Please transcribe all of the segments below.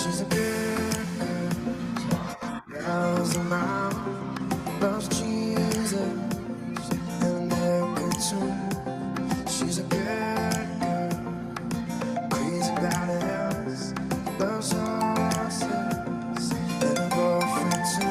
She's a good girl, girls around, loves Jesus and they're good too. She's a good girl, crazy about us, loves horses and a boyfriend too.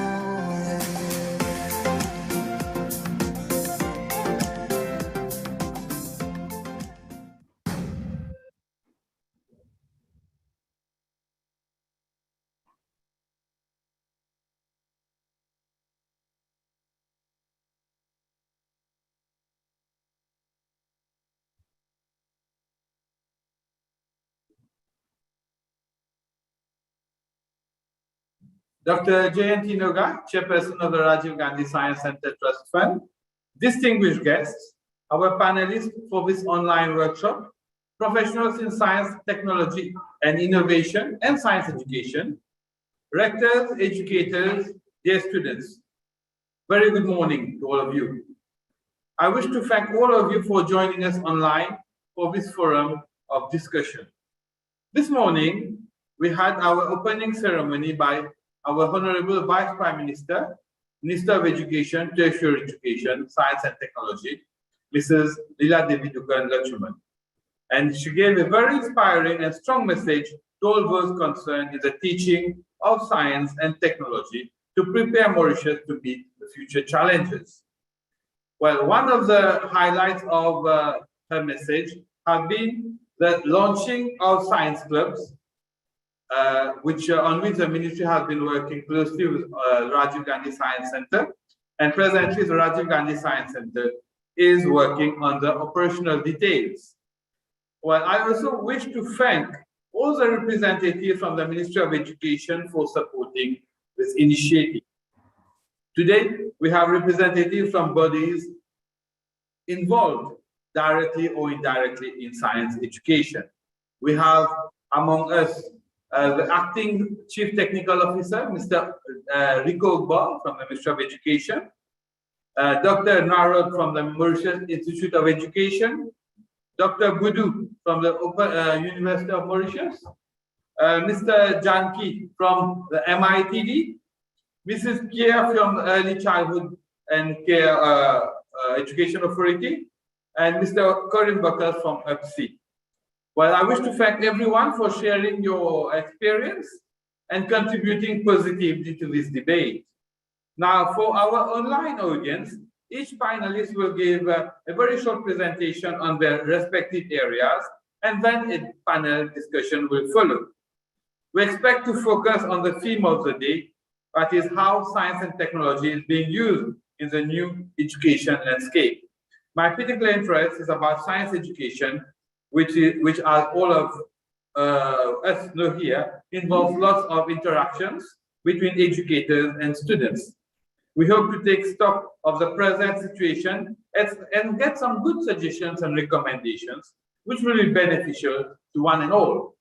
Dr. Jayanti Noga, Chairperson of the Rajiv Gandhi Science Center Trust Fund, distinguished guests, our panelists for this online workshop, professionals in science, technology, and innovation and science education, rectors, educators, dear students. Very good morning to all of you. I wish to thank all of you for joining us online for this forum of discussion. This morning, we had our opening ceremony by our Honorable Vice Prime Minister, Minister of Education, Tertiary Education, Science and Technology, Mrs. Leela Devi Dukan Lachuman. And she gave a very inspiring and strong message to all those concerned in the teaching of science and technology to prepare Mauritius to meet the future challenges. Well, one of the highlights of her message has been the launching of science clubs, on which the ministry has been working closely with Rajiv Gandhi Science Center. And presently, the Rajiv Gandhi Science Center is working on the operational details. Well, I also wish to thank all the representatives from the Ministry of Education for supporting this initiative. Today, we have representatives from bodies involved directly or indirectly in science education. We have among us the Acting Chief Technical Officer, Mr. Rico Ba from the Ministry of Education, Dr. Narod from the Mauritius Institute of Education, Dr. Budu from the University of Mauritius, Mr. Janki from the MITD, Mrs. Kia from the Early Childhood and Care Education Authority, and Mr. Karim Bakar from UPSI. Well, I wish to thank everyone for sharing your experience and contributing positively to this debate. Now, for our online audience, each panelist will give a very short presentation on their respective areas, and then a panel discussion will follow. We expect to focus on the theme of the day, that is how science and technology is being used in the new education landscape. My particular interest is about science education, which as all of us know here, involves lots of interactions between educators and students. We hope to take stock of the present situation and get some good suggestions and recommendations, which will be beneficial to one and all.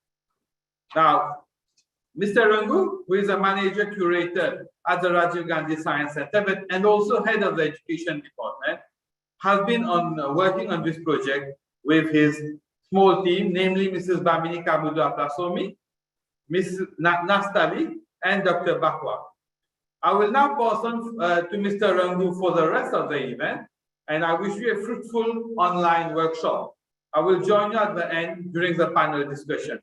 Now, Mr. Rangu, who is a manager curator at the Rajiv Gandhi Science Center and also head of the education department, has been working on this project with his small team, namely Mrs. Bamini Kabudu Aplasomi, Ms. Nastali, and Dr. Bakwa. I will now pass on to Mr. Rangu for the rest of the event, and I wish you a fruitful online workshop. I will join you at the end during the panel discussion.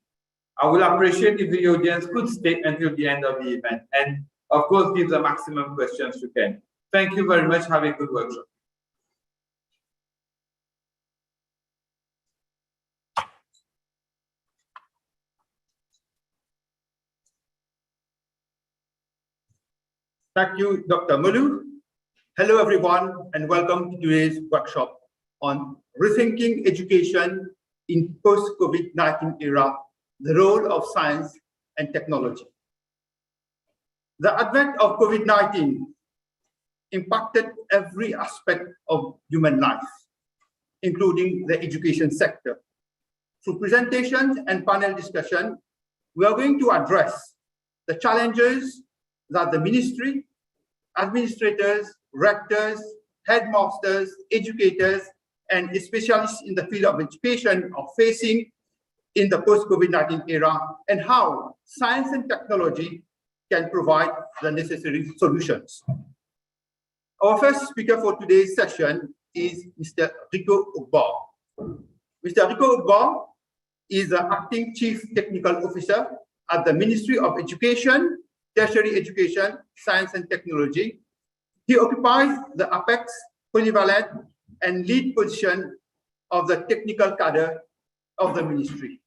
I will appreciate if the audience could stay until the end of the event, and of course, give the maximum questions you can. Thank you very much. Have a good workshop. Thank you, Dr. Malu. Hello, everyone, and welcome to today's workshop on Rethinking Education in Post-COVID-19 Era, the role of science and technology. The advent of COVID-19 impacted every aspect of human life, including the education sector. Through presentations and panel discussion, we are going to address the challenges that the ministry, administrators, rectors, headmasters, educators, and specialists in the field of education are facing in the post-COVID-19 era, and how science and technology can provide the necessary solutions. Our first speaker for today's session is Mr. Rico Ogbar. Mr. Rico Ogbar is the Acting Chief Technical Officer at the Ministry of Education, Tertiary Education, Science and Technology. He occupies the apex, polyvalent, and lead position of the technical cadre of the ministry.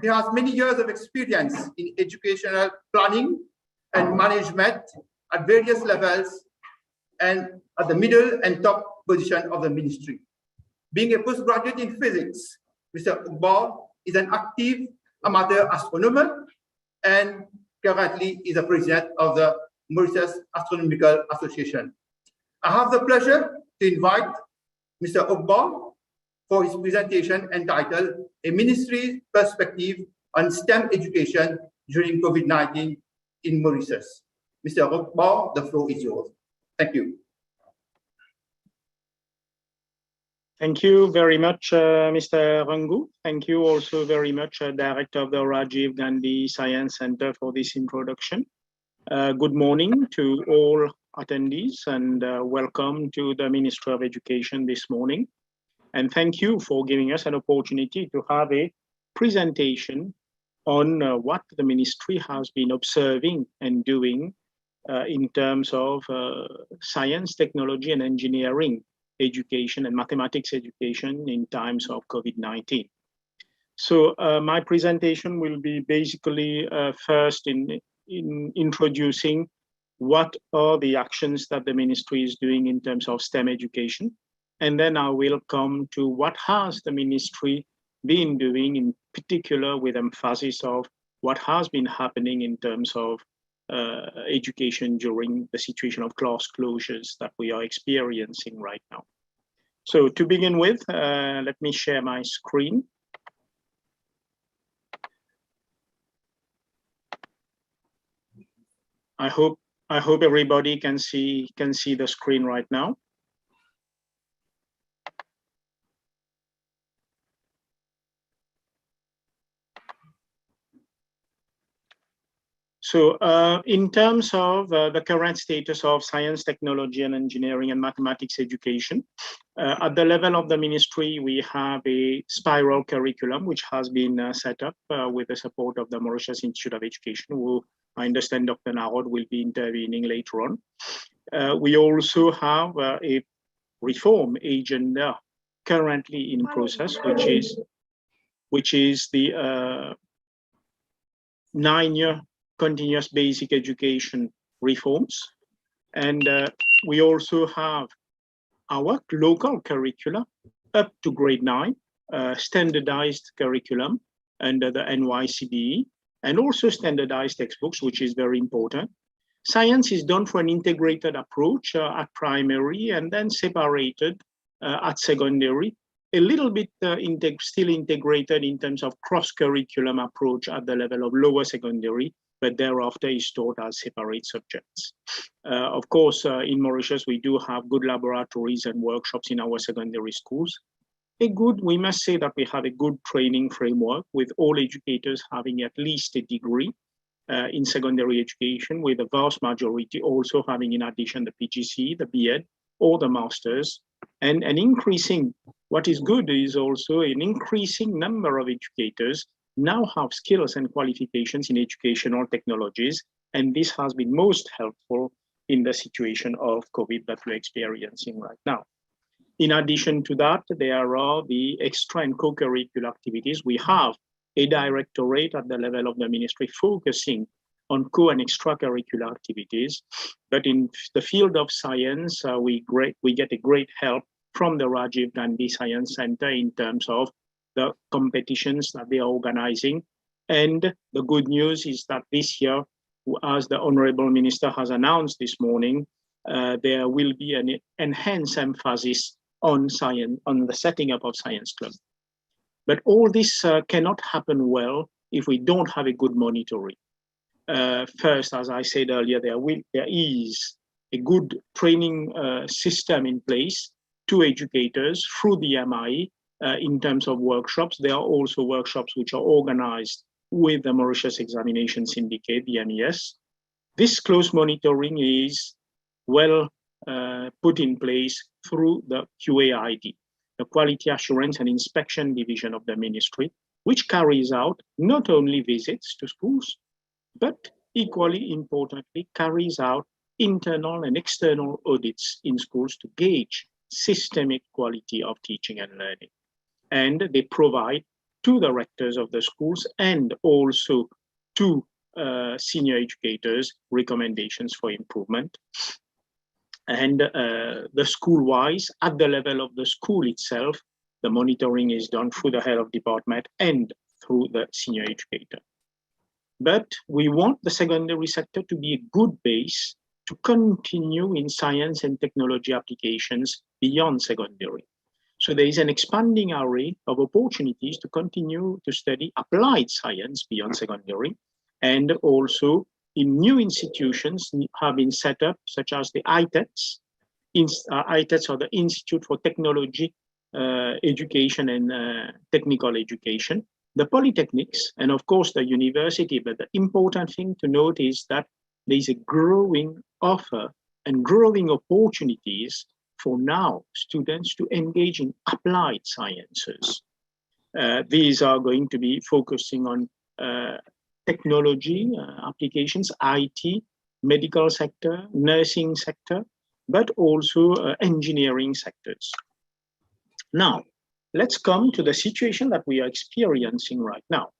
He has many years of experience in educational planning and management at various levels and at the middle and top position of the ministry. Being a postgraduate in physics, Mr. Ogbar is an active amateur astronomer and currently is the president of the Mauritius Astronomical Association. I have the pleasure to invite Mr. Ogbar for his presentation entitled A Ministry's Perspective on STEM Education During COVID-19 in Mauritius. Mr. Ogbar, the floor is yours. Thank you. Thank you very much, Mr. Rangu. Thank you also very much, Director of the Rajiv Gandhi Science Center, for this introduction. Good morning to all attendees and welcome to the Ministry of Education this morning. And thank you for giving us an opportunity to have a presentation on what the ministry has been observing and doing in terms of science, technology, and engineering education and mathematics education in times of COVID-19. So my presentation will be basically first in introducing what are the actions that the ministry is doing in terms of STEM education. And then I will come to what has the ministry been doing, in particular with emphasis of what has been happening in terms of education during the situation of class closures that we are experiencing right now. So to begin with, let me share my screen. I hope everybody can see the screen right now. So in terms of the current status of science, technology, and engineering and mathematics education, at the level of the ministry, we have a spiral curriculum which has been set up with the support of the Mauritius Institute of Education, who I understand Dr. Narod will be intervening later on. We also have a reform agenda currently in process, which is the 9-year continuous basic education reforms. And we also have our local curricula up to grade 9, standardized curriculum under the NYCDE, and also standardized textbooks, which is very important. Science is done for an integrated approach at primary and then separated at secondary, a little bit still integrated in terms of cross-curriculum approach at the level of lower secondary, but thereafter is taught as separate subjects. Of course, in Mauritius, we do have good laboratories and workshops in our secondary schools. We must say that we have a good training framework with all educators having at least a degree in secondary education, with the vast majority also having in addition the PGC, the BEd, or the masters. And an increasing, what is good is also an increasing number of educators now have skills and qualifications in educational technologies, and this has been most helpful in the situation of COVID that we're experiencing right now. In addition to that, there are the extra and co-curricular activities. We have a directorate at the level of the ministry focusing on co and extracurricular activities. But in the field of science, we get a great help from the Rajiv Gandhi Science Center in terms of the competitions that they are organizing. And the good news is that this year, as the Honorable Minister has announced this morning, there will be an enhanced emphasis on science, on the setting up of science clubs. But all this cannot happen well if we don't have a good monitoring. First, as I said earlier, there is a good training system in place to educators through the MI in terms of workshops. There are also workshops which are organized with the Mauritius Examination Syndicate, the MES. This close monitoring is well put in place through the QAID, the Quality Assurance and Inspection Division of the Ministry, which carries out not only visits to schools, but equally importantly, carries out internal and external audits in schools to gauge systemic quality of teaching and learning. And they provide to the rectors of the schools and also to senior educators recommendations for improvement. And the school-wise, at the level of the school itself, the monitoring is done through the head of department and through the senior educator. But we want the secondary sector to be a good base to continue in science and technology applications beyond secondary. So there is an expanding array of opportunities to continue to study applied science beyond secondary, and also in new institutions have been set up, such as the ITETs. ITETs are the Institute for Technology Education and Technical Education, the polytechnics, and of course the university. But the important thing to note is that there is a growing offer and growing opportunities for now students to engage in applied sciences. These are going to be focusing on technology applications, IT, medical sector, nursing sector, but also engineering sectors. Now, let's come to the situation that we are experiencing right now.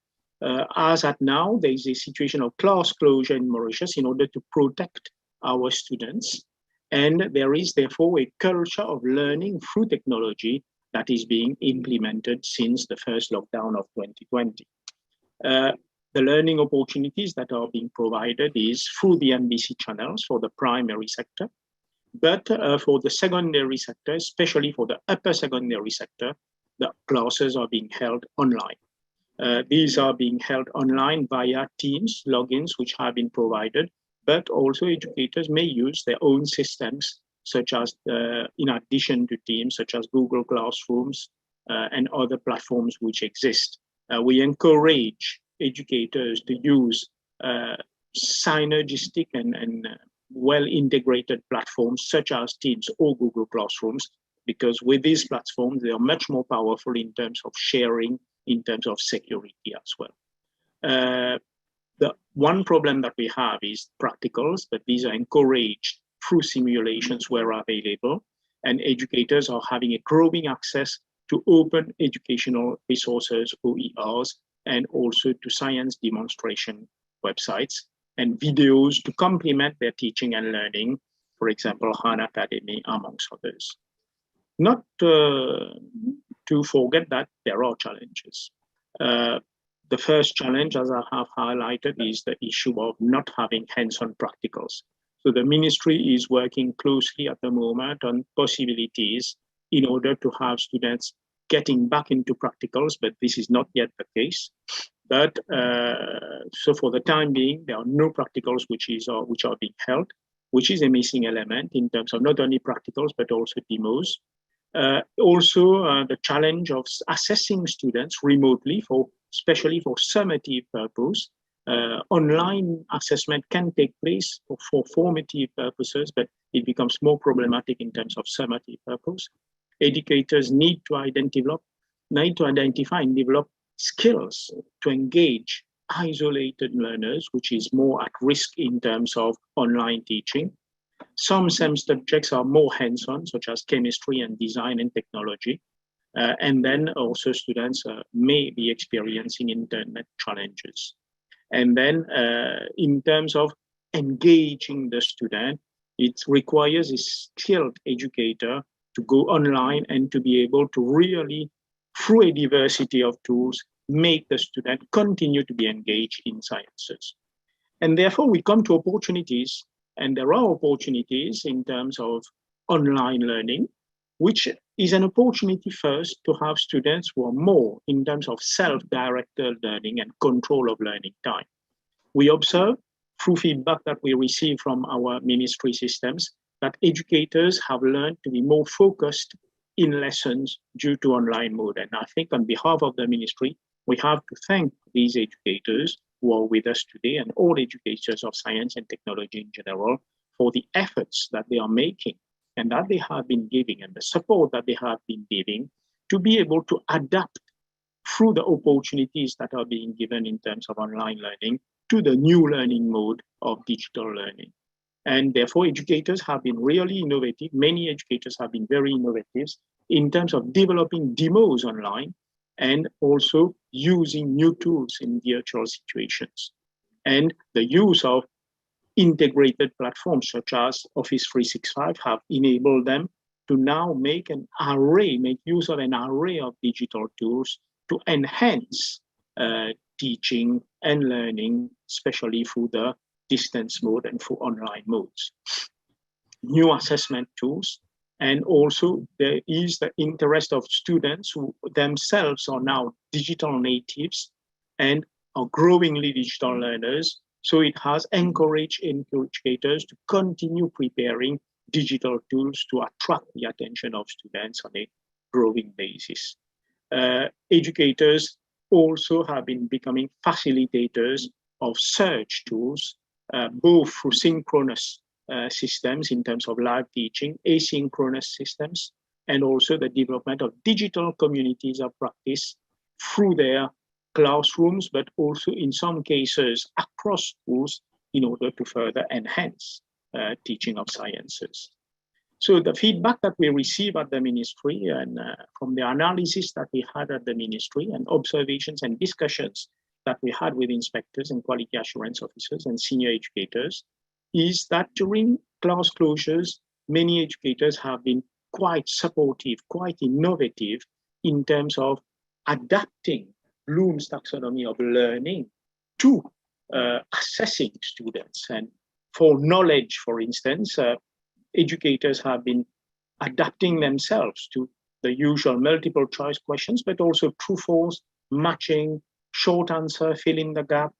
As at now, there is a situation of class closure in Mauritius in order to protect our students. And there is therefore a culture of learning through technology that is being implemented since the first lockdown of 2020. The learning opportunities that are being provided is through the MBC channels for the primary sector, but for the secondary sector, especially for the upper secondary sector, the classes are being held online. These are being held online via Teams logins, which have been provided, but also educators may use their own systems, such as, in addition to Teams, such as Google Classrooms and other platforms which exist. We encourage educators to use synergistic and well-integrated platforms such as Teams or Google Classrooms, because with these platforms, they are much more powerful in terms of sharing, in terms of security as well. The one problem that we have is practicals, but these are encouraged through simulations where available, and educators are having a growing access to open educational resources, OERs, and also to science demonstration websites and videos to complement their teaching and learning, for example, Han Academy, amongst others. Not to forget that there are challenges. The first challenge, as I have highlighted, is the issue of not having hands-on practicals. So the ministry is working closely at the moment on possibilities in order to have students getting back into practicals, but this is not yet the case. But so for the time being, there are no practicals which are being held, which is a missing element in terms of not only practicals, but also demos. The challenge of assessing students remotely, especially for summative purpose. Online assessment can take place for formative purposes, but it becomes more problematic in terms of summative purpose. Educators need to identify and develop skills to engage isolated learners, which is more at risk in terms of online teaching. Some subjects are more hands-on, such as chemistry and design and technology. And then also students may be experiencing internet challenges. And then in terms of engaging the student, it requires a skilled educator to go online and to be able to really, through a diversity of tools, make the student continue to be engaged in sciences. And therefore, we come to opportunities, and there are opportunities in terms of online learning, which is an opportunity first to have students who are more in terms of self-directed learning and control of learning time. We observe through feedback that we receive from our ministry systems that educators have learned to be more focused in lessons due to online mode. And I think on behalf of the ministry, we have to thank these educators who are with us today and all educators of science and technology in general for the efforts that they are making and that they have been giving and the support that they have been giving to be able to adapt through the opportunities that are being given in terms of online learning to the new learning mode of digital learning. And therefore, educators have been really innovative. Many educators have been very innovative in terms of developing demos online and also using new tools in virtual situations. And the use of integrated platforms such as Office 365 have enabled them to now make use of an array of digital tools to enhance teaching and learning, especially through the distance mode and through online modes. New assessment tools, and also there is the interest of students who themselves are now digital natives and are growingly digital learners. So it has encouraged educators to continue preparing digital tools to attract the attention of students on a growing basis. Educators also have been becoming facilitators of search tools, both through synchronous systems in terms of live teaching, asynchronous systems, and also the development of digital communities of practice through their classrooms, but also in some cases across schools in order to further enhance teaching of sciences. So the feedback that we receive at the ministry and from the analysis that we had at the ministry and observations and discussions that we had with inspectors and quality assurance officers and senior educators is that during class closures, many educators have been quite supportive, quite innovative in terms of adapting Bloom's taxonomy of learning to assessing students. And for knowledge, for instance, educators have been adapting themselves to the usual multiple choice questions, but also true-false, matching, short answer, fill in the gap,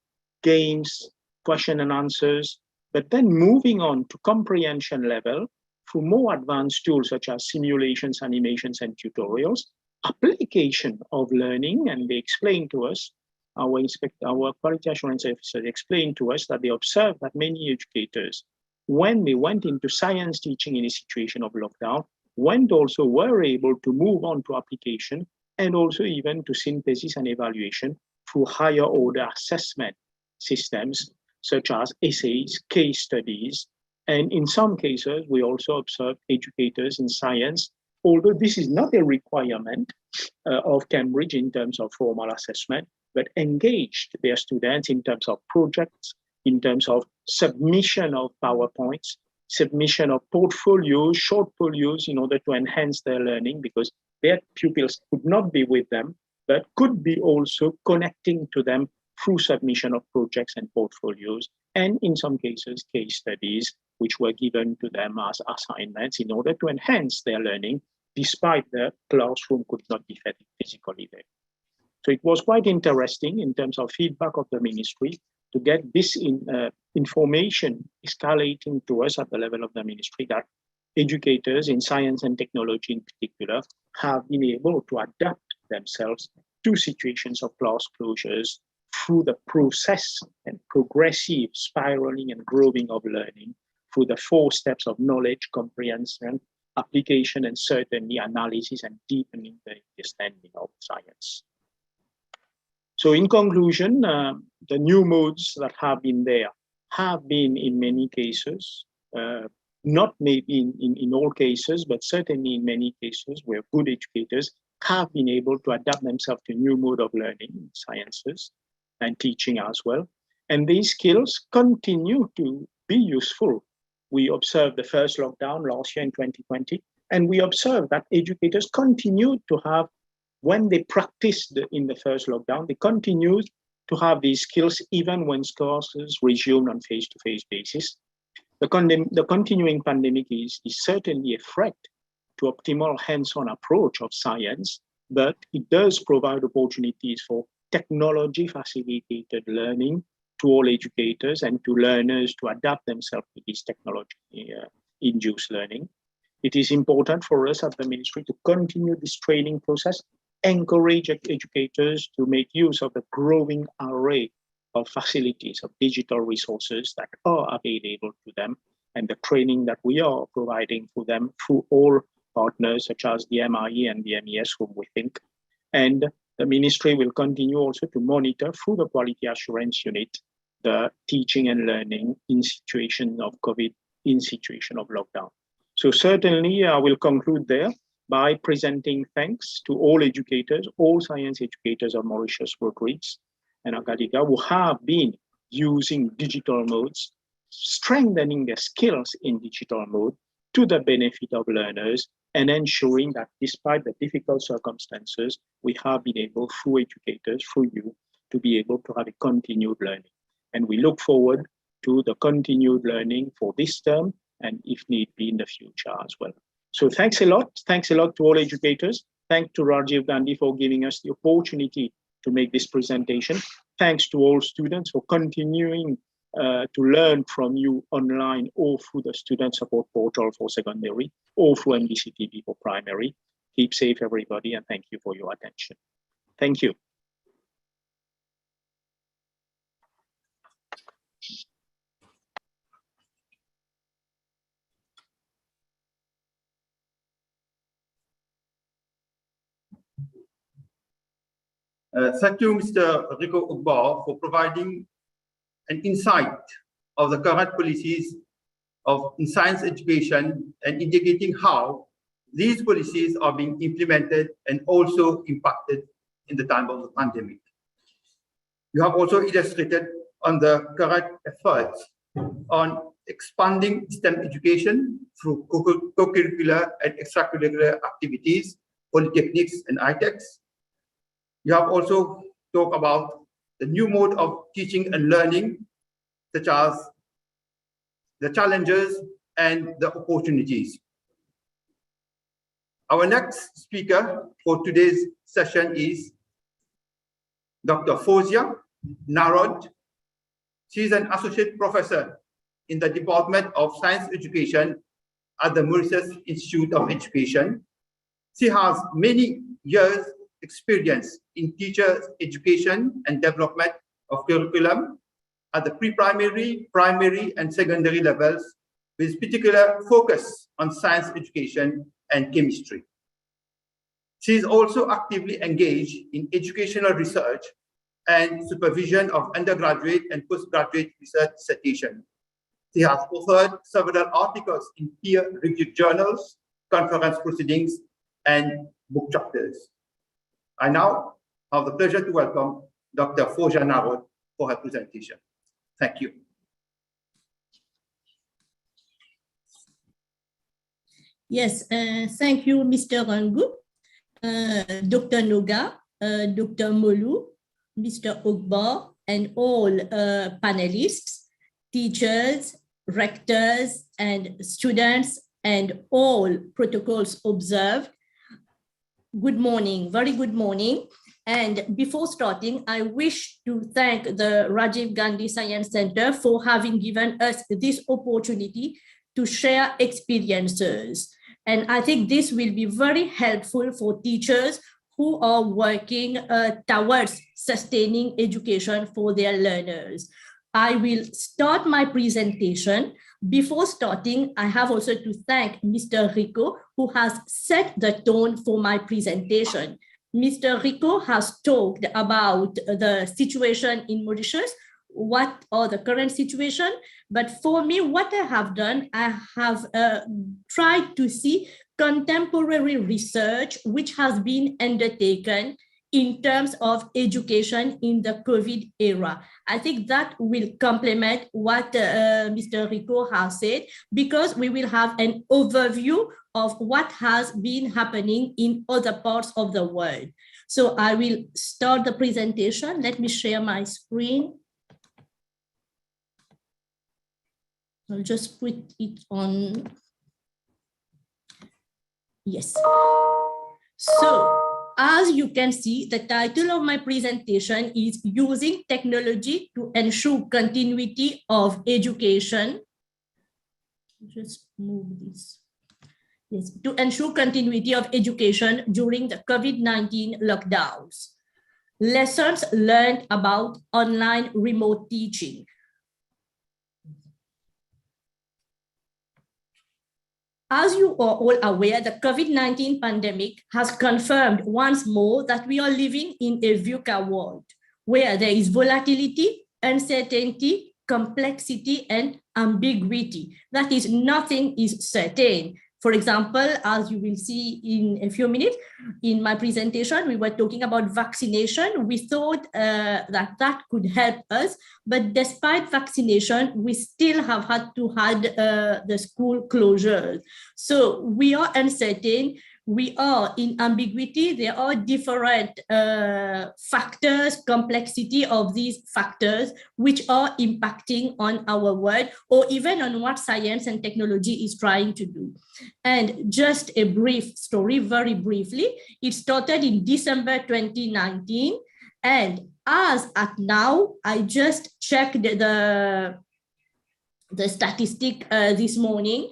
games, question and answers, but then moving on to comprehension level through more advanced tools such as simulations, animations, and tutorials, application of learning. And they explained to us, our quality assurance officers explained to us that they observed that many educators, when they went into science teaching in a situation of lockdown, were able to move on to application and also even to synthesis and evaluation through higher order assessment systems, such as essays, case studies. And in some cases, we also observe educators in science, although this is not a requirement of Cambridge in terms of formal assessment, but engaged their students in terms of projects, in terms of submission of PowerPoints, submission of portfolios, short folios in order to enhance their learning, because their pupils could not be with them, but could be also connecting to them through submission of projects and portfolios, and in some cases, case studies, which were given to them as assignments in order to enhance their learning, despite the classroom could not be physically there. So it was quite interesting in terms of feedback of the ministry to get this information escalating to us at the level of the ministry, that educators in science and technology in particular have been able to adapt themselves to situations of class closures through the process and progressive spiraling and growing of learning through the 4 steps of knowledge, comprehension, application, and certainly analysis and deepening the understanding of science. So in conclusion, the new modes that have been there have been in many cases, not maybe in all cases, but certainly in many cases where good educators have been able to adapt themselves to new mode of learning in sciences and teaching as well. And these skills continue to be useful. We observed the first lockdown last year in 2020, and we observed that educators continued to have, when they practiced in the first lockdown, they continued to have these skills even when courses resumed on face-to-face basis. The continuing pandemic is certainly a threat to optimal hands-on approach of science, but it does provide opportunities for technology-facilitated learning to all educators and to learners to adapt themselves to this technology-induced learning. It is important for us at the ministry to continue this training process, encourage educators to make use of the growing array of facilities, of digital resources that are available to them, and the training that we are providing for them through all partners such as the MIE and the MES, whom we think. And the ministry will continue also to monitor through the quality assurance unit the teaching and learning in situation of COVID, in situation of lockdown. So certainly I will conclude there by presenting thanks to all educators, all science educators of Mauritius, Rodrigues, and Acadica, who have been using digital modes, strengthening their skills in digital mode to the benefit of learners, and ensuring that despite the difficult circumstances, we have been able, through educators, through you, to be able to have a continued learning. And we look forward to the continued learning for this term, and if need be in the future as well. So thanks a lot. Thanks a lot to all educators. Thanks to Rajiv Gandhi for giving us the opportunity to make this presentation. Thanks to all students for continuing to learn from you online or through the student support portal for secondary or through MBCTV for primary. Keep safe, everybody, and thank you for your attention. Thank you. Thank you, Mr. Rico Ugbar, for providing an insight of the current policies in science education and indicating how these policies are being implemented and also impacted in the time of the pandemic. You have also illustrated on the current efforts on expanding STEM education through co-curricular and extracurricular activities, polytechnics and ITEX. You have also talked about the new mode of teaching and learning, such as the challenges and the opportunities. Our next speaker for today's session is Dr. Fozia Narod. She is an associate professor in the Department of Science Education at the Mauritius Institute of Education. She has many years experience in teacher education and development of curriculum at the pre-primary, primary, and secondary levels, with particular focus on science education and chemistry. She is also actively engaged in educational research and supervision of undergraduate and postgraduate research citation. She has authored several articles in peer-reviewed journals, conference proceedings, and book chapters. I now have the pleasure to welcome Dr. Fozia Narod for her presentation. Thank you. Yes, thank you, Mr. Rangu, Dr. Noga, Dr. Molu, Mr. Ugbar, and all panelists, teachers, rectors, and students, and all protocols observed. Good morning, very good morning. And before starting, I wish to thank the Rajiv Gandhi Science Center for having given us this opportunity to share experiences. And I think this will be very helpful for teachers who are working towards sustaining education for their learners. I will start my presentation. Before starting, I have also to thank Mr. Rico, who has set the tone for my presentation. Mr. Rico has talked about the situation in Mauritius, what are the current situation, but for me, what I have done, I have tried to see contemporary research which has been undertaken in terms of education in the COVID era. I think that will complement what Mr. Rico has said, because we will have an overview of what has been happening in other parts of the world. So I will start the presentation. Let me share my screen. I'll just put it on. Yes. So as you can see, the title of my presentation is Using Technology to Ensure Continuity of Education. Just move this. Yes, to ensure continuity of education during the COVID-19 lockdowns. Lessons learned about online remote teaching. As you are all aware, the COVID-19 pandemic has confirmed once more that we are living in a VUCA world where there is volatility, uncertainty, complexity, and ambiguity. That is, nothing is certain. For example, as you will see in a few minutes, in my presentation, we were talking about vaccination. We thought that could help us, but despite vaccination, we still have had to have the school closures. So we are uncertain. We are in ambiguity. There are different factors, complexity of these factors, which are impacting on our world or even on what science and technology is trying to do. And just a brief story, very briefly, it started in December 2019. And as at now, I just checked the statistic this morning.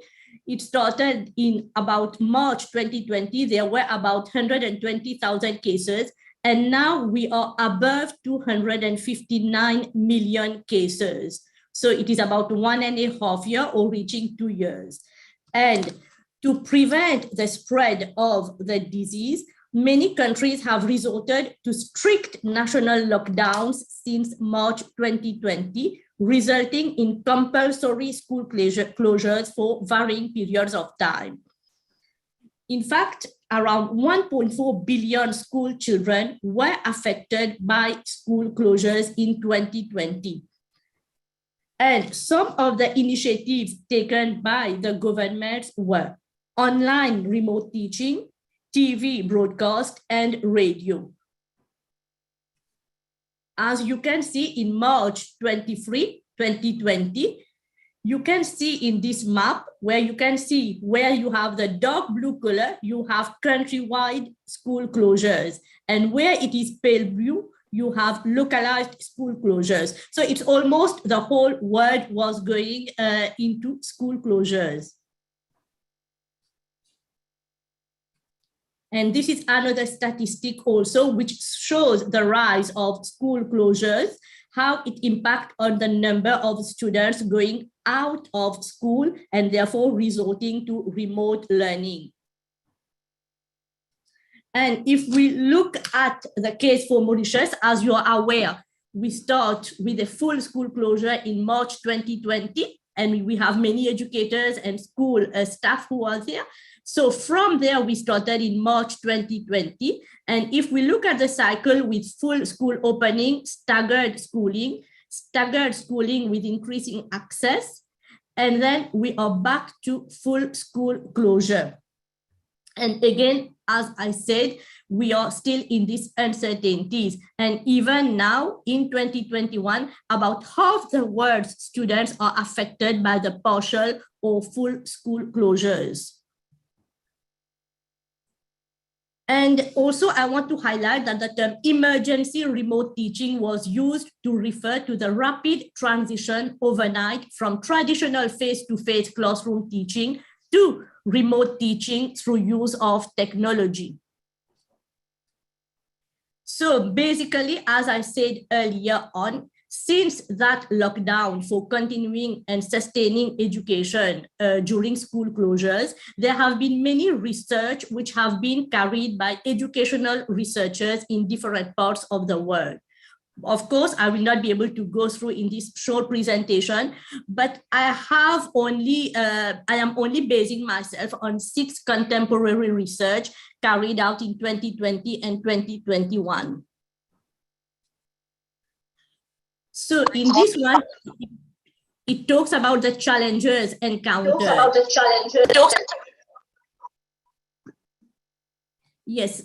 It started in about March 2020. There were about 120,000 cases, and now we are above 259 million cases. So it is about 1.5 years or reaching 2 years. And to prevent the spread of the disease, many countries have resorted to strict national lockdowns since March 2020, resulting in compulsory school closures for varying periods of time. In fact, around 1.4 billion school children were affected by school closures in 2020. And some of the initiatives taken by the government were online remote teaching, TV broadcast, and radio. As you can see in March 23, 2020, you can see in this map where you can see where you have the dark blue color, you have countrywide school closures. And where it is pale blue, you have localized school closures. So it's almost the whole world was going into school closures. And this is another statistic also, which shows the rise of school closures, how it impacts on the number of students going out of school and therefore resorting to remote learning. And if we look at the case for Mauritius, as you are aware, we start with a full school closure in March 2020, and we have many educators and school staff who are there. So from there, we started in March 2020. And if we look at the cycle with full school opening, staggered schooling with increasing access, and then we are back to full school closure. And again, as I said, we are still in these uncertainties. And even now in 2021, about half the world's students are affected by the partial or full school closures. And also, I want to highlight that the term emergency remote teaching was used to refer to the rapid transition overnight from traditional face-to-face classroom teaching to remote teaching through use of technology. So basically, as I said earlier on, since that lockdown for continuing and sustaining education during school closures, there have been many research which have been carried by educational researchers in different parts of the world. Of course, I will not be able to go through in this short presentation, but I am only basing myself on 6 contemporary research carried out in 2020 and 2021. So in this one, it talks about the challenges encountered. Yes.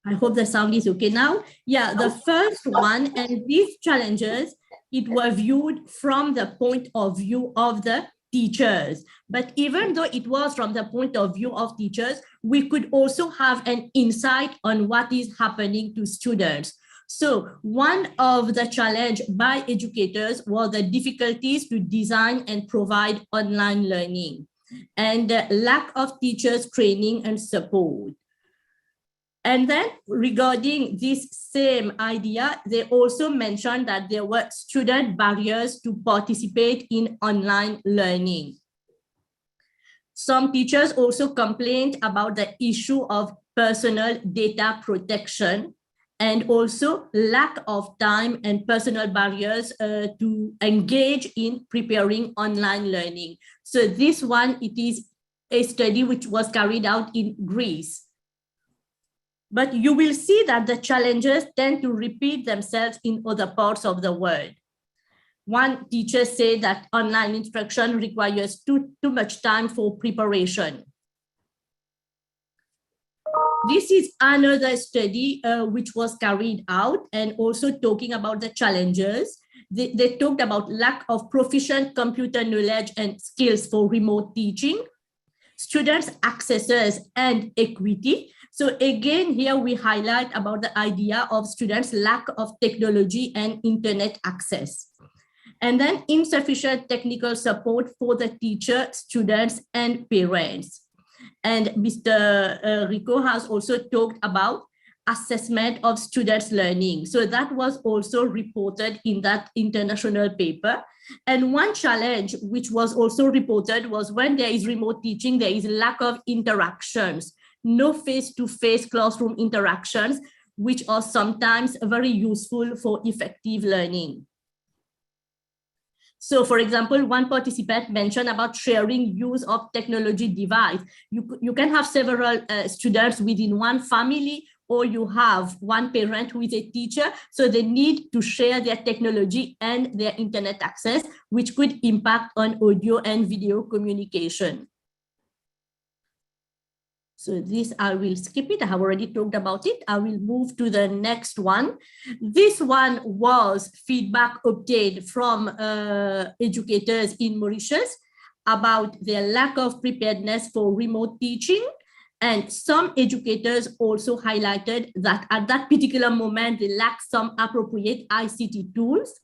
I hope the sound is okay now. Yeah, the first one, and these challenges, it were viewed from the point of view of the teachers. But even though it was from the point of view of teachers, we could also have an insight on what is happening to students. So one of the challenge by educators was the difficulties to design and provide online learning and the lack of teachers training and support. And then regarding this same idea, they also mentioned that there were student barriers to participate in online learning. Some teachers also complained about the issue of personal data protection and also lack of time and personal barriers to engage in preparing online learning. So this one, it is a study which was carried out in Greece. But you will see that the challenges tend to repeat themselves in other parts of the world. One teacher said that online instruction requires too much time for preparation. This is another study which was carried out and also talking about the challenges. They talked about lack of proficient computer knowledge and skills for remote teaching, students' accesses and equity. So again, here we highlight about the idea of students' lack of technology and internet access. And then insufficient technical support for the teacher, students, and parents. And Mr. Rico has also talked about assessment of students' learning. So that was also reported in that international paper. And one challenge which was also reported was when there is remote teaching, there is lack of interactions, no face-to-face classroom interactions, which are sometimes very useful for effective learning. So for example, one participant mentioned about sharing use of technology device. You can have several students within one family, or you have one parent who is a teacher, so they need to share their technology and their internet access, which could impact on audio and video communication. So this, I will skip it. I have already talked about it. I will move to the next one. This one was feedback obtained from educators in Mauritius about their lack of preparedness for remote teaching. And some educators also highlighted that at that particular moment, they lacked some appropriate ICT tools.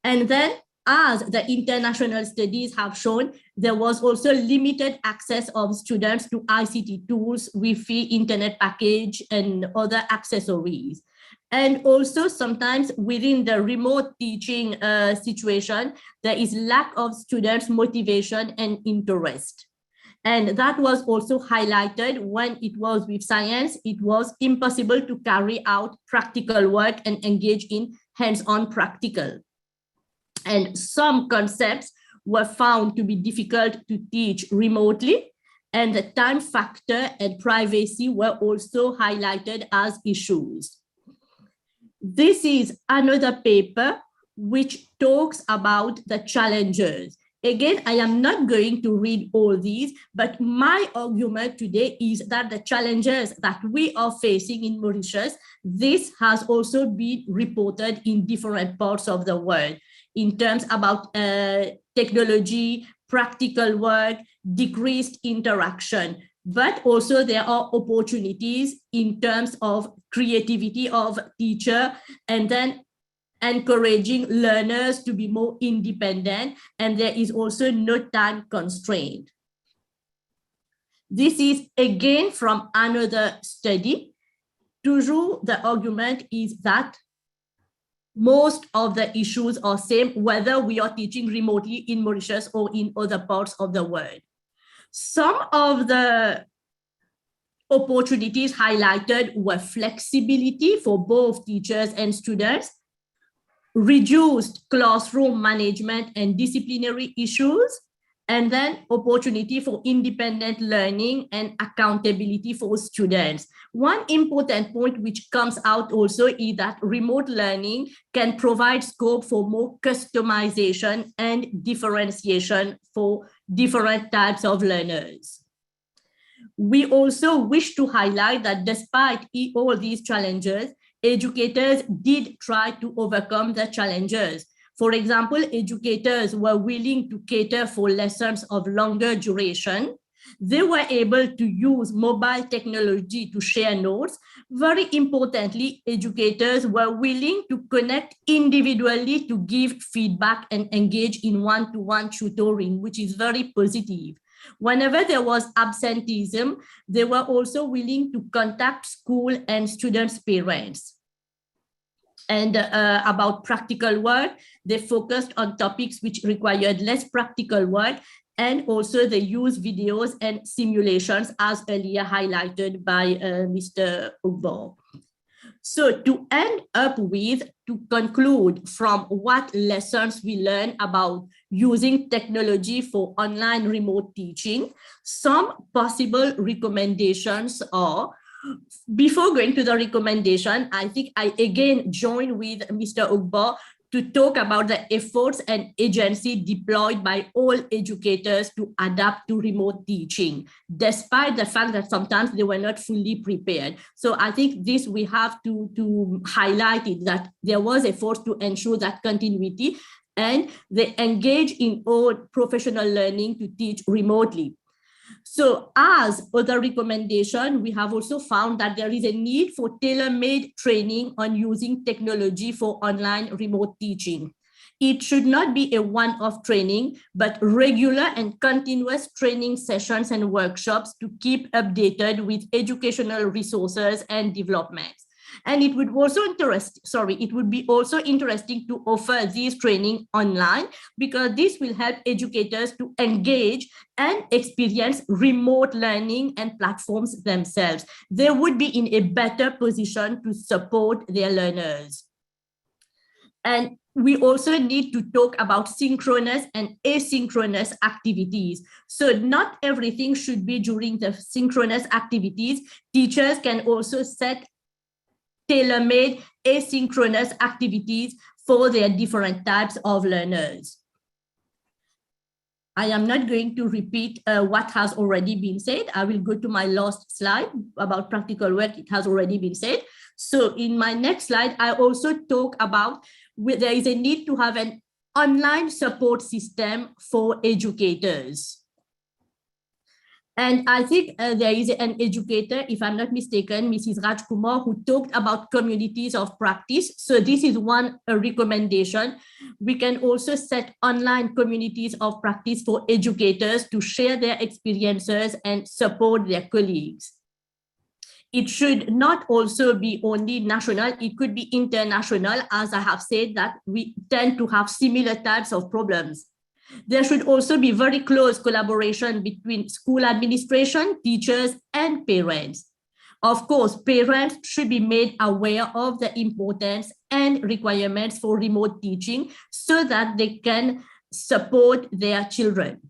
And then, as the international studies have shown, there was also limited access of students to ICT tools, Wi-Fi, internet package, and other accessories. And also sometimes within the remote teaching situation, there is lack of students' motivation and interest. And that was also highlighted when it was with science. It was impossible to carry out practical work and engage in hands-on practical. And some concepts were found to be difficult to teach remotely, and the time factor and privacy were also highlighted as issues. This is another paper which talks about the challenges. Again, I am not going to read all these, but my argument today is that the challenges that we are facing in Mauritius, this has also been reported in different parts of the world, in terms about technology, practical work, decreased interaction, but also there are opportunities in terms of creativity of teacher, and then encouraging learners to be more independent, and there is also no time constraint. This is again from another study. Toujours the argument is that most of the issues are same, whether we are teaching remotely in Mauritius or in other parts of the world. Some of the opportunities highlighted were flexibility for both teachers and students, reduced classroom management and disciplinary issues, and then opportunity for independent learning and accountability for students. One important point which comes out also is that remote learning can provide scope for more customization and differentiation for different types of learners. We also wish to highlight that despite all these challenges, educators did try to overcome the challenges. For example, educators were willing to cater for lessons of longer duration. They were able to use mobile technology to share notes. Very importantly, educators were willing to connect individually to give feedback and engage in one-to-one tutoring, which is very positive. Whenever there was absenteeism, they were also willing to contact school and students' parents. And about practical work, they focused on topics which required less practical work, and also they use videos and simulations as earlier highlighted by Mr. Ugbo. So to end up with, to conclude from what lessons we learn about using technology for online remote teaching, some possible recommendations are, before going to the recommendation, I think I again join with Mr. Ugbo to talk about the efforts and agency deployed by all educators to adapt to remote teaching, despite the fact that sometimes they were not fully prepared. So I think this we have to highlight it, that there was a force to ensure that continuity, and they engage in all professional learning to teach remotely. So as other recommendation, we have also found that there is a need for tailor-made training on using technology for online remote teaching. It should not be a one-off training, but regular and continuous training sessions and workshops to keep updated with educational resources and developments. And it would also it would be also interesting to offer these training online, because this will help educators to engage and experience remote learning and platforms themselves. They would be in a better position to support their learners. And we also need to talk about synchronous and asynchronous activities. So not everything should be during the synchronous activities. Teachers can also set tailor-made asynchronous activities for their different types of learners. I am not going to repeat what has already been said. I will go to my last slide about practical work. It has already been said. So in my next slide, I also talk about there is a need to have an online support system for educators. And I think there is an educator, if I'm not mistaken, Mrs. Rajkumar, who talked about communities of practice. So this is one recommendation. We can also set online communities of practice for educators to share their experiences and support their colleagues. It should not also be only national, it could be international, as I have said that we tend to have similar types of problems. There should also be very close collaboration between school administration, teachers, and parents. Of course, parents should be made aware of the importance and requirements for remote teaching so that they can support their children.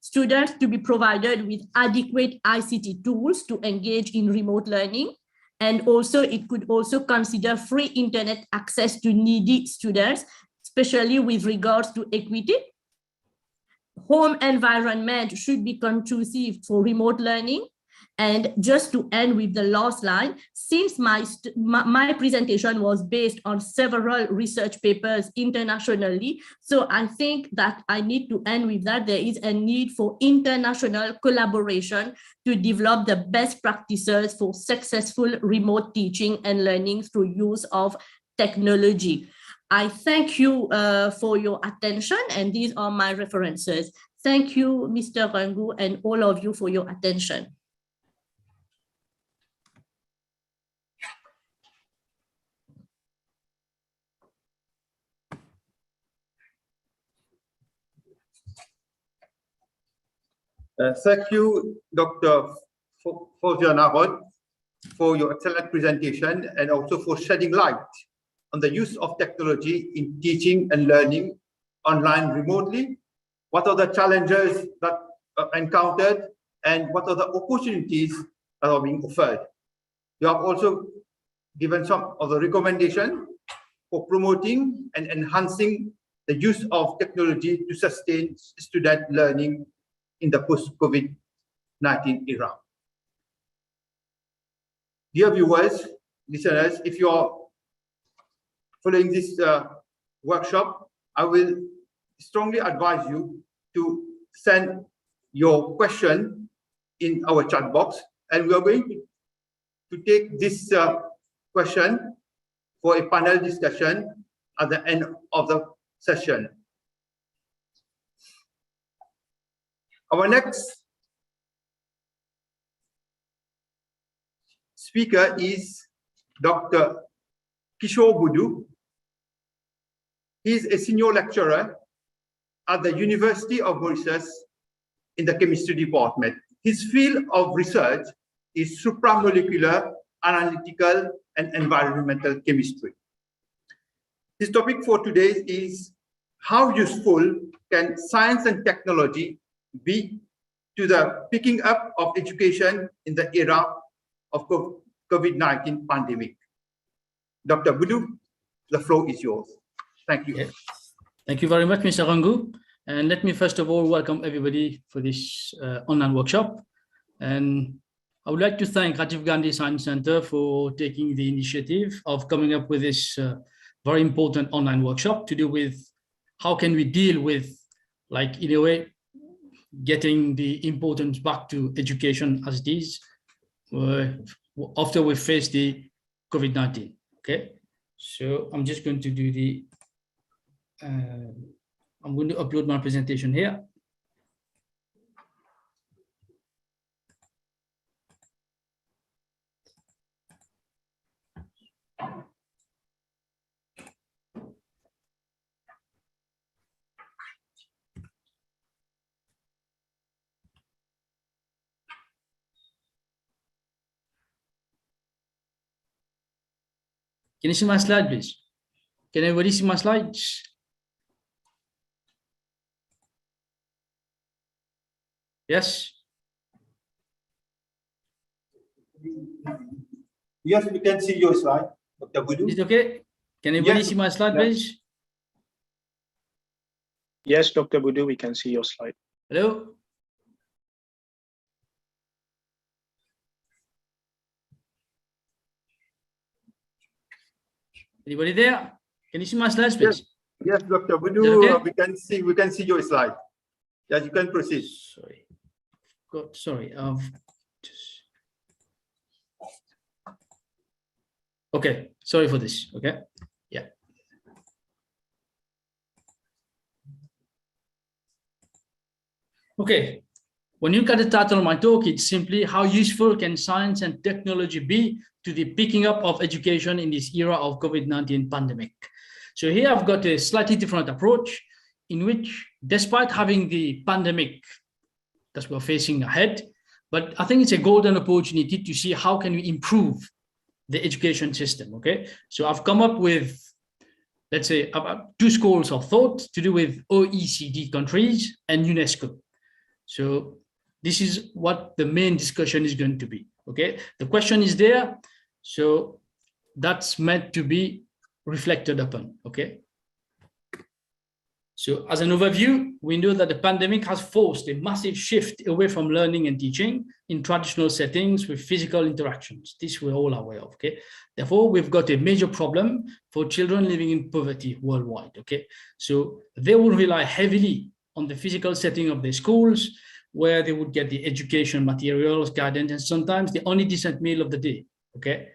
Students to be provided with adequate ICT tools to engage in remote learning. And also, it could also consider free internet access to needy students, especially with regards to equity. Home environment should be conducive for remote learning. And just to end with the last line, since my presentation was based on several research papers internationally, so I think that I need to end with that. There is a need for international collaboration to develop the best practices for successful remote teaching and learning through use of technology. I thank you for your attention, and these are my references. Thank you, Mr. Rangu, and all of you for your attention. Thank you, Dr. Fauziya Narod, for your excellent presentation and also for shedding light on the use of technology in teaching and learning online remotely. What are the challenges that are encountered and what are the opportunities that are being offered? You have also given some of the recommendations for promoting and enhancing the use of technology to sustain student learning in the post-COVID-19 era. Dear viewers, listeners, if you are following this workshop, I will strongly advise you to send your question in our chat box, and we are going to take this question for a panel discussion at the end of the session. Our next speaker is Dr. Kishore Budu. He is a senior lecturer at the University of Mauritius in the chemistry department. His field of research is supramolecular, analytical, and environmental chemistry. His topic for today is how useful can science and technology be to the picking up of education in the era of COVID-19 pandemic. Dr. Budu, the floor is yours. Thank you. Yes. Thank you very much, Mr. Rangu. And let me first of all welcome everybody for this online workshop. And I would like to thank Rajiv Gandhi Science Center for taking the initiative of coming up with this very important online workshop to do with how can we deal with, like, in a way, getting the importance back to education as it is after we face the COVID-19. Okay, so I'm just going to do the, I'm going to upload my presentation here. Can you see my slide, please? Can everybody see my slides? Yes? Yes, we can see your slide, Dr. Budu. Is it okay? Can everybody Yes. see my slide, Yeah. please? Yes, Dr. Budu, we can see your slide. Hello? Anybody there? Can you see my slides, please? Yes, Dr. Budu, okay? we can see your slide. Yes, you can proceed. Sorry. Sorry. Okay. Sorry for this. Okay. Yeah. Okay. When you look at the title of my talk, it's simply how useful can science and technology be to the picking up of education in this era of COVID-19 pandemic. So here I've got a slightly different approach in which, despite having the pandemic that we're facing ahead, but I think it's a golden opportunity to see how can we improve the education system, okay? So I've come up with, let's say, about 2 schools of thought to do with OECD countries and UNESCO. So this is what the main discussion is going to be, okay? The question is there, so that's meant to be reflected upon, okay? So as an overview, we know that the pandemic has forced a massive shift away from learning and teaching in traditional settings with physical interactions. This we're all aware of, okay? Therefore, we've got a major problem for children living in poverty worldwide, okay? So they will rely heavily on the physical setting of their schools, where they would get the education materials, guidance, and sometimes the only decent meal of the day, okay?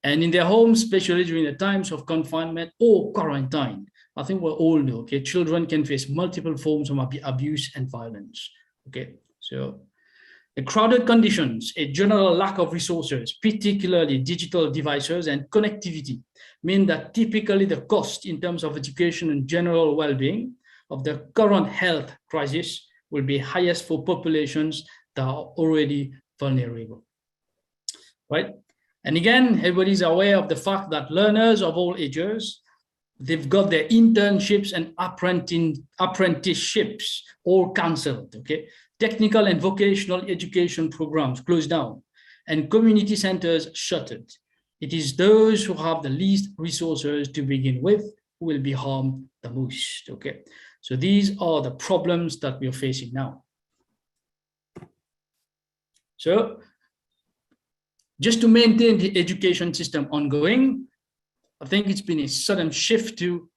And in their homes, especially during the times of confinement or quarantine, I think we all know, okay, children can face multiple forms of abuse and violence, okay? So the crowded conditions, a general lack of resources, particularly digital devices and connectivity, mean that typically the cost in terms of education and general well-being of the current health crisis will be highest for populations that are already vulnerable, right? And again, everybody's aware of the fact that learners of all ages, they've got their internships and apprenticeships all cancelled, okay? Technical and vocational education programs closed down and community centers shuttered. It is those who have the least resources to begin with who will be harmed the most, okay? So these are the problems that we are facing now. So just to maintain the education system ongoing, I think it's been a sudden shift to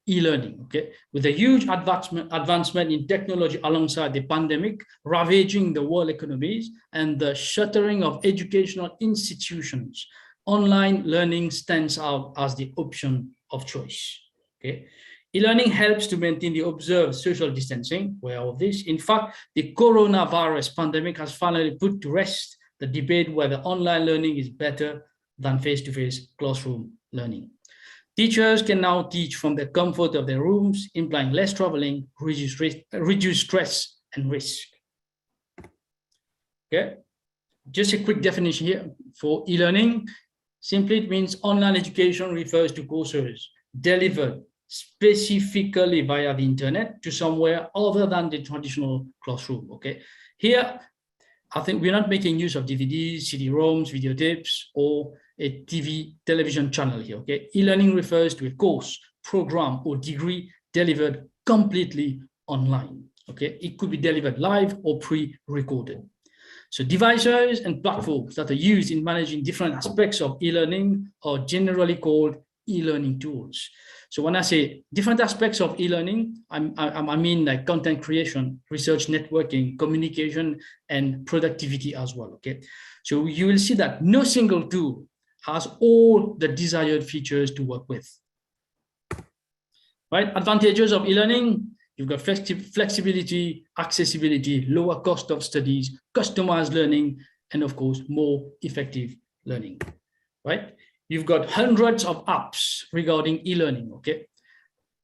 e-learning, okay? With a huge advancement in technology alongside the pandemic, ravaging the world economies and the shuttering of educational institutions, online learning stands out as the option of choice, okay? E-learning helps to maintain the observed social distancing, we're aware of this. In fact, the coronavirus pandemic has finally put to rest the debate whether online learning is better than face-to-face classroom learning. Teachers can now teach from the comfort of their rooms, implying less traveling, reduced stress and risk. Okay, just a quick definition here for e-learning. Simply, it means online education refers to courses delivered specifically via the internet to somewhere other than the traditional classroom, okay? Here, I think we're not making use of DVDs, CD-ROMs, videotapes, or a television channel here, okay? E-learning refers to a course, program, or degree delivered completely online, okay? It could be delivered live or pre-recorded. So devices and platforms that are used in managing different aspects of e-learning are generally called e-learning tools. So when I say different aspects of e-learning, I mean like content creation, research networking, communication, and productivity as well, okay? So you will see that no single tool has all the desired features to work with, right? Advantages of e-learning: you've got flexibility, accessibility, lower cost of studies, customized learning, and of course, more effective learning, right? You've got hundreds of apps regarding e-learning, okay?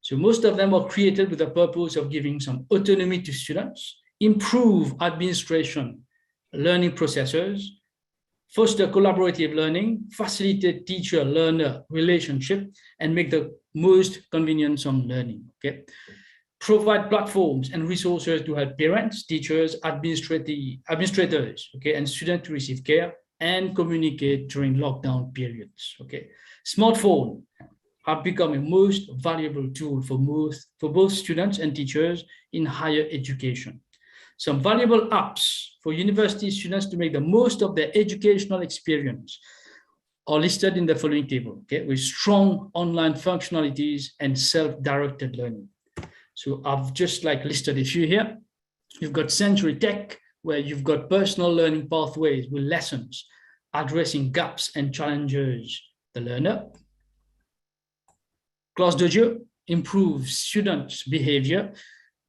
So most of them are created with the purpose of giving some autonomy to students, improve administration, learning processes, foster collaborative learning, facilitate teacher-learner relationship, and make the most convenience on learning, okay? Provide platforms and resources to help parents, teachers, administrators, okay, and students to receive care and communicate during lockdown periods, okay? Smartphones have become a most valuable tool for both students and teachers in higher education. Some valuable apps for university students to make the most of their educational experience are listed in the following table, okay, with strong online functionalities and self-directed learning. So I've just like listed a few here. You've got Century Tech, where you've got personal learning pathways with lessons addressing gaps and challenges the learner. Class Dojo improves students' behavior.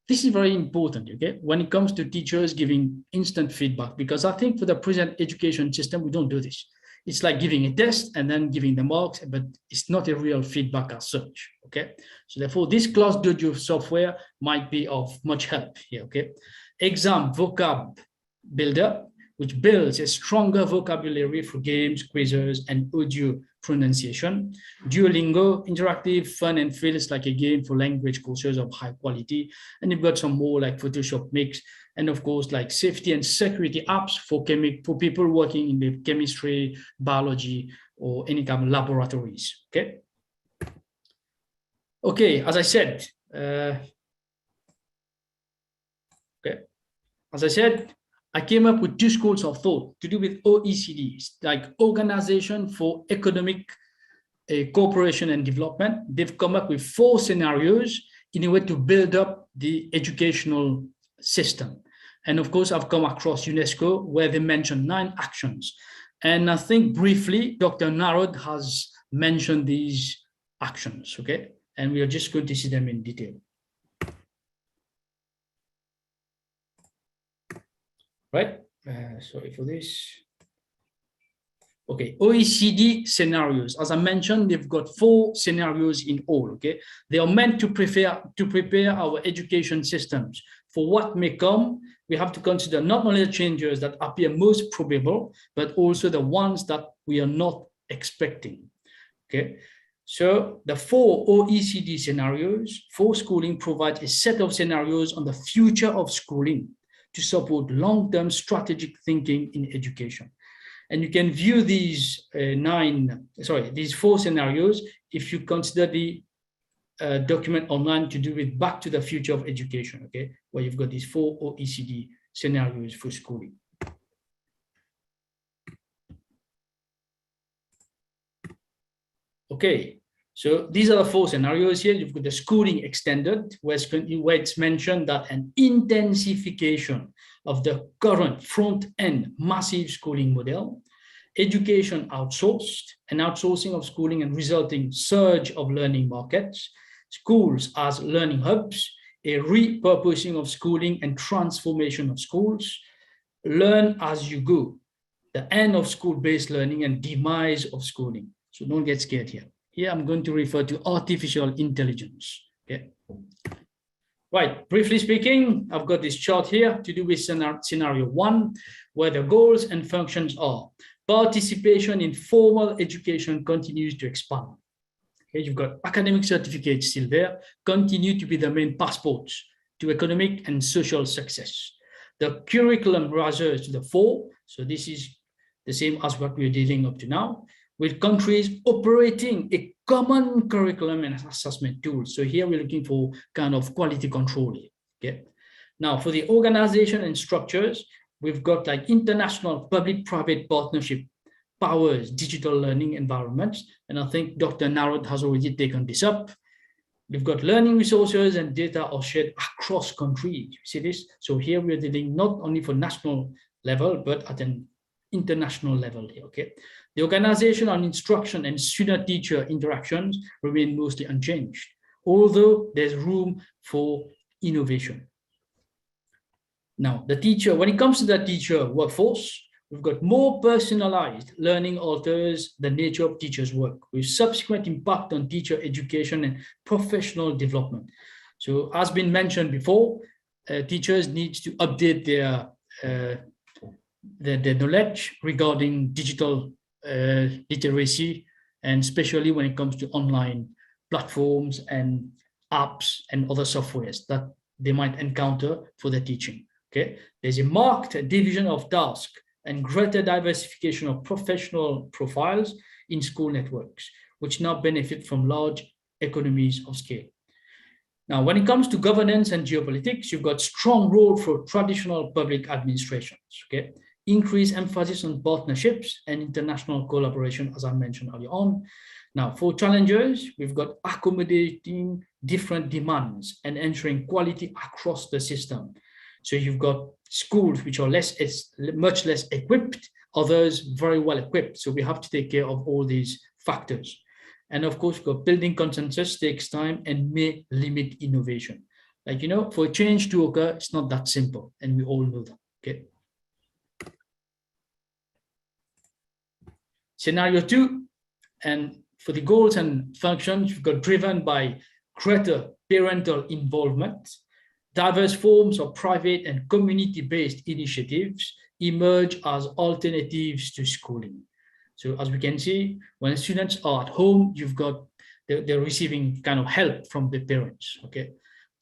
This is very important, okay, when it comes to teachers giving instant feedback, because I think for the present education system, we don't do this. It's like giving a test and then giving the marks, but it's not a real feedback as such, okay? So therefore, this Class Dojo software might be of much help here, okay? Exam Vocab Builder, which builds a stronger vocabulary for games, quizzes, and audio pronunciation. Duolingo, interactive, fun, and feels like a game for language courses of high quality. And you've got some more like Photoshop Mix, and of course, like safety and security apps for people working in the chemistry, biology, or any kind of laboratories, okay? Okay, as I said, I came up with two schools of thought to do with OECD, like Organization for Economic Cooperation and Development. They've come up with 4 scenarios in a way to build up the educational system. And of course, I've come across UNESCO, where they mentioned 9 actions. And I think briefly, Dr. Narod has mentioned these actions, okay? And we are just going to see them in detail. Right, sorry for this. Okay, OECD scenarios. As I mentioned, they've got 4 scenarios in all, okay? They are meant to prepare our education systems for what may come. We have to consider not only the changes that appear most probable, but also the ones that we are not expecting. Okay, so the 4 OECD scenarios for schooling provide a set of scenarios on the future of schooling to support long-term strategic thinking in education. And you can view these 4 scenarios if you consider the document online to do with Back to the Future of Education, okay, where you've got these 4 OECD scenarios for schooling. Okay, so these are the 4 scenarios here. You've got the schooling extended, where it's mentioned that an intensification of the current front-end massive schooling model, education outsourced, and outsourcing of schooling and resulting surge of learning markets, schools as learning hubs, a repurposing of schooling and transformation of schools, learn as you go, the end of school-based learning and demise of schooling. So don't get scared here. Here I'm going to refer to artificial intelligence. Okay. Right, briefly speaking, I've got this chart here to do with scenario 1, where the goals and functions are participation in formal education continues to expand. Okay, you've got academic certificates still there, continue to be the main passports to economic and social success. The curriculum rises to the fore, so this is the same as what we're dealing up to now, with countries operating a common curriculum and assessment tools. So here we're looking for kind of quality control. Okay. Now for the organization and structures, we've got like international public-private partnership powers digital learning environments. And I think Dr. Narod has already taken this up. We've got learning resources and data are shared across countries. You see this? So here we're dealing not only for national level, but at an international level here, okay? The organization on instruction and student-teacher interactions remain mostly unchanged, although there's room for innovation. Now, the teacher, when it comes to the teacher workforce, we've got more personalized learning alters the nature of teachers' work, with subsequent impact on teacher education and professional development. So as been mentioned before, teachers need to update their knowledge regarding digital literacy, and especially when it comes to online platforms and apps and other softwares that they might encounter for their teaching. Okay, there's a marked division of tasks and greater diversification of professional profiles in school networks, which now benefit from large economies of scale. Now, when it comes to governance and geopolitics, you've got strong role for traditional public administrations, okay? Increased emphasis on partnerships and international collaboration, as I mentioned earlier on. Now, for challengers, we've got accommodating different demands and ensuring quality across the system. So you've got schools which are much less equipped, others very well equipped. So we have to take care of all these factors. And of course, building consensus takes time and may limit innovation. Like, you know, for a change to occur, it's not that simple. And we all know that, okay? Scenario 2, and for the goals and functions, you've got driven by greater parental involvement. Diverse forms of private and community-based initiatives emerge as alternatives to schooling. So as we can see, when students are at home, they're receiving kind of help from the parents, okay?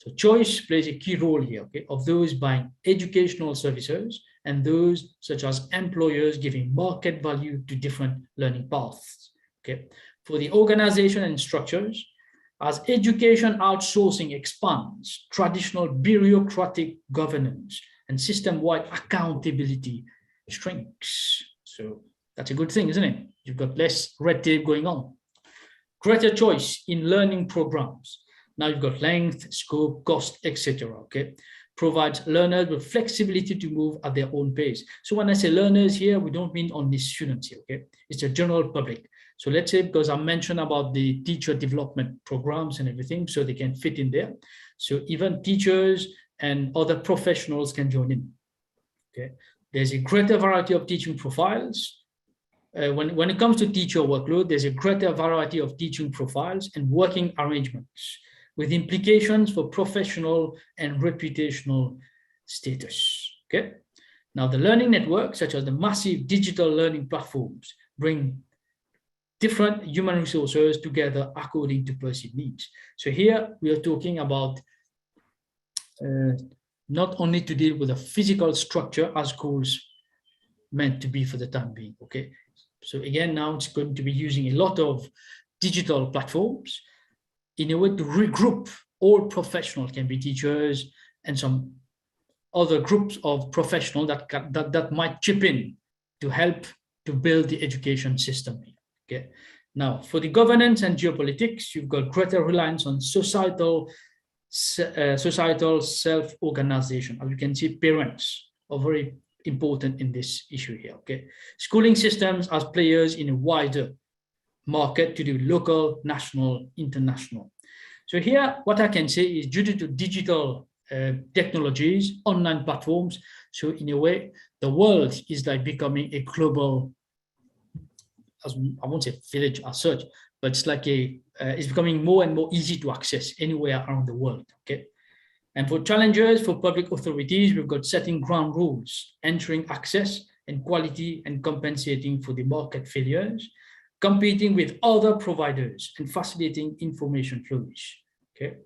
So choice plays a key role here, okay, of those buying educational services and those such as employers giving market value to different learning paths, okay? For the organization and structures, as education outsourcing expands, traditional bureaucratic governance and system-wide accountability shrinks. So that's a good thing, isn't it? You've got less red tape going on. Greater choice in learning programs. Now you've got length, scope, cost, etc. Okay, provides learners with flexibility to move at their own pace. So when I say learners here, we don't mean only students here. Okay, it's the general public. So let's say, because I mentioned about the teacher development programs and everything, so they can fit in there. So even teachers and other professionals can join in. Okay, there's a greater variety of teaching profiles. When it comes to teacher workload, there's a greater variety of teaching profiles and working arrangements with implications for professional and reputational status. Okay. Now, the learning networks, such as the massive digital learning platforms, bring different human resources together according to perceived needs. So here we are talking about not only to deal with a physical structure as schools meant to be for the time being, okay? So again, now it's going to be using a lot of digital platforms in a way to regroup all professionals, can be teachers and some other groups of professionals that might chip in to help to build the education system. Okay. Now, for the governance and geopolitics, you've got greater reliance on societal self-organization. As you can see, parents are very important in this issue here. Okay, schooling systems as players in a wider market to do local, national, international. So here, what I can say is due to digital technologies, online platforms. So in a way, the world is like becoming a global, I won't say village as such, but it's like it's becoming more and more easy to access anywhere around the world. Okay. And for challenges, for public authorities, we've got setting ground rules, ensuring access and quality and compensating for the market failures, competing with other providers and facilitating information flows. Okay.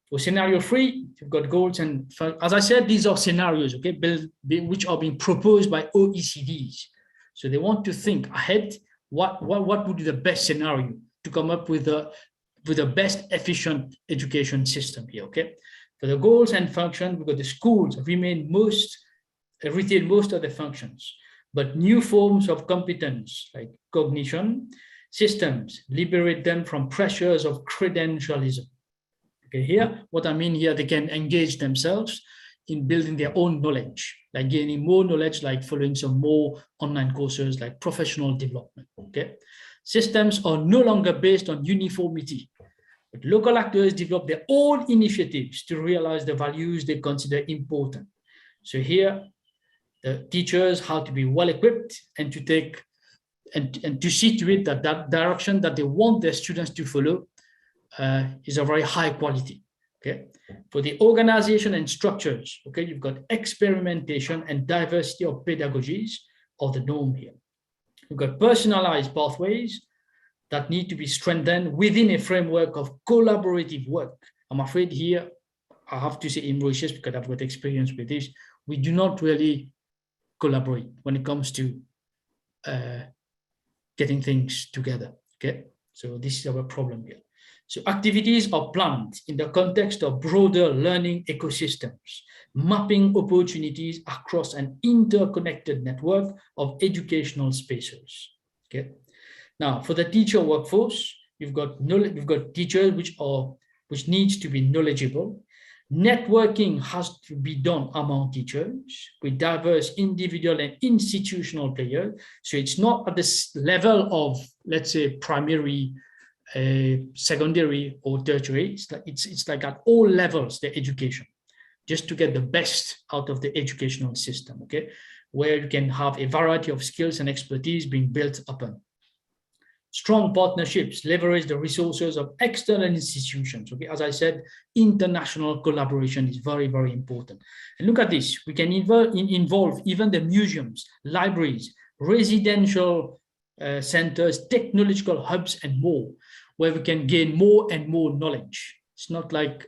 For scenario 3, you've got goals and, as I said, these are scenarios, okay, which are being proposed by OECDs. So they want to think ahead, what would be the best scenario to come up with the best efficient education system here, okay? For the goals and functions, we've got the schools retain most of the functions, but new forms of competence like cognition systems liberate them from pressures of credentialism. Okay, here, what I mean here, they can engage themselves in building their own knowledge, like gaining more knowledge, like following some more online courses, like professional development, okay? Systems are no longer based on uniformity, but local actors develop their own initiatives to realize the values they consider important. So here, the teachers have to be well-equipped and to take, and to see to it that that direction that they want their students to follow is a very high quality. Okay, for the organization and structures, okay, you've got experimentation and diversity of pedagogies are the norm here. You've got personalized pathways that need to be strengthened within a framework of collaborative work. I'm afraid here, I have to say in Mauritius, because I've got experience with this, we do not really collaborate when it comes to getting things together, okay? So this is our problem here. So activities are planned in the context of broader learning ecosystems, mapping opportunities across an interconnected network of educational spaces. Okay. Now, for the teacher workforce, you've got teachers which needs to be knowledgeable. Networking has to be done among teachers with diverse individual and institutional players. So it's not at this level of, let's say, primary, secondary or tertiary. It's like at all levels, the education, just to get the best out of the educational system, okay, where you can have a variety of skills and expertise being built upon. Strong partnerships leverage the resources of external institutions. Okay, as I said, international collaboration is very, very important. And look at this, we can involve even the museums, libraries, residential centers, technological hubs, and more, where we can gain more and more knowledge. It's not like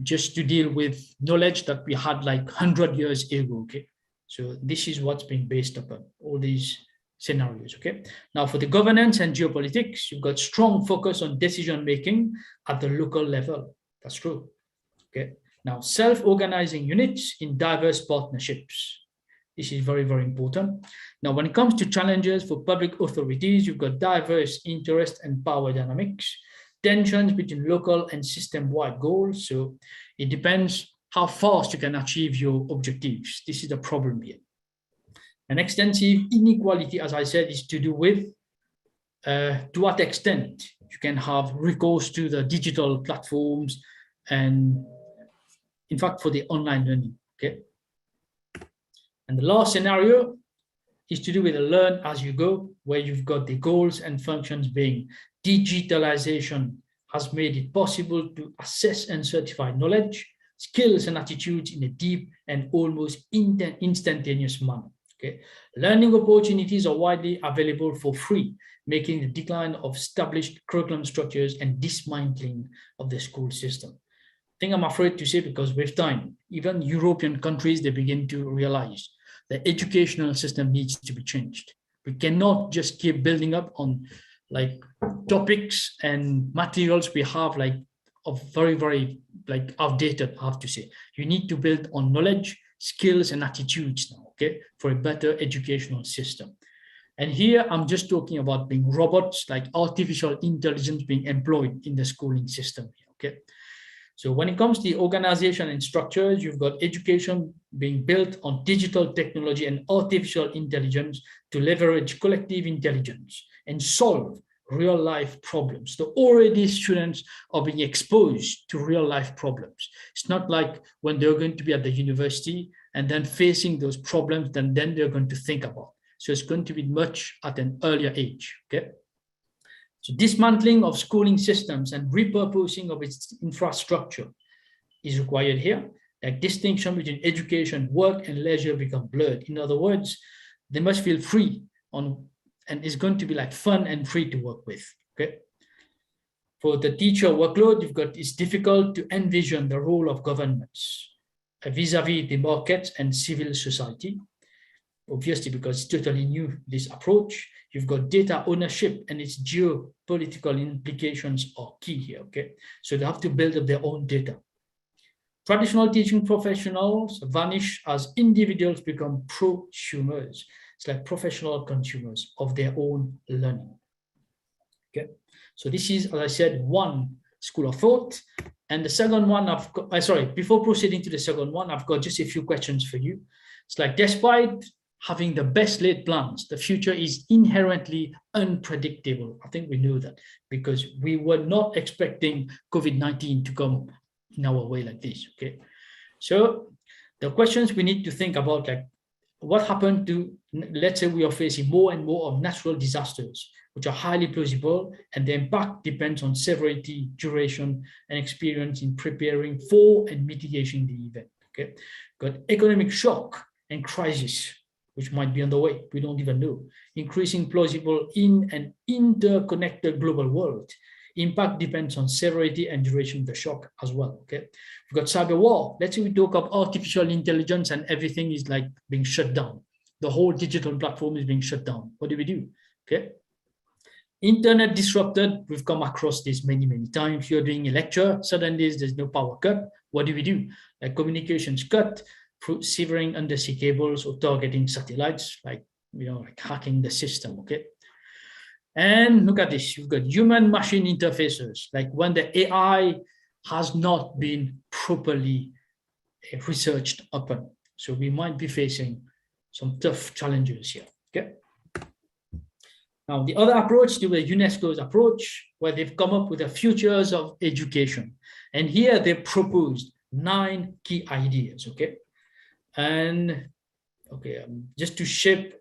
just to deal with knowledge that we had like 100 years ago, okay? So this is what's been based upon, all these scenarios, okay? Now for the governance and geopolitics, you've got strong focus on decision-making at the local level. That's true, okay? Now self-organizing units in diverse partnerships. This is very, very important. Now, when it comes to challenges for public authorities, you've got diverse interest and power dynamics, tensions between local and system-wide goals. So it depends how fast you can achieve your objectives. This is the problem here. An extensive inequality, as I said, is to do with to what extent you can have recourse to the digital platforms and, in fact, for the online learning, okay? And the last scenario is to do with the learn as you go, where you've got the goals and functions being digitalization has made it possible to assess and certify knowledge, skills, and attitudes in a deep and almost instantaneous manner. Okay. Okay, learning opportunities are widely available for free, making the decline of established curriculum structures and dismantling of the school system. I think I'm afraid to say, because with time, even European countries, they begin to realize the educational system needs to be changed. We cannot just keep building up on like topics and materials we have like of very like outdated, I have to say. You need to build on knowledge, skills, and attitudes now, okay, for a better educational system. And here I'm just talking about being robots, like artificial intelligence being employed in the schooling system, okay? So when it comes to the organization and structures, you've got education being built on digital technology and artificial intelligence to leverage collective intelligence and solve real life problems. So already students are being exposed to real life problems. It's not like when they're going to be at the university and then facing those problems, then they're going to think about. So it's going to be much at an earlier age, okay? So dismantling of schooling systems and repurposing of its infrastructure is required here. Like distinction between education, work, and leisure become blurred. In other words, they must feel free on, and it's going to be like fun and free to work with, okay? For the teacher workload, it's difficult to envision the role of governments vis-a-vis the markets and civil society. Obviously, because it's totally new, this approach. You've got data ownership and its geopolitical implications are key here, okay? So they have to build up their own data. Traditional teaching professionals vanish as individuals become prosumers. It's like professional consumers of their own learning, okay? So this is, as I said, one school of thought. And the second one, before proceeding to the second one, I've got just a few questions for you. It's like, despite having the best laid plans, the future is inherently unpredictable. I think we knew that because we were not expecting COVID-19 to come in our way like this, okay? So the questions we need to think about, like what happened to, let's say we are facing more and more of natural disasters, which are highly plausible, and the impact depends on severity, duration, and experience in preparing for and mitigating the event, okay? Got economic shock and crisis, which might be on the way, we don't even know. Increasing plausible in an interconnected global world. Impact depends on severity and duration of the shock as well, okay? We've got cyber war. Let's say we talk of artificial intelligence and everything is like being shut down. The whole digital platform is being shut down. What do we do, okay? Internet disrupted, we've come across this many times. You're doing a lecture, suddenly there's no power cut. What do we do? Like communications cut, through severing undersea cables or targeting satellites, like, like hacking the system, okay? And look at this, you've got human-machine interfaces, like when the AI has not been properly researched upon. So we might be facing some tough challenges here, okay? Now, the other approach to the UNESCO's approach, where they've come up with the futures of education. And here they proposed 9 key ideas, okay? And okay, just to shape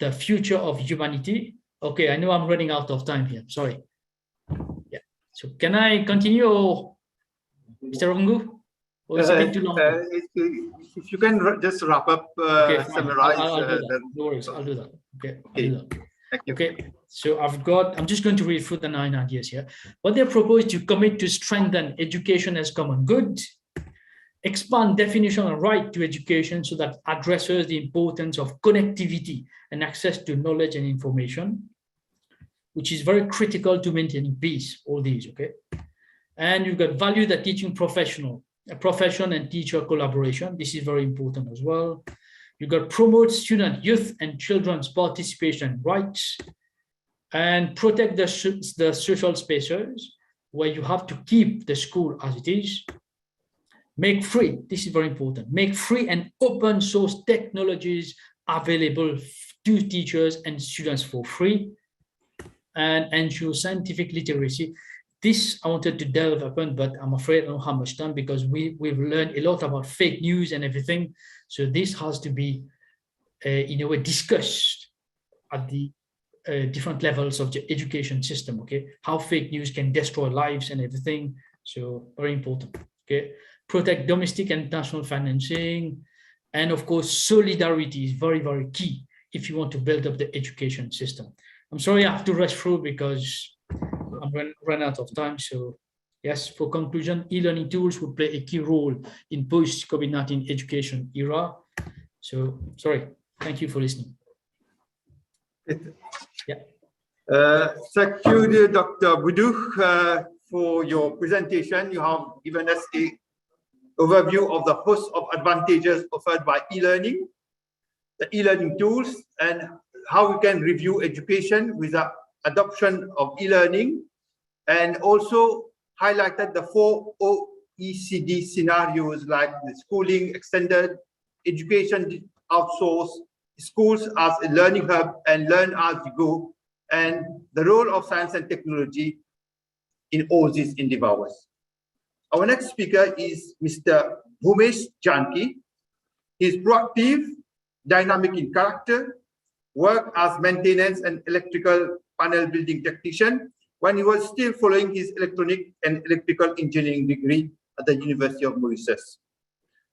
the future of humanity. Okay, I know I'm running out of time here, sorry. Yeah, so can I continue, Mr. Rungu? Or is it too long? If you can just wrap up, okay, summarize. I'll do that. No worries, I'll do that. Okay, I'll do that. Thank you. Okay, so I'm just going to read through the 9 ideas here. What they propose to commit to strengthen education as common good, expand definition of right to education so that addresses the importance of connectivity and access to knowledge and information, which is very critical to maintaining peace, all these, okay? And you've got value the teaching profession and teacher collaboration. This is very important as well. You've got promote student, youth, and children's participation rights, and protect the social spaces where you have to keep the school as it is. Make free, this is very important, make free and open source technologies available to teachers and students for free, and ensure scientific literacy. This I wanted to delve upon, but I'm afraid I don't have much time because we've learned a lot about fake news and everything. So this has to be, in a way, discussed at the different levels of the education system, okay? How fake news can destroy lives and everything. So very important, okay? Protect domestic and international financing, And of course, solidarity is very, very key if you want to build up the education system. I'm sorry I have to rush through because I'm run out of time. So yes, for conclusion, e-learning tools will play a key role in post-COVID-19 education era. So sorry, thank you for listening. Yeah. Thank you, Dr. Budu, for your presentation. You have given us an overview of the host of advantages offered by e-learning, the e-learning tools, and how we can review education with the adoption of e-learning, and also highlighted the 4 OECD scenarios like the schooling extended, education outsourced, schools as a learning hub, and learn as you go, and the role of science and technology in all these endeavors. Our next speaker is Mr. Bhumesh Janki. He is proactive, dynamic in character, worked as maintenance and electrical panel building technician when he was still following his electronic and electrical engineering degree at the University of Mauritius.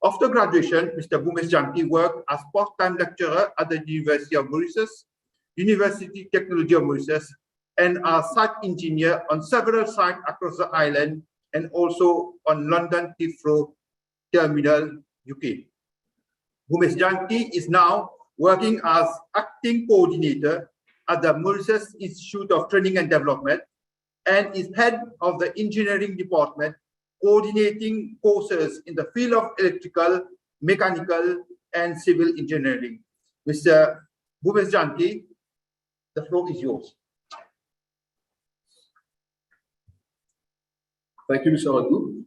After graduation, Mr. Bhumesh Janki worked as part-time lecturer at the University of Mauritius, University Technology of Mauritius, and as site engineer on several sites across the island and also on London Heathrow Terminal, UK. Bhumesh Janki is now working as acting coordinator at the Mauritius Institute of Training and Development and is head of the engineering department, coordinating courses in the field of electrical, mechanical, and civil engineering. Mr. Bhumesh Janki, the floor is yours. Thank you, Mr. Andrew.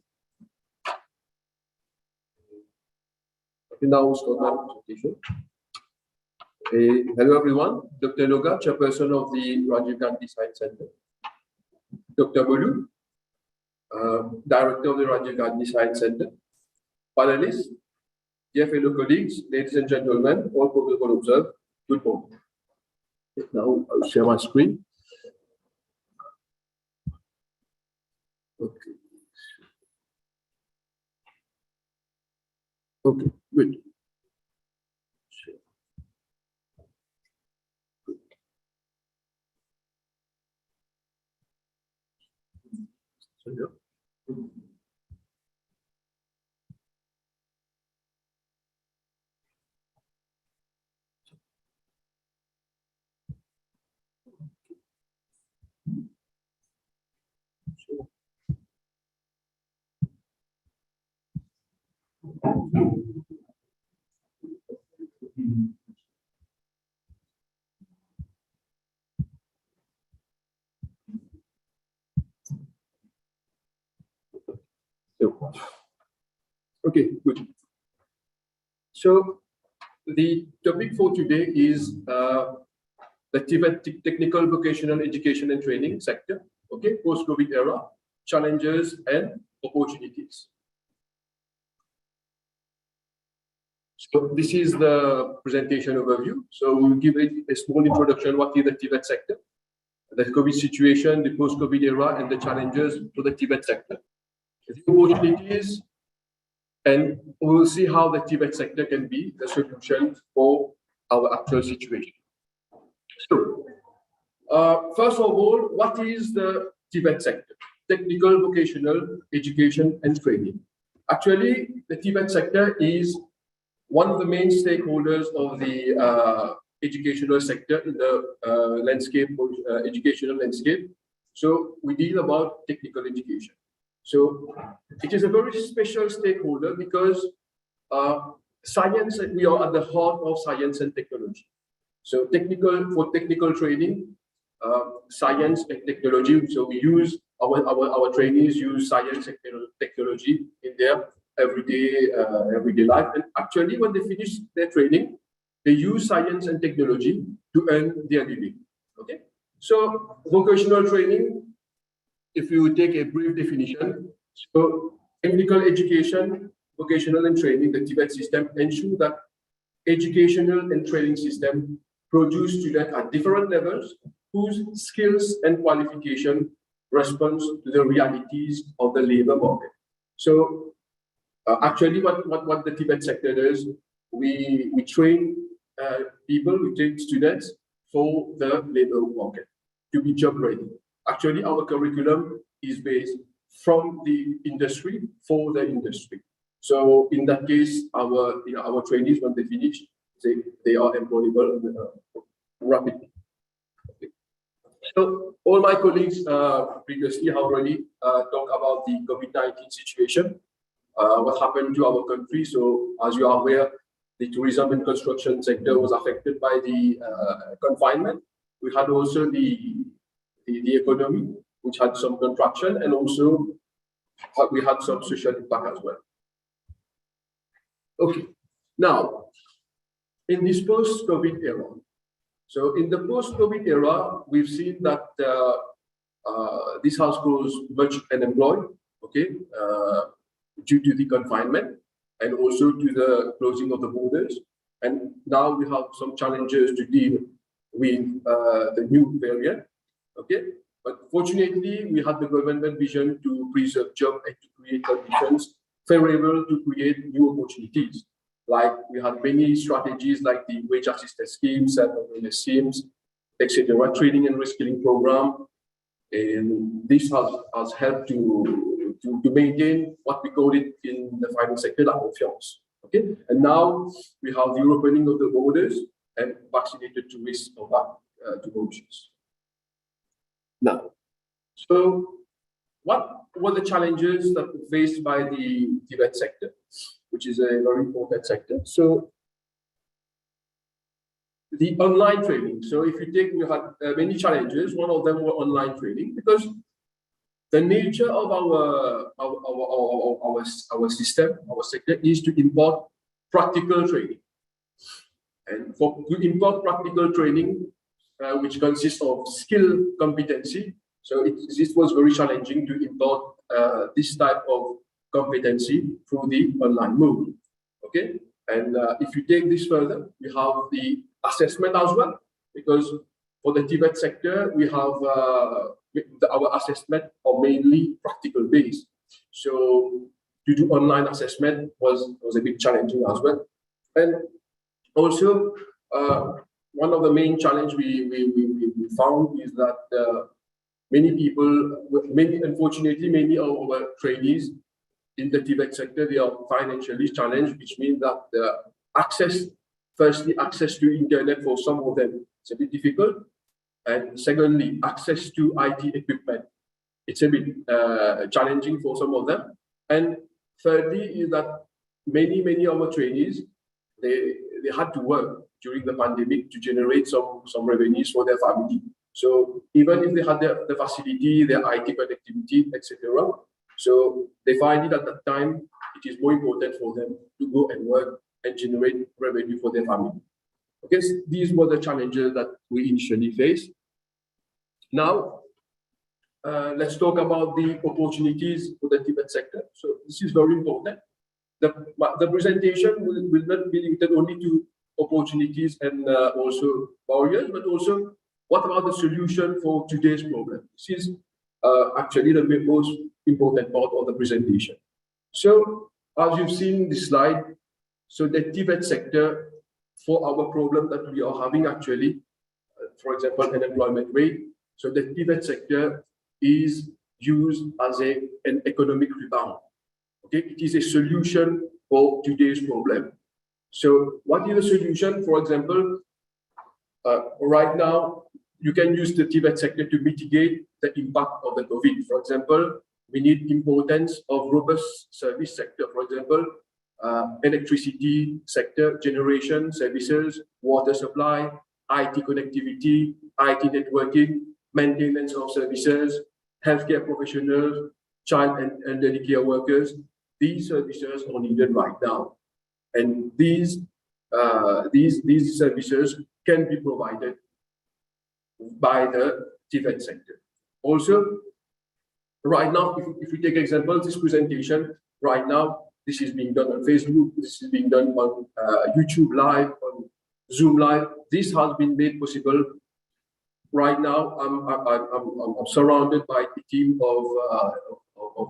Okay, now we'll start my presentation. Hello, everyone. Dr. Noga, chairperson of the Rajiv Gandhi Science Center. Dr. Molu, director of the Rajiv Gandhi Science Center. Panelists, dear fellow colleagues, ladies and gentlemen, all protocol observed, good morning. Now I'll share my screen. Okay. Okay, good. So, yeah. Okay, good. So the topic for today is the Tibet technical vocational education and training sector. Okay, post-COVID era, challenges and opportunities. So this is the presentation overview. So we'll give a small introduction. What is the Tibet sector? The COVID situation, the post-COVID era, and the challenges to the Tibet sector. The opportunities, and we'll see how the Tibet sector can be the solution for our actual situation. So, first of all, what is the Tibet sector? Technical vocational education and training. Actually, the Tibet sector is one of the main stakeholders of the educational sector in the landscape, educational landscape. So we deal about technical education. So it is a very special stakeholder because science, we are at the heart of science and technology. So for technical training, science and technology. So we use our trainees use science and technology in their everyday life. And actually, when they finish their training, they use science and technology to earn their living. Okay. So vocational training, if you take a brief definition, so technical education, vocational and training, the Tibet system ensure that educational and training system produce students at different levels whose skills and qualification respond to the realities of the labor market. So actually what the Tibet sector does, we train people, we train students for the labor market to be job ready. Actually, our curriculum is based from the industry for the industry. So in that case, our trainees, when they finish, they are employable rapidly. Okay. So all my colleagues previously have already talked about the COVID-19 situation, what happened to our country. So as you are aware, the tourism and construction sector was affected by the confinement. We had also the economy, which had some contraction, and also we had some social impact as well. Okay, now in this post-COVID era, so in the post-COVID era, we've seen that this has caused much unemployed, okay, due to the confinement and also to the closing of the borders. And now we have some challenges to deal with the new variant, okay. But fortunately, we had the government vision to preserve jobs and to create conditions favorable to create new opportunities. Like we had many strategies like the wage assistance schemes, self-employment schemes, etc., training and reskilling program. And this has helped to maintain what we call it in the finance sector, like confiance. Okay, and now we have the reopening of the borders and vaccinated tourists are back to Mauritius. Now, so what were the challenges that were faced by the Tibet sector, which is a very important sector? So the online training. So if you take, we had many challenges. One of them were online training because the nature of our system, our sector, is to import practical training. And to import practical training, which consists of skill competency. So this was very challenging to import this type of competency through the online mode. Okay, and if you take this further, we have the assessment as well, because for the Tibet sector, we have our assessment are mainly practical based. So to do online assessment was a bit challenging as well. And also, one of the main challenge we found is that many people, unfortunately, many of our trainees in the Tibet sector, they are financially challenged, which means that firstly, access to internet for some of them, it's a bit difficult. And secondly, access to IT equipment, it's a bit challenging for some of them. And thirdly, is that many of our trainees, they had to work during the pandemic to generate some revenues for their family. So even if they had the facility, their IT connectivity, etc., so they find it at that time, it is more important for them to go and work and generate revenue for their family. Okay, so these were the challenges that we initially faced. Now, let's talk about the opportunities for the Tibet sector. So this is very important. The presentation will not be limited only to opportunities and also barriers, but also what about the solution for today's problem? This is actually the most important part of the presentation. So as you've seen this slide, so the Tibet sector, for our problem that we are having actually, for example, unemployment rate, so the Tibet sector is used as an economic rebound. Okay, it is a solution for today's problem. So what is the solution? For example, right now, you can use the Tibet sector to mitigate the impact of the COVID. For example, we need importance of robust service sector. For example, electricity sector, generation, services, water supply, IT connectivity, IT networking, maintenance of services, healthcare professionals, child and elderly care workers. These services are needed right now. And these services can be provided by the Tibet sector. Also, right now, if we take example, this presentation, right now, this is being done on Facebook, this is being done on YouTube Live, on Zoom Live. This has been made possible. Right now, I'm surrounded by the team of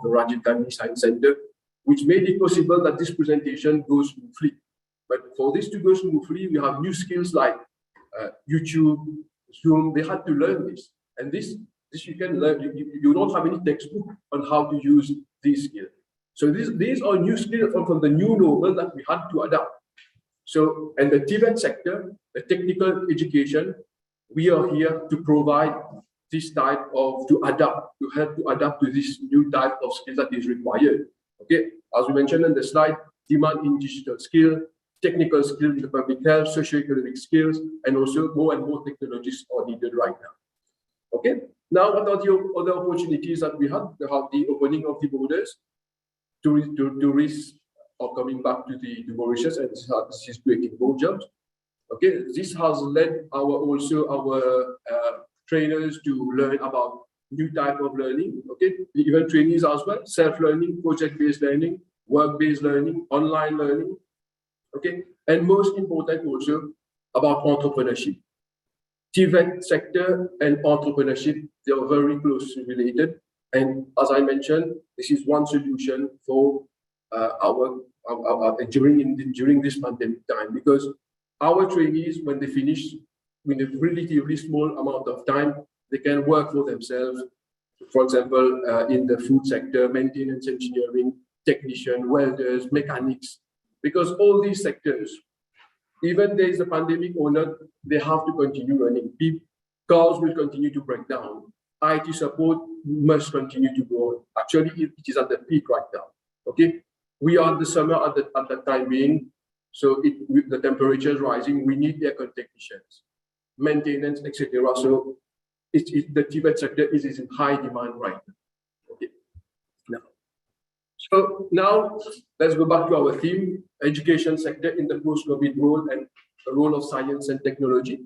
the Rajiv Gandhi Science Center, which made it possible that this presentation goes smoothly. But for this to go smoothly, we have new skills like YouTube, Zoom. They had to learn this, and this you can learn. You don't have any textbook on how to use these skills. So these are new skills from the new normal that we had to adapt. So, and the TVET sector, the technical education, we are here to provide this type of, to help to adapt to this new type of skill that is required. Okay, as we mentioned in the slide, demand in digital skill, technical skills in the public health, socioeconomic skills, and also more and more technologies are needed right now. Okay, now what are the other opportunities that we have? We have the opening of the borders. Tourists are coming back to Mauritius, and this is creating more jobs. Okay, this has led our trainers to learn about new type of learning. Okay, even trainees as well, self-learning, project-based learning, work-based learning, online learning. Okay, and most important also about entrepreneurship. TVET sector and entrepreneurship, they are very closely related. And as I mentioned, this is one solution for during this pandemic time, because our trainees, when they finish with a relatively small amount of time, they can work for themselves. For example, in the food sector, maintenance engineering, technician, welders, mechanics, because all these sectors, even there is a pandemic or not, they have to continue running. Cars will continue to break down. IT support must continue to go on. Actually, it is at the peak right now. Okay, we are in the summer at the time being, so with the temperature is rising, we need aircon technicians, maintenance, etc. So the TVET sector is in high demand right now. Okay, now let's go back to our theme: education sector in the post-COVID world and the role of science and technology.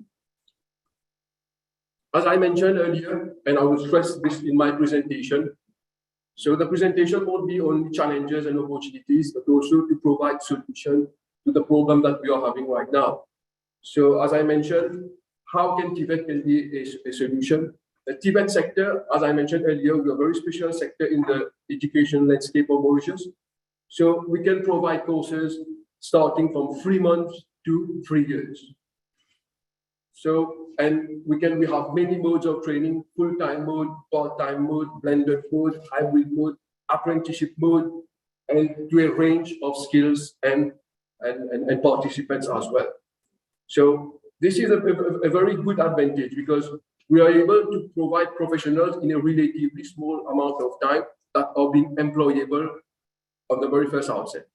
As I mentioned earlier, and I will stress this in my presentation, so the presentation won't be only challenges and opportunities, but also to provide solutions to the problem that we are having right now. So as I mentioned, how can TVET be a solution? The TVET sector, as I mentioned earlier, we are a very special sector in the education landscape of Mauritius. So we can provide courses starting from 3 months to 3 years. So, and we have many modes of training: full-time mode, part-time mode, blended mode, hybrid mode, apprenticeship mode, and to a range of skills and participants as well. So this is a very good advantage, because we are able to provide professionals in a relatively small amount of time that are being employable on the very first outset.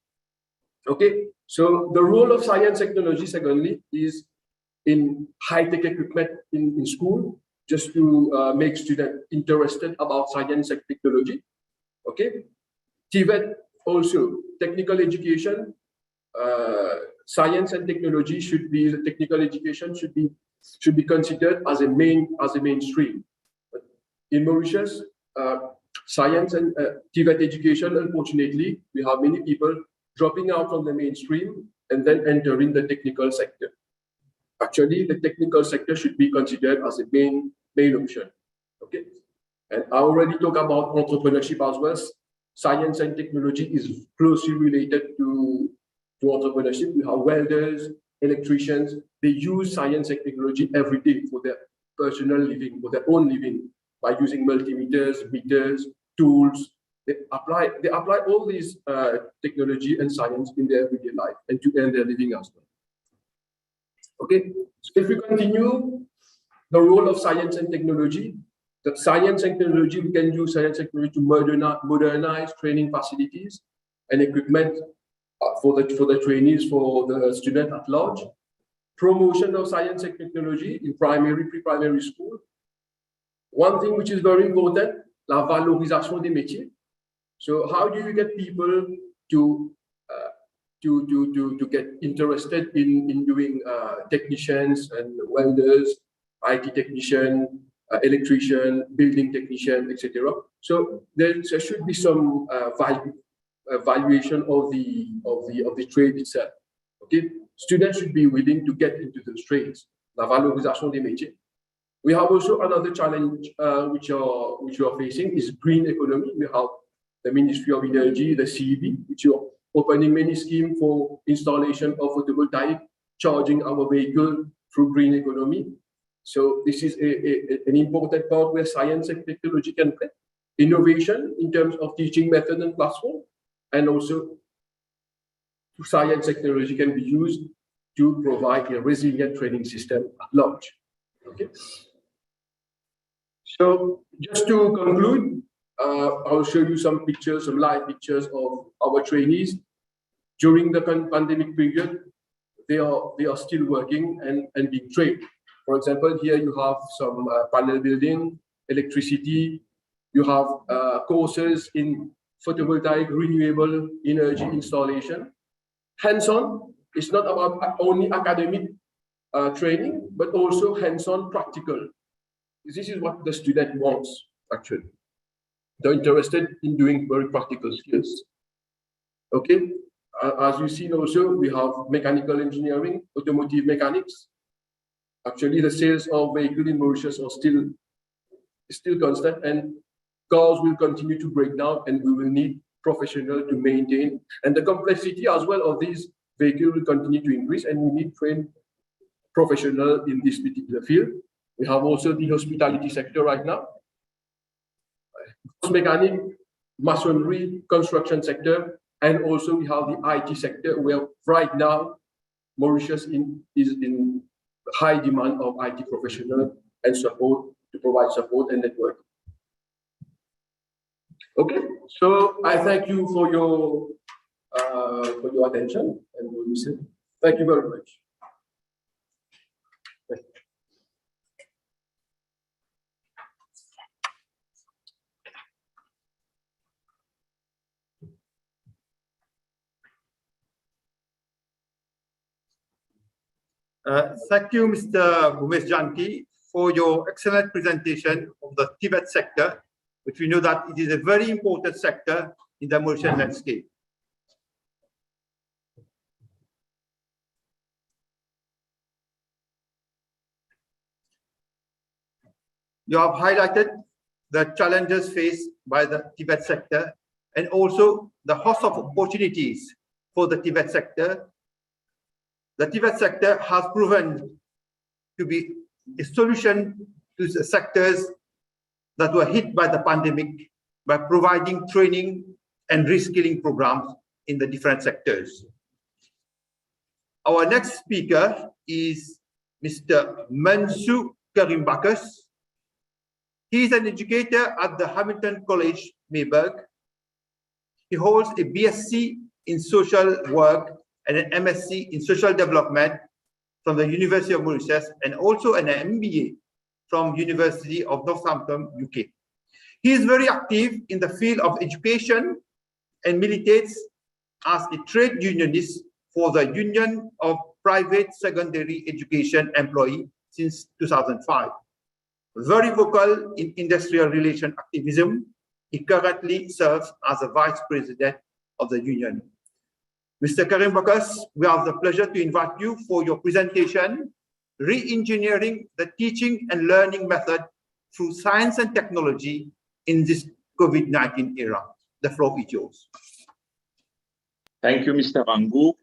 Okay, so the role of science technology, secondly, is in high-tech equipment in school, just to make students interested about science and technology. Okay, TVET also, technical education, science and technology technical education should be considered as a mainstream. But in Mauritius, science and TVET education, unfortunately, we have many people dropping out from the mainstream and then entering the technical sector. Actually, the technical sector should be considered as a main option. Okay, and I already talked about entrepreneurship as well. Science and technology is closely related to entrepreneurship. We have welders, electricians. They use science and technology every day for their personal living, for their own living, by using multimeters, meters, tools. They apply all these technology and science in their everyday life and to earn their living as well. Okay, so if we continue the role of science and technology, we can use science and technology to modernize training facilities and equipment for the trainees, for the student at large. Promotion of science and technology in primary, pre-primary school. One thing which is very important, la valorisation des métiers. So how do you get people to get interested in doing technicians and welders, IT technician, electrician, building technician, etc. So there should be some valuation of the trade itself. Okay, students should be willing to get into those trades. La valorisation des métiers. We have also another challenge which we are facing is green economy. We have the Ministry of Energy, the CEB, which are opening many schemes for installation of photovoltaic, charging our vehicle through green economy. So this is an important part where science and technology can play. Innovation in terms of teaching method and classroom, and also science technology can be used to provide a resilient training system at large. Okay. So just to conclude, I'll show you some pictures, some live pictures of our trainees during the pandemic period. They are still working and being trained. For example, here you have some panel building, electricity. You have courses in photovoltaic renewable energy installation. Hands-on, it's not about only academic training, but also hands-on practical. This is what the student wants, actually. They're interested in doing very practical skills. Okay, as you've seen also, we have mechanical engineering, automotive mechanics. Actually, the sales of vehicles in Mauritius are still constant, and cars will continue to break down, and we will need professionals to maintain. And the complexity as well of these vehicles will continue to increase, and we need trained professionals in this particular field. We have also the hospitality sector right now, mechanic, masonry, construction sector, and also we have the IT sector, where right now Mauritius is in high demand of IT professionals and support to provide support and network. Okay, so I thank you for your attention and your listen. Thank you very much. Thank you, Mr. Bhumesh Janki, for your excellent presentation of the Tibet sector, which we know that it is a very important sector in the Mauritian landscape. You have highlighted the challenges faced by the Tibet sector and also the host of opportunities for the Tibet sector. The Tibet sector has proven to be a solution to the sectors that were hit by the pandemic by providing training and reskilling programs in the different sectors. Our next speaker is Mr. Mansu Karimbakas. He is an educator at the Hamilton College, Mayberg. He holds a BSc in social work and an MSc in social development from the University of Mauritius, and also an MBA from University of Northampton, UK. He is very active in the field of education and militates as a trade unionist for the Union of Private Secondary Education Employees since 2005. Very vocal in industrial relation activism, he currently serves as a vice president of the union. Mr. Karimbakas, we have the pleasure to invite you for your presentation, Re-engineering the Teaching and Learning Method through Science and Technology in this COVID-19 era. The floor is yours. Thank you, Mr. Rangu.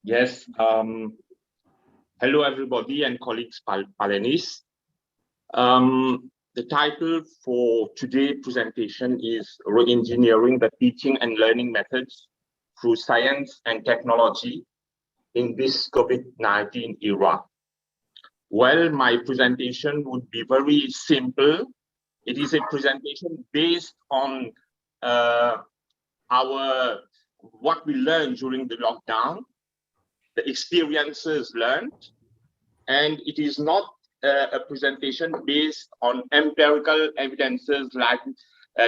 Yes, hello everybody and colleagues panelists. The title for today's presentation is Re-engineering the Teaching and Learning Methods through Science and Technology in this COVID-19 era. Well, my presentation would be very simple. It is a presentation based on what we learned during the lockdown, the experiences learned, and it is not a presentation based on empirical evidences like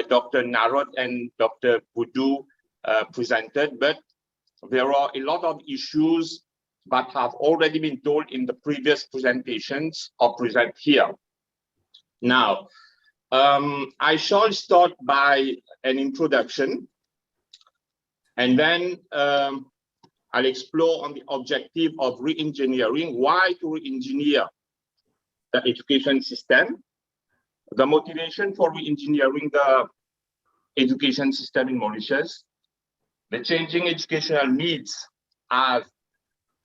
Dr. Narod and Dr. Boudou presented, but there are a lot of issues that have already been told in the previous presentations or present here. Now, I shall start by an introduction, and then I'll explore on the objective of re-engineering, why to re-engineer the education system, the motivation for re-engineering the education system in Mauritius. The changing educational needs as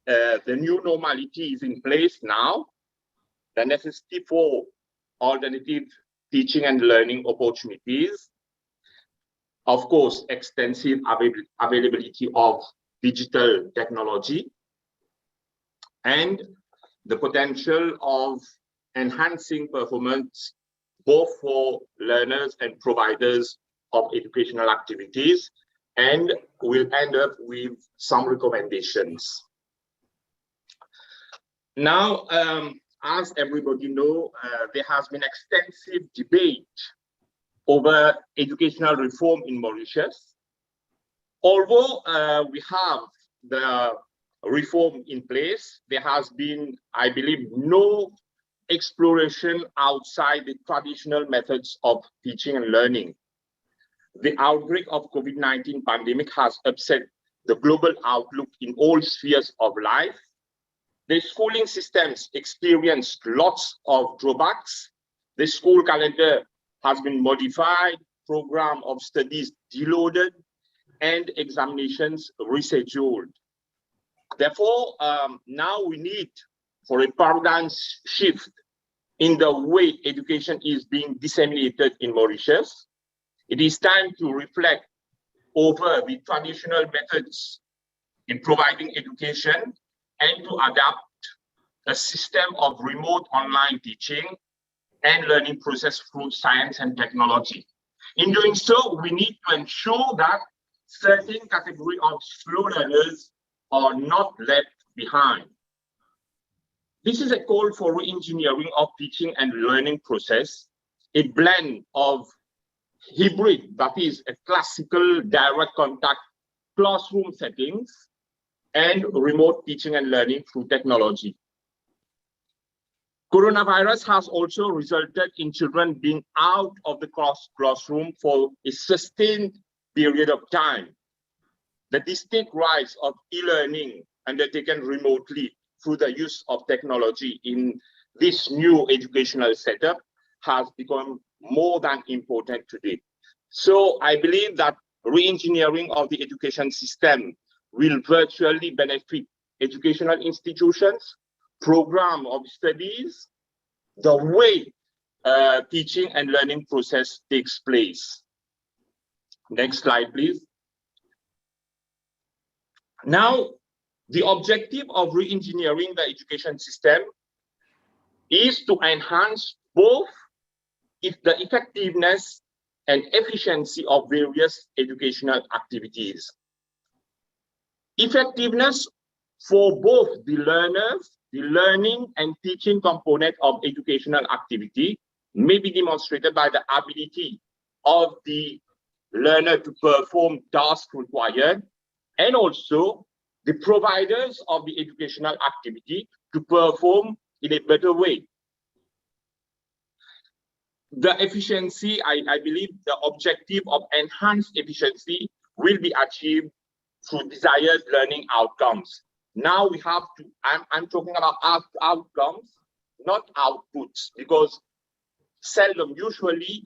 the new normality is in place now, the necessity for alternative teaching and learning opportunities, of course, extensive availability of digital technology, and the potential of enhancing performance both for learners and providers of educational activities, and we'll end up with some recommendations. Now, as everybody knows, there has been extensive debate over educational reform in Mauritius. Although we have the reform in place, there has been, I believe, no exploration outside the traditional methods of teaching and learning. The outbreak of COVID-19 pandemic has upset the global outlook in all spheres of life. The schooling systems experienced lots of drawbacks. The school calendar has been modified, program of studies deloaded, and examinations rescheduled. Therefore, now we need for a paradigm shift in the way education is being disseminated in Mauritius. It is time to reflect over the traditional methods in providing education and to adapt a system of remote online teaching and learning process through science and technology. In doing so, we need to ensure that certain category of slow learners are not left behind. This is a call for re-engineering of teaching and learning process, a blend of hybrid, that is a classical direct contact classroom settings, and remote teaching and learning through technology. Coronavirus has also resulted in children being out of the classroom for a sustained period of time. The distinct rise of e-learning undertaken remotely through the use of technology in this new educational setup has become more than important today. So I believe that re-engineering of the education system will virtually benefit educational institutions, program of studies, the way teaching and learning process takes place. Next slide, please. Now, the objective of re-engineering the education system is to enhance both the effectiveness and efficiency of various educational activities. Effectiveness for both the learners, the learning and teaching component of educational activity may be demonstrated by the ability of the learner to perform tasks required, and also the providers of the educational activity to perform in a better way. The efficiency, I believe the objective of enhanced efficiency will be achieved through desired learning outcomes. Now we have to, I'm talking about outcomes, not outputs, because seldom, usually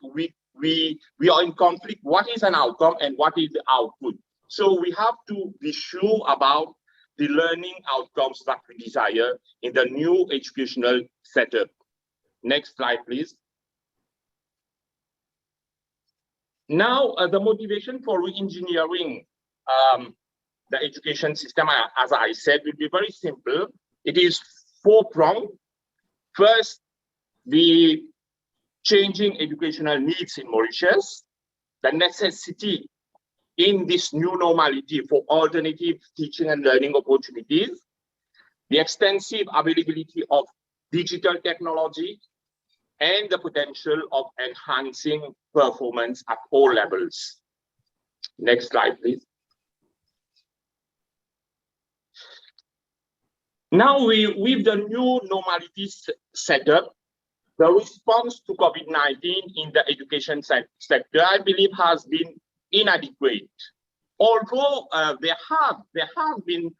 we are in conflict. What is an outcome and what is the output? So we have to be sure about the learning outcomes that we desire in the new educational setup. Next slide, please. Now, the motivation for re-engineering the education system, as I said, will be very simple. It is four-pronged. First, the changing educational needs in Mauritius, the necessity in this new normality for alternative teaching and learning opportunities, the extensive availability of digital technology, and the potential of enhancing performance at all levels. Next slide, please. Now, with the new normality setup, the response to COVID-19 in the education sector, I believe, has been inadequate. Although there have been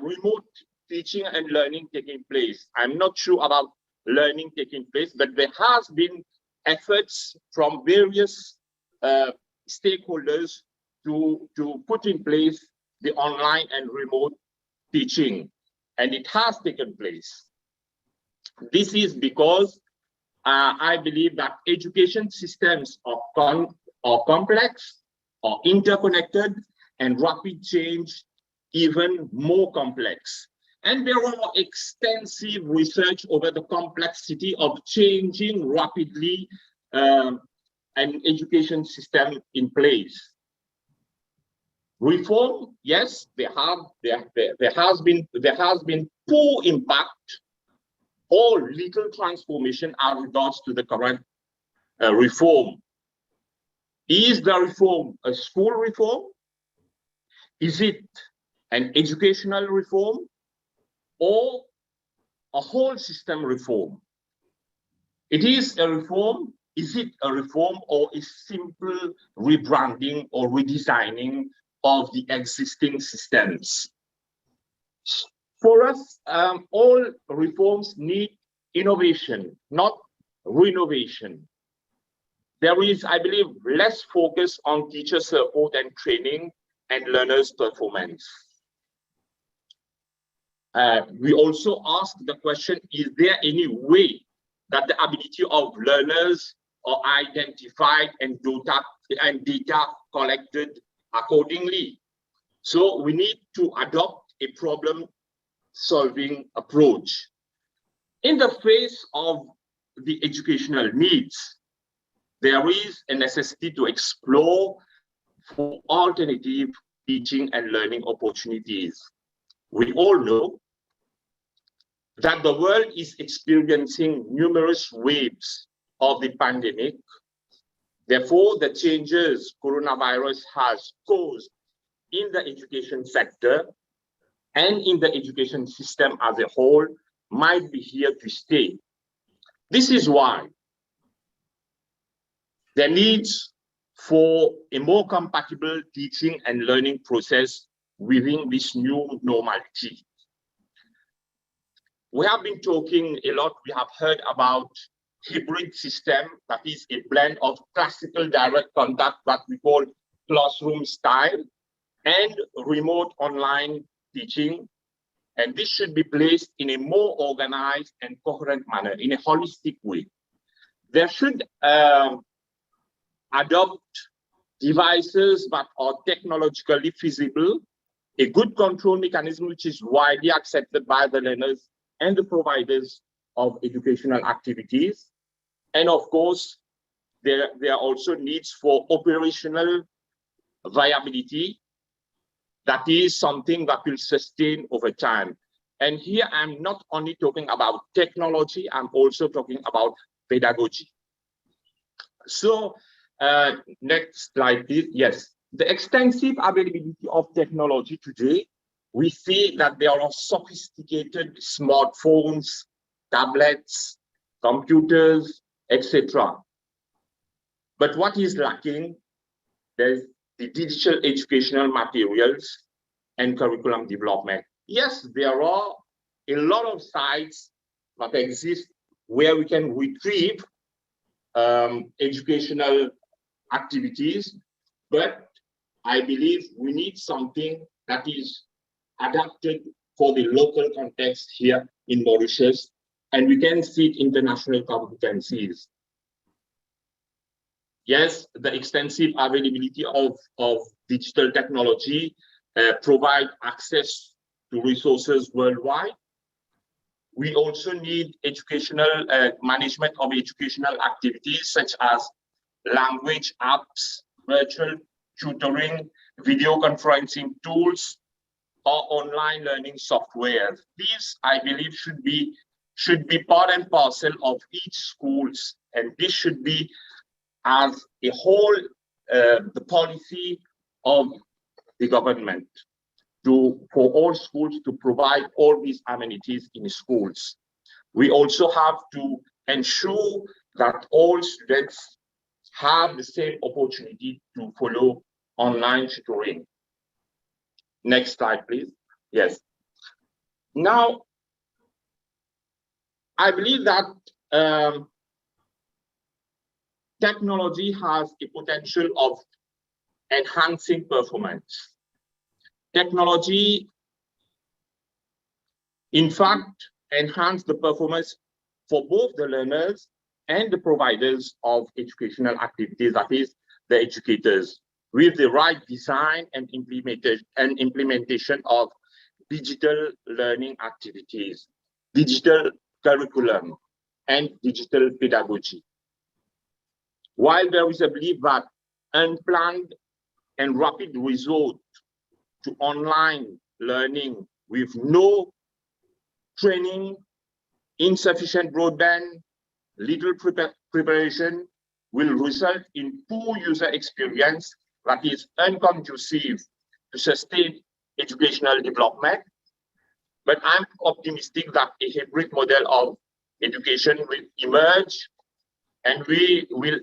remote teaching and learning taking place. I'm not sure about learning taking place, but there has been efforts from various stakeholders to put in place the online and remote teaching, and it has taken place. This is because I believe that education systems are complex, are interconnected, and rapid change even more complex. And there are extensive research over the complexity of changing rapidly an education system in place. Reform, yes, there has been poor impact or little transformation as regards to the current reform. Is the reform a school reform? Is it an educational reform or a whole system reform? It is a reform. Is it a reform or a simple rebranding or redesigning of the existing systems? For us, all reforms need innovation, not renovation. There is, I believe, less focus on teacher support and training and learners' performance. We also ask the question, is there any way that the ability of learners are identified and data collected accordingly? So we need to adopt a problem-solving approach. In the face of the educational needs, there is a necessity to explore for alternative teaching and learning opportunities. We all know that the world is experiencing numerous waves of the pandemic. Therefore, the changes coronavirus has caused in the education sector and in the education system as a whole might be here to stay. This is why there needs for a more compatible teaching and learning process within this new normality. We have been talking a lot, we have heard about hybrid system, that is a blend of classical direct contact, what we call classroom style, and remote online teaching. And this should be placed in a more organized and coherent manner, in a holistic way. There should adopt devices that are technologically feasible, a good control mechanism which is widely accepted by the learners and the providers of educational activities. And of course, there are also needs for operational viability. That is something that will sustain over time. And here I'm not only talking about technology, I'm also talking about pedagogy. So next slide, please. Yes, the extensive availability of technology today, we see that there are sophisticated smartphones, tablets, computers, etc. But what is lacking? There's the digital educational materials and curriculum development. Yes, there are a lot of sites that exist where we can retrieve educational activities, but I believe we need something that is adapted for the local context here in Mauritius, and we can seek international competencies. Yes, the extensive availability of digital technology provide access to resources worldwide. We also need educational management of educational activities such as language apps, virtual tutoring, video conferencing tools, or online learning software. These, I believe, should be part and parcel of each schools, and this should be as a whole the policy of the government for all schools to provide all these amenities in schools. We also have to ensure that all students have the same opportunity to follow online tutoring. Next slide, please. Yes. Now, I believe that technology has a potential of enhancing performance. Technology, in fact, enhance the performance for both the learners and the providers of educational activities, that is, the educators, with the right design and implementation of digital learning activities, digital curriculum, and digital pedagogy. While there is a belief that unplanned and rapid resort to online learning with no training, insufficient broadband, little preparation will result in poor user experience that is unconducive to sustain educational development. But I'm optimistic that a hybrid model of education will emerge, and we will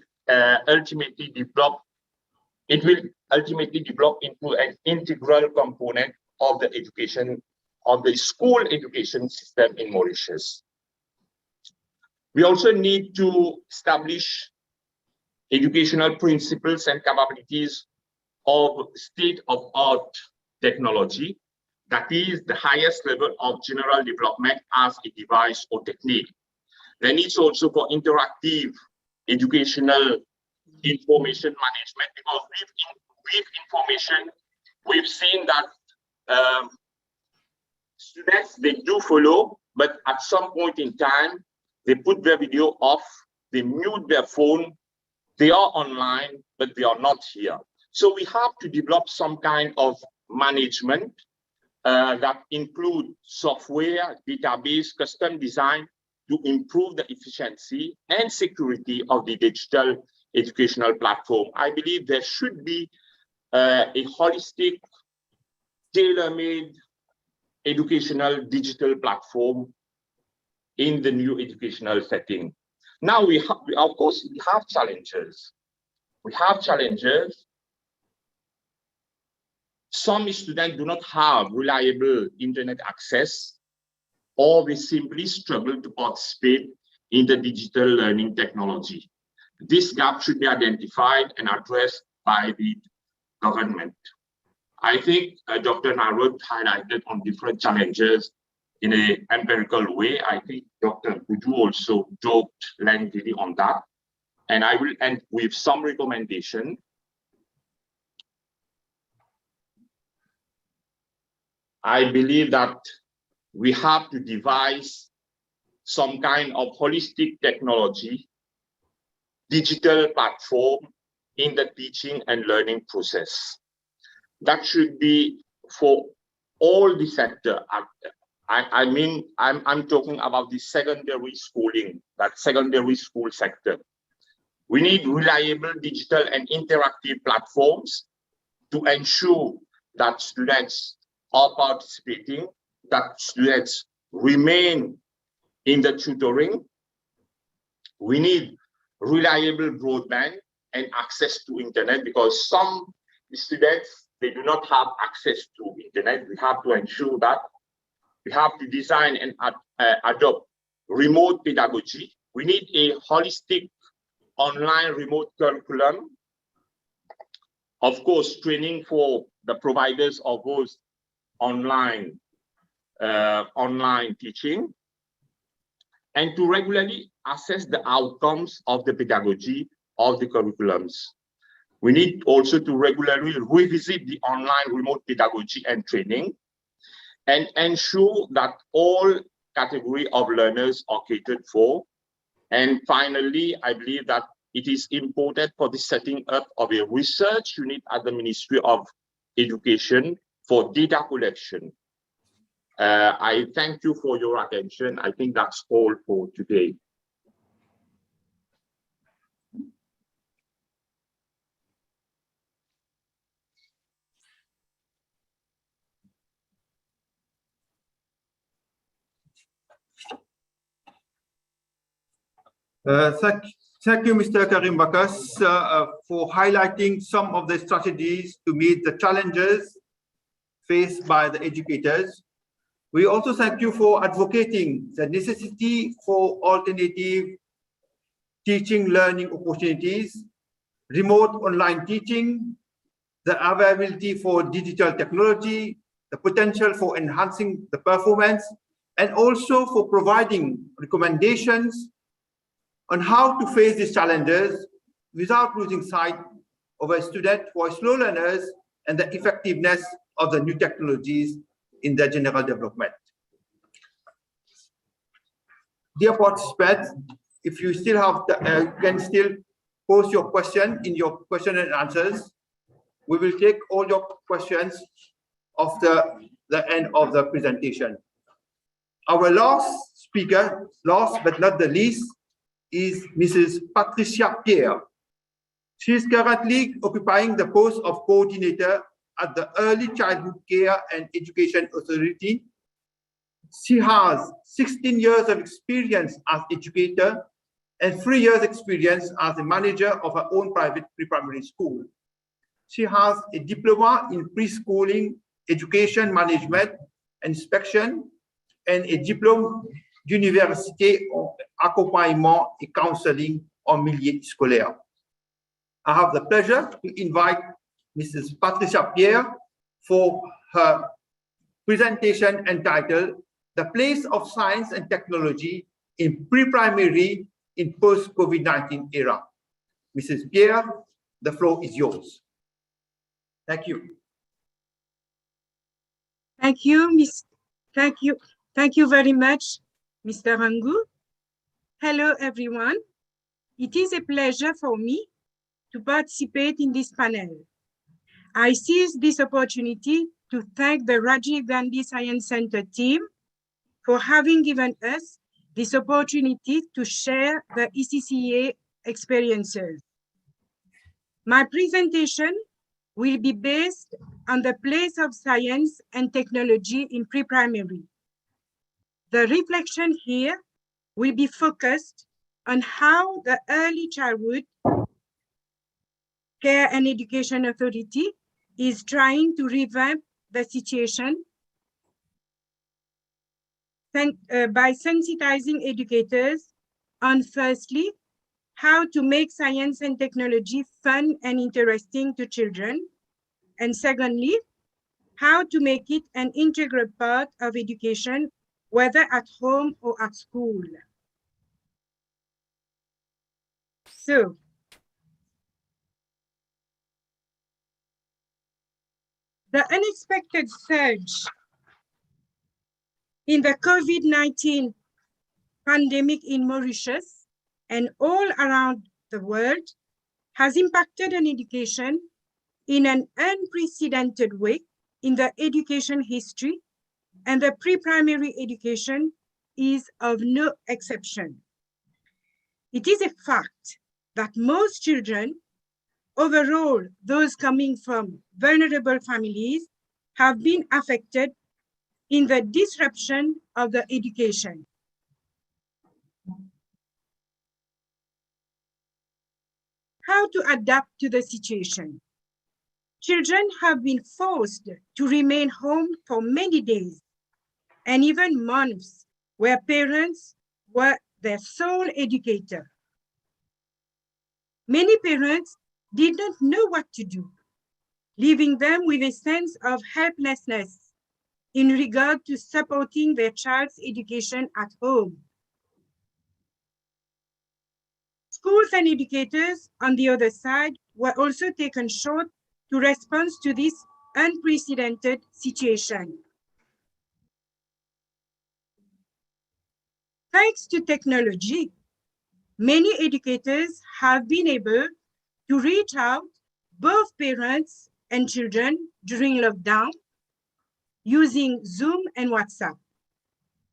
ultimately develop into an integral component of the education, of the school education system in Mauritius. We also need to establish educational principles and capabilities of state-of-art technology, that is the highest level of general development as a device or technique. There needs also for interactive educational information management, because with information, we've seen that students, they do follow, but at some point in time, they put their video off, they mute their phone, they are online, but they are not here. So we have to develop some kind of management that include software, database, custom design to improve the efficiency and security of the digital educational platform. I believe there should be a holistic, tailor-made educational digital platform in the new educational setting. Now of course, we have challenges. We have challenges. Some students do not have reliable internet access, or they simply struggle to participate in the digital learning technology. This gap should be identified and addressed by the government. I think Dr. Narod highlighted on different challenges in an empirical way. I think Dr. Budu also talked lengthily on that. And I will end with some recommendation. I believe that we have to devise some kind of holistic technology, digital platform in the teaching and learning process. That should be for all the sector. I mean, I'm talking about the secondary schooling, that secondary school sector. We need reliable digital and interactive platforms to ensure that students are participating, that students remain in the tutoring. We need reliable broadband and access to internet, because some students, they do not have access to internet. We have to ensure that. We have to design and adopt remote pedagogy. We need a holistic online remote curriculum. Of course, training for the providers of those online teaching, and to regularly assess the outcomes of the pedagogy of the curriculums. We need also to regularly revisit the online remote pedagogy and training, and ensure that all categories of learners are catered for. And finally, I believe that it is important for the setting up of a research unit at the Ministry of Education for data collection. I thank you for your attention. I think that's all for today. Thank you, Mr. Karim Bakas, for highlighting some of the strategies to meet the challenges faced by the educators. We also thank you for advocating the necessity for alternative teaching learning opportunities, remote online teaching, the availability for digital technology, the potential for enhancing the performance, and also for providing recommendations on how to face these challenges without losing sight of a student who are slow learners and the effectiveness of the new technologies in their general development. Dear participants, if you still have, you can still post your question in your question and answers. We will take all your questions after the end of the presentation. Our last speaker, last but not the least, is Mrs. Patricia Pierre. She is currently occupying the post of coordinator at the Early Childhood Care and Education Authority. She has 16 years of experience as educator and 3 years experience as a manager of her own private pre-primary school. She has a diploma in preschooling, education management, inspection, and a diplôme d'université en accompagnement et counseling en milieu scolaire. I have the pleasure to invite Mrs. Patricia Pierre for her presentation entitled The Place of Science and Technology in Pre-Primary in Post-COVID-19 Era. Mrs. Pierre, the floor is yours. Thank you. Thank you very much, Mr. Rangu. Hello, everyone. It is a pleasure for me to participate in this panel. I seize this opportunity to thank the Rajiv Gandhi Science Center team for having given us this opportunity to share the ECCA experiences. My presentation will be based on the place of science and technology in pre-primary. The reflection here will be focused on how the Early Childhood Care and Education Authority is trying to revamp the situation by sensitizing educators on, firstly, how to make science and technology fun and interesting to children, and secondly, how to make it an integral part of education, whether at home or at school. So, the unexpected surge in the COVID-19 pandemic in Mauritius and all around the world has impacted on education in an unprecedented way in the education history, and the pre-primary education is of no exception. It is a fact that most children, overall those coming from vulnerable families, have been affected in the disruption of the education. How to adapt to the situation? Children have been forced to remain home for many days and even months, where parents were their sole educator. Many parents did not know what to do, leaving them with a sense of helplessness in regard to supporting their child's education at home. Schools and educators, on the other side, were also taken short to respond to this unprecedented situation. Thanks to technology, many educators have been able to reach out both parents and children during lockdown using Zoom and WhatsApp.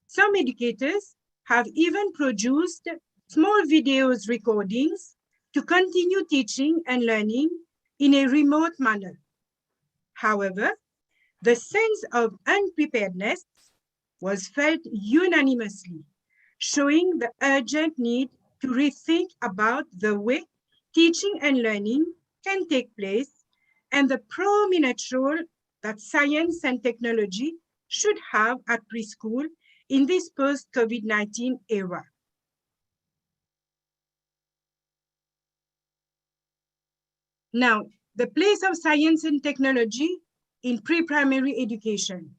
Some educators have even produced small videos recordings to continue teaching and learning in a remote manner. However, the sense of unpreparedness was felt unanimously, showing the urgent need to rethink about the way teaching and learning can take place and the prominent role that science and technology should have at preschool in this post-COVID-19 era. Now, the place of science and technology in pre-primary education.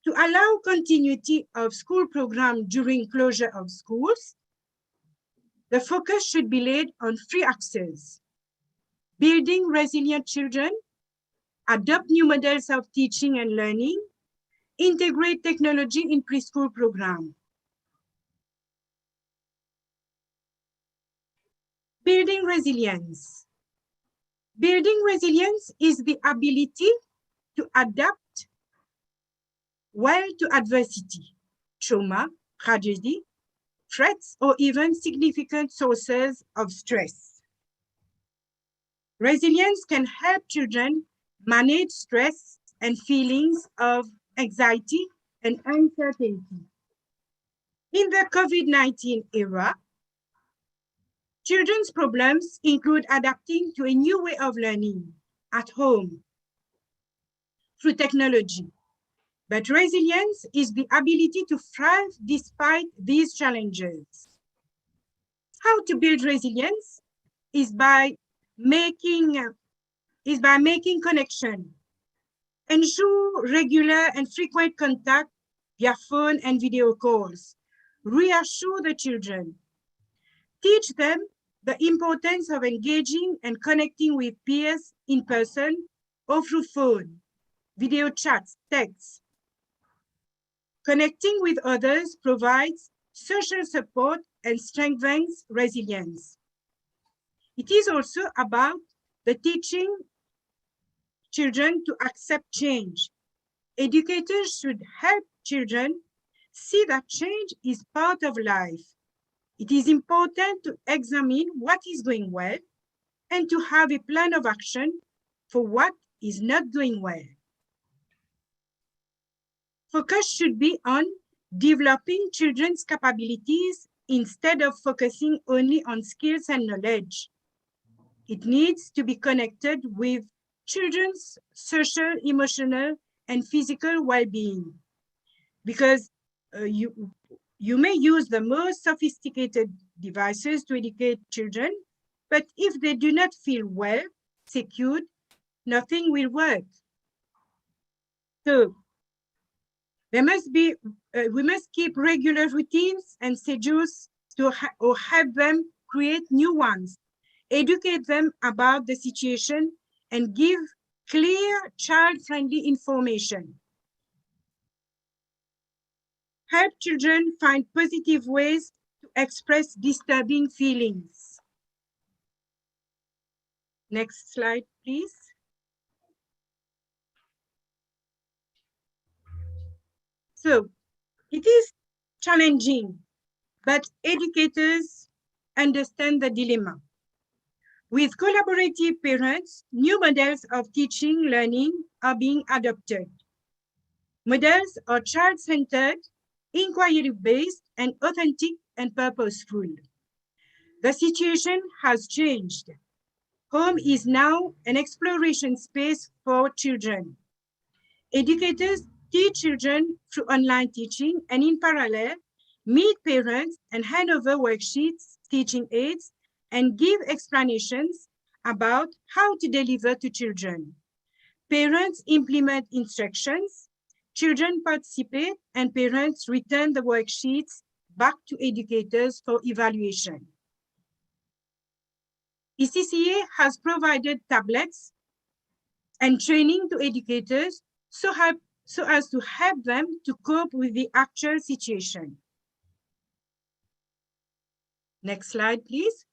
To allow continuity of school program during closure of schools, the focus should be laid on free access, building resilient children, adopt new models of teaching and learning, integrate technology in preschool program. Building resilience. Building resilience is the ability to adapt well to adversity, trauma, tragedy, threats, or even significant sources of stress. Resilience can help children manage stress and feelings of anxiety and uncertainty. In the COVID-19 era, children's problems include adapting to a new way of learning at home through technology. But resilience is the ability to thrive despite these challenges. How to build resilience is by making connection. Ensure regular and frequent contact via phone and video calls. Reassure the children. Teach them the importance of engaging and connecting with peers in person or through phone, video chats, texts. Connecting with others provides social support and strengthens resilience. It is also about the teaching children to accept change. Educators should help children see that change is part of life. It is important to examine what is going well and to have a plan of action for what is not going well. Focus should be on developing children's capabilities instead of focusing only on skills and knowledge. It needs to be connected with children's social, emotional, and physical well-being. Because you may use the most sophisticated devices to educate children, but if they do not feel well, secured, nothing will work. So we must keep regular routines and schedules or help them create new ones, educate them about the situation, and give clear, child-friendly information. Help children find positive ways to express disturbing feelings. Next slide, please. So it is challenging, but educators understand the dilemma. With collaborative parents, new models of teaching, learning are being adopted. Models are child-centered, inquiry-based, and authentic and purposeful. The situation has changed. Home is now an exploration space for children. Educators teach children through online teaching and in parallel, meet parents and hand over worksheets, teaching aids, and give explanations about how to deliver to children. Parents implement instructions, children participate, and parents return the worksheets back to educators for evaluation. ECCA has provided tablets and training to educators so as to help them to cope with the actual situation. Next slide, please.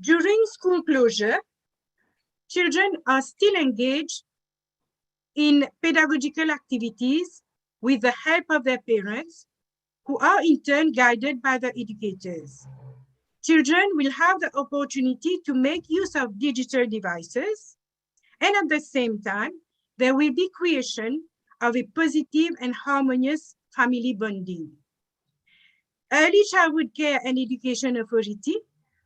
During school closure, children are still engaged in pedagogical activities with the help of their parents, who are in turn guided by the educators. Children will have the opportunity to make use of digital devices, and at the same time, there will be creation of a positive and harmonious family bonding. Early Childhood Care and Education Authority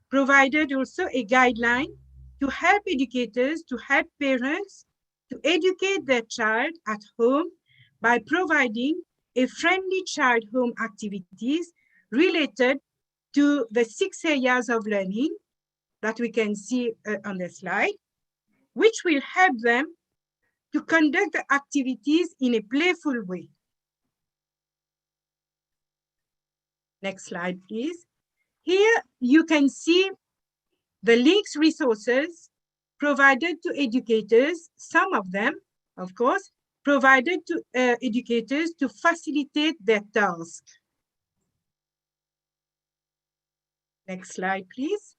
provided also a guideline to help educators to help parents to educate their child at home by providing a friendly child home activities related to the 6 areas of learning: that we can see on the slide, which will help them to conduct the activities in a playful way. Next slide, please. Here you can see the links resources provided to educators, some of them, of course, provided to educators to facilitate their task. Next slide, please.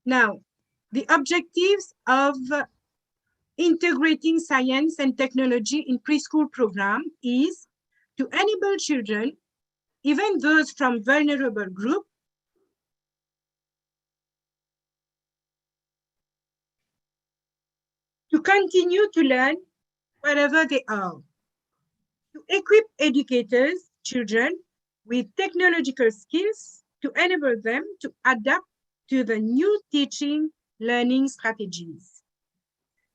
Now, the objectives of integrating science and technology in preschool program is to enable children, even those from vulnerable groups, to continue to learn wherever they are, to equip educators, children, with technological skills to enable them to adapt to the new teaching learning strategies,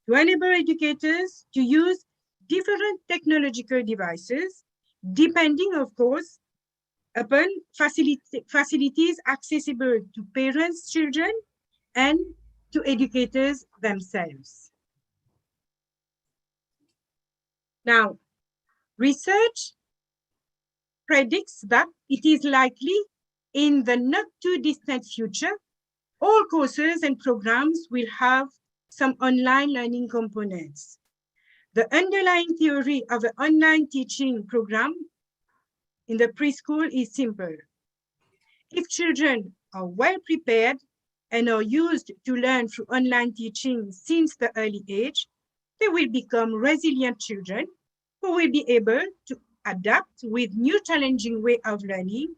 to enable educators to use different technological devices, depending, of course, upon facilities accessible to parents, children, and to educators themselves. Now, research predicts that it is likely in the not too distant future, all courses and programs will have some online learning components. The underlying theory of the online teaching program in the preschool is simple. If children are well prepared and are used to learn through online teaching since the early age, they will become resilient children who will be able to adapt with new challenging way of learning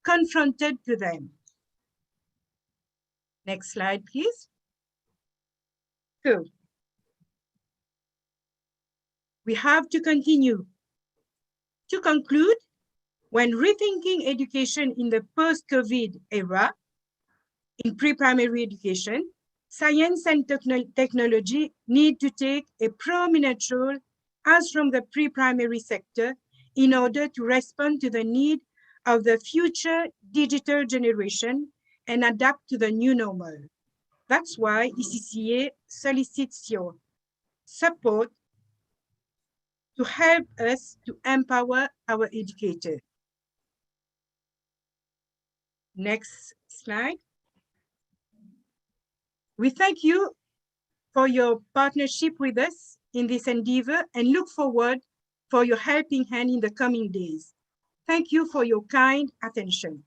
confronted to them. Next slide, please. So, we have to continue. To conclude, when rethinking education in the post-COVID era, in pre-primary education, science and technology need to take a prominent role as from the pre-primary sector in order to respond to the need of the future digital generation and adapt to the new normal. That's why ECCA solicits your support to help us to empower our educators. Next slide. We thank you for your partnership with us in this endeavor and look forward for your helping hand in the coming days. Thank you for your kind attention.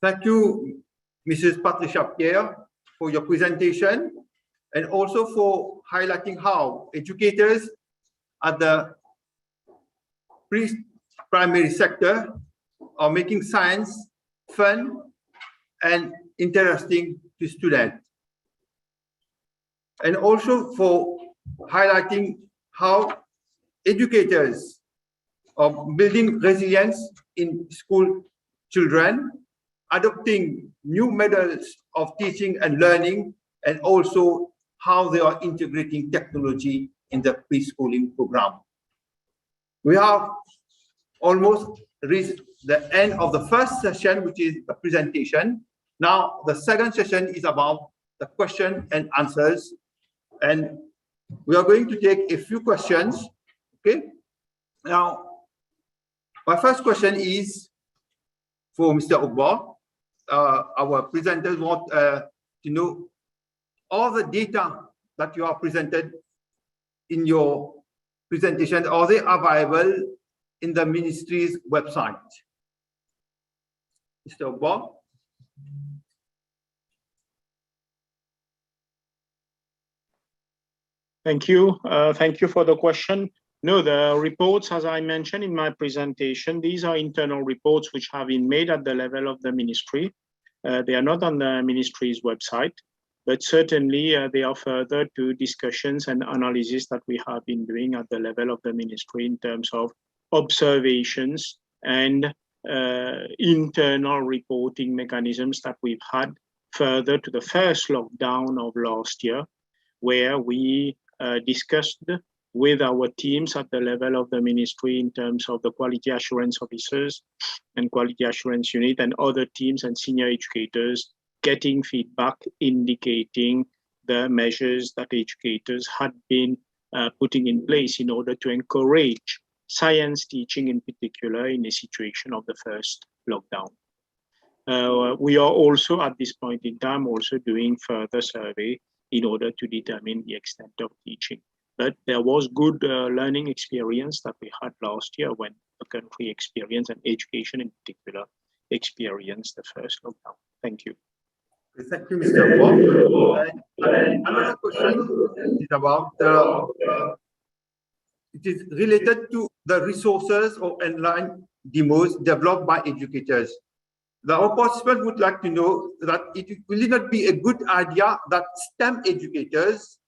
Thank you, Mrs. Patricia Pierre, for your presentation and also for highlighting how educators at the pre-primary sector are making science fun and interesting to students. And also for highlighting how educators are building resilience in school children, adopting new methods of teaching and learning, and also how they are integrating technology in the preschooling program. We have almost reached the end of the first session, which is the presentation. Now, the second session is about the question and answers. And we are going to take a few questions, okay? Now, my first question is for Mr. Ogba. Our presenters want to know all the data that you have presented in your presentation, are they available in the ministry's website? Mr. Ogba? Thank you. Thank you for the question. No, the reports, as I mentioned in my presentation, these are internal reports which have been made at the level of the ministry. They are not on the ministry's website, but certainly they are further to discussions and analysis that we have been doing at the level of the ministry in terms of observations and internal reporting mechanisms that we've had further to the first lockdown of last year, where we discussed with our teams at the level of the ministry in terms of the quality assurance officers and quality assurance unit and other teams and senior educators, getting feedback indicating the measures that educators had been putting in place in order to encourage science teaching, in particular in a situation of the first lockdown. We are also at this point in time also doing further survey in order to determine the extent of teaching. But there was good learning experience that we had last year when the country experienced, and education in particular, experienced the first lockdown. Thank you. Thank you, Mr. Bob. Another question is about it is related to the resources or online demos developed by educators. Our participant would like to know that it will not be a good idea that STEM educators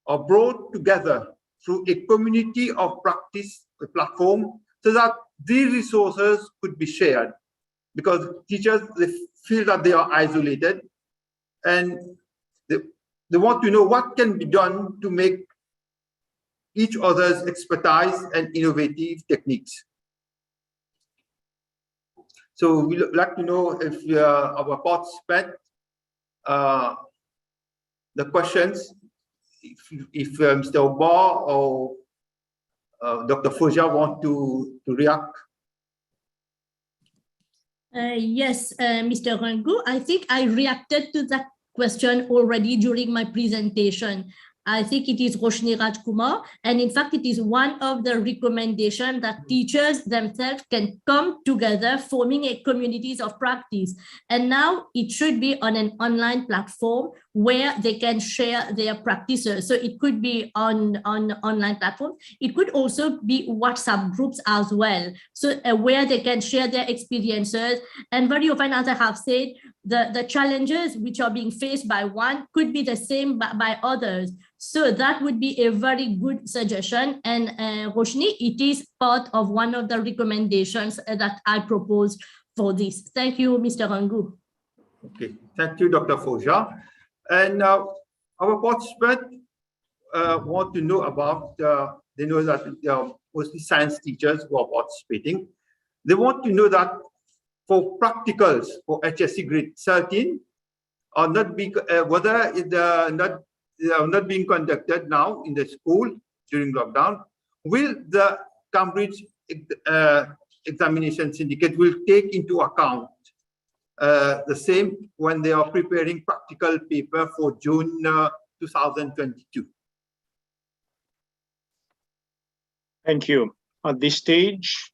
are brought together through a community of practice platform so that these resources could be shared, because teachers, they feel that they are isolated and they want to know what can be done to make each other's expertise and innovative techniques. So we'd like to know if our participant, the questions, if Mr. Ogbar or Dr. Foja want to react. Yes, Mr. Rangu, I think I reacted to that question already during my presentation. I think it is Roshni Rajkumar, and in fact, it is one of the recommendations that teachers themselves can come together, forming a communities of practice. And now it should be on an online platform where they can share their practices. So it could be on online platform. It could also be WhatsApp groups as well. So where they can share their experiences. And very often, as I have said, the challenges which are being faced by one could be the same by others. So that would be a very good suggestion. And Roshni, it is part of one of the recommendations that I proposed for this. Thank you, Mr. Rangu. Okay, thank you, Dr. Foja. And our participants want to know about, they know that there are mostly science teachers who are participating. They want to know that for practicals for HSC grade 13 are not being, whether they are not being conducted now in the school during lockdown, will the Cambridge examination syndicate will take into account the same when they are preparing practical paper for June 2022? Thank you. At this stage,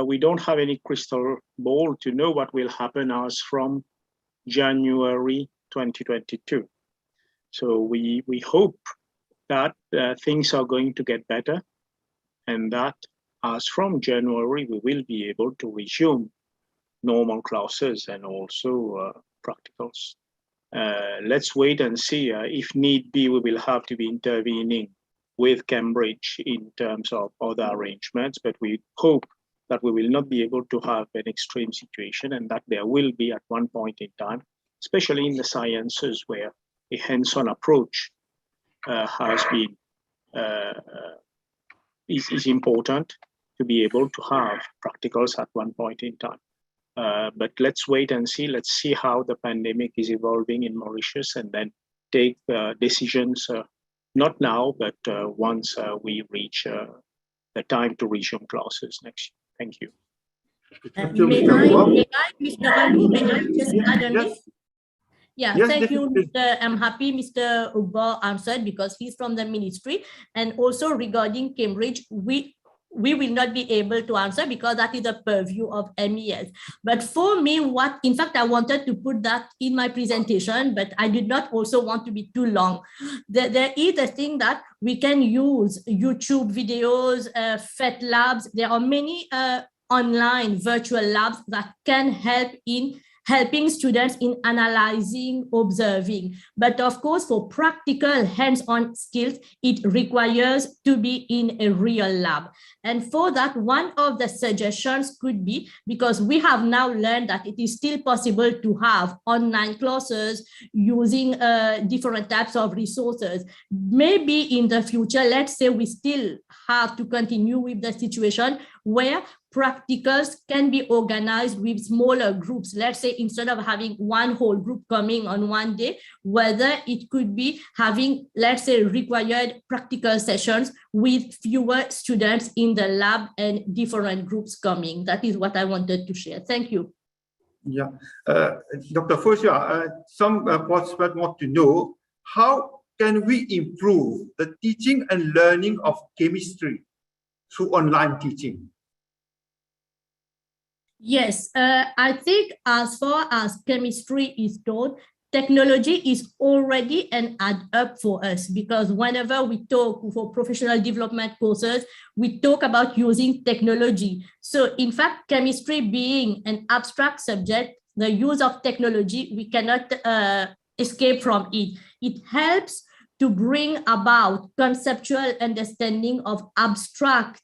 we don't have any crystal ball to know what will happen as from January 2022. So we hope that things are going to get better, and that as from January, we will be able to resume normal classes and also practicals. Let's wait and see. If need be, we will have to be intervening with Cambridge in terms of other arrangements, but we hope that we will not be able to have an extreme situation, and that there will be at one point in time, especially in the sciences where a hands-on approach has been is important to be able to have practicals at one point in time. But let's wait and see. Let's see how the pandemic is evolving in Mauritius, and then take decisions, not now, but once we reach the time to resume classes next year. Thank you. May I, Mr. Rangu, may I just add on this? Yeah, yes, thank you, definitely. I'm happy Mr. Ogbar answered, because he's from the ministry. And also regarding Cambridge, we will not be able to answer because that is the purview of MES. But for me, in fact, I wanted to put that in my presentation, but I did not also want to be too long. There is a thing that we can use YouTube videos, FET labs. There are many online virtual labs that can help in helping students in analyzing, observing. But of course, for practical hands-on skills, it requires to be in a real lab. And for that, one of the suggestions could be, because we have now learned that it is still possible to have online classes using different types of resources. Maybe in the future, let's say we still have to continue with the situation where practicals can be organized with smaller groups. Let's say instead of having one whole group coming on one day, whether it could be having, let's say, required practical sessions with fewer students in the lab and different groups coming. That is what I wanted to share. Thank you. Yeah, Dr. Fosha, some participants want to know, how can we improve the teaching and learning of chemistry through online teaching? Yes, I think as far as chemistry is taught, technology is already an add-up for us, because whenever we talk for professional development courses, we talk about using technology. So in fact, chemistry being an abstract subject, the use of technology, we cannot escape from it. It helps to bring about conceptual understanding of abstract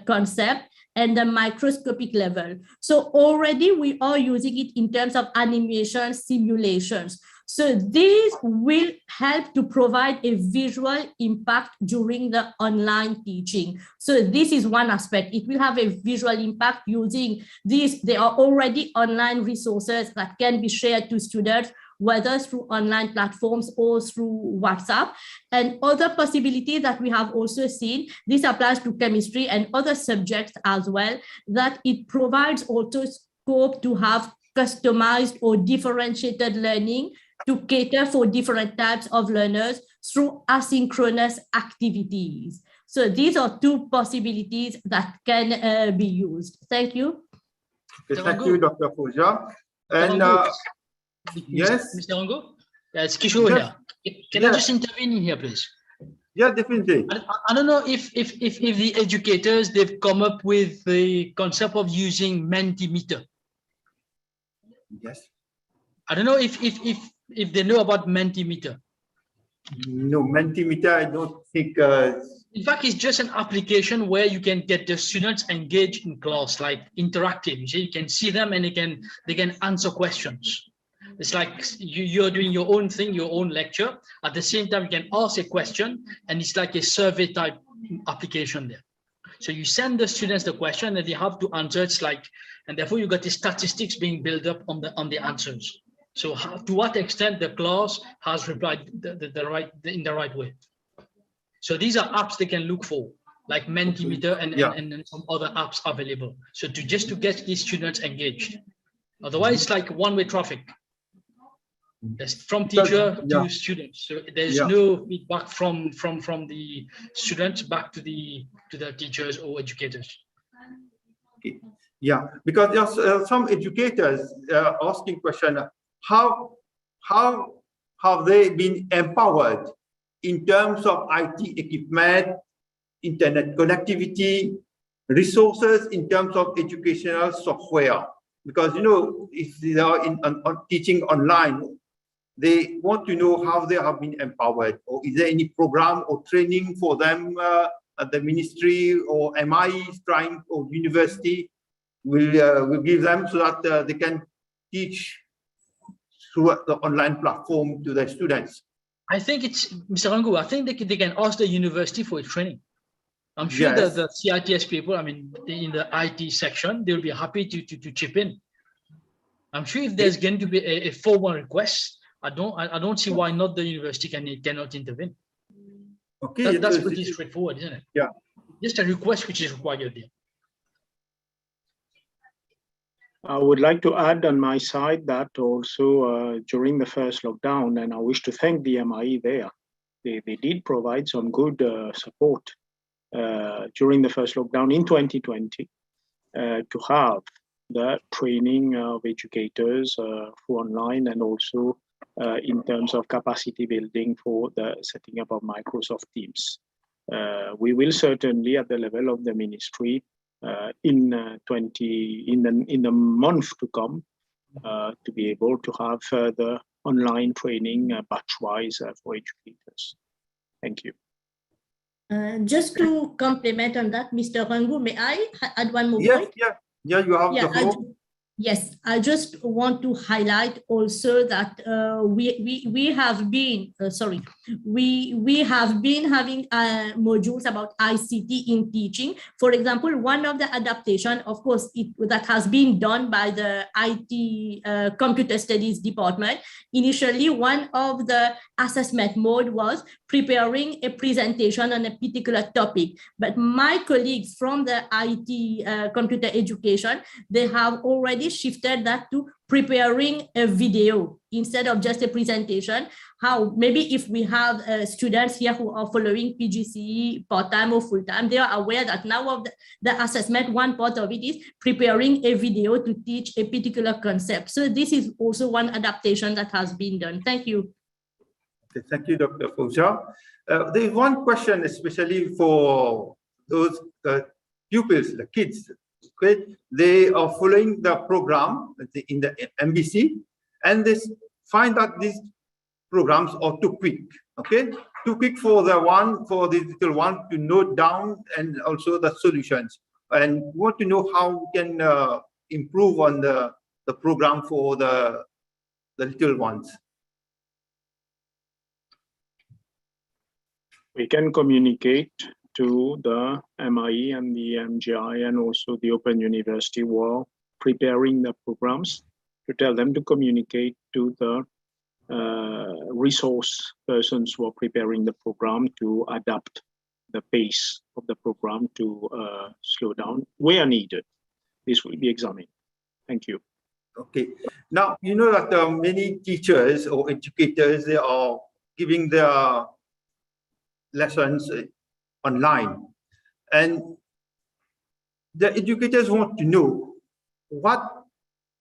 concept and the microscopic level. So already we are using it in terms of animation simulations. So these will help to provide a visual impact during the online teaching. So this is one aspect. It will have a visual impact using these. There are already online resources that can be shared to students, whether through online platforms or through WhatsApp. And other possibility that we have also seen, this applies to chemistry and other subjects as well, that it provides also scope to have customized or differentiated learning to cater for different types of learners through asynchronous activities. So these are two possibilities that can be used. Thank you. Thank you, Dr. Fosha. And yes, Mr. Ongo, it's Kishore yes. here. Can I just intervene in here, please? Yeah, definitely. I don't know if the educators, they've come up with the concept of using Mentimeter. Yes. I don't know if they know about Mentimeter. No, Mentimeter, I don't think. In fact, it's just an application where you can get the students engaged in class, like interactive. You see, you can see them and they can answer questions. It's like you're doing your own thing, your own lecture. At the same time, you can ask a question, and it's like a survey type application there. So you send the students the question and they have to answer. It's like, and therefore you got the statistics being built up on the answers. So to what extent the class has replied in the right way. So these are apps they can look for, like Mentimeter and some other apps available. So just to get these students engaged. Otherwise, it's like one-way traffic. That's from teacher to students. So there's no feedback from the students back to the teachers or educators. Okay. Yeah, because there's some educators asking question, how have they been empowered in terms of IT equipment, internet connectivity, resources in terms of educational software? Because, you know, if they are teaching online, they want to know how they have been empowered, or is there any program or training for them at the ministry or MI trying, or university will give them, so that they can teach through the online platform to their students. I think it's, Mr. Rangu, I think they can ask the university for a training. I'm sure the CITS people, I mean, in the IT section, they'll be happy to chip in. I'm sure if there's going to be a formal request, I don't see why not the university cannot intervene. Okay, that's pretty straightforward, isn't it? Yeah. Just a request which is required there. I would like to add on my side that also during the first lockdown, and I wish to thank the MIE there, they did provide some good support during the first lockdown in 2020 to have the training of educators for online, and also in terms of capacity building for the setting up of Microsoft Teams. We will certainly, at the level of the ministry, in the month to come, to be able to have further online training batch-wise for educators. Thank you. Just to complement on that, Mr. Rangu, may I add one more point? Yeah, you have the floor. Yes, I just want to highlight also that we have been we have been having modules about ICT in teaching. For example, one of the adaptation, of course, that has been done by the IT Computer Studies department. Initially, one of the assessment mode was preparing a presentation on a particular topic. But my colleagues from the IT computer education, they have already shifted that to preparing a video instead of just a presentation. How maybe if we have students here who are following PGCE part-time or full-time, they are aware that now of the assessment, one part of it is preparing a video to teach a particular concept. So this is also one adaptation that has been done. Thank you. Okay, thank you, Dr. Fauja. There is one question, especially for those pupils, the kids. Okay, they are following the program in the MBC, and they find that these programs are too quick. Okay, too quick for the little one to note down, and also the solutions. And we want to know how we can improve on the program for the little ones. We can communicate to the MIE and the MGI and also the Open University who are preparing the programs, to tell them to communicate to the resource persons who are preparing the program to adapt the pace of the program to slow down where needed. This will be examined. Thank you. Okay. Now, you know that many teachers or educators, they are giving their lessons online, and the educators want to know what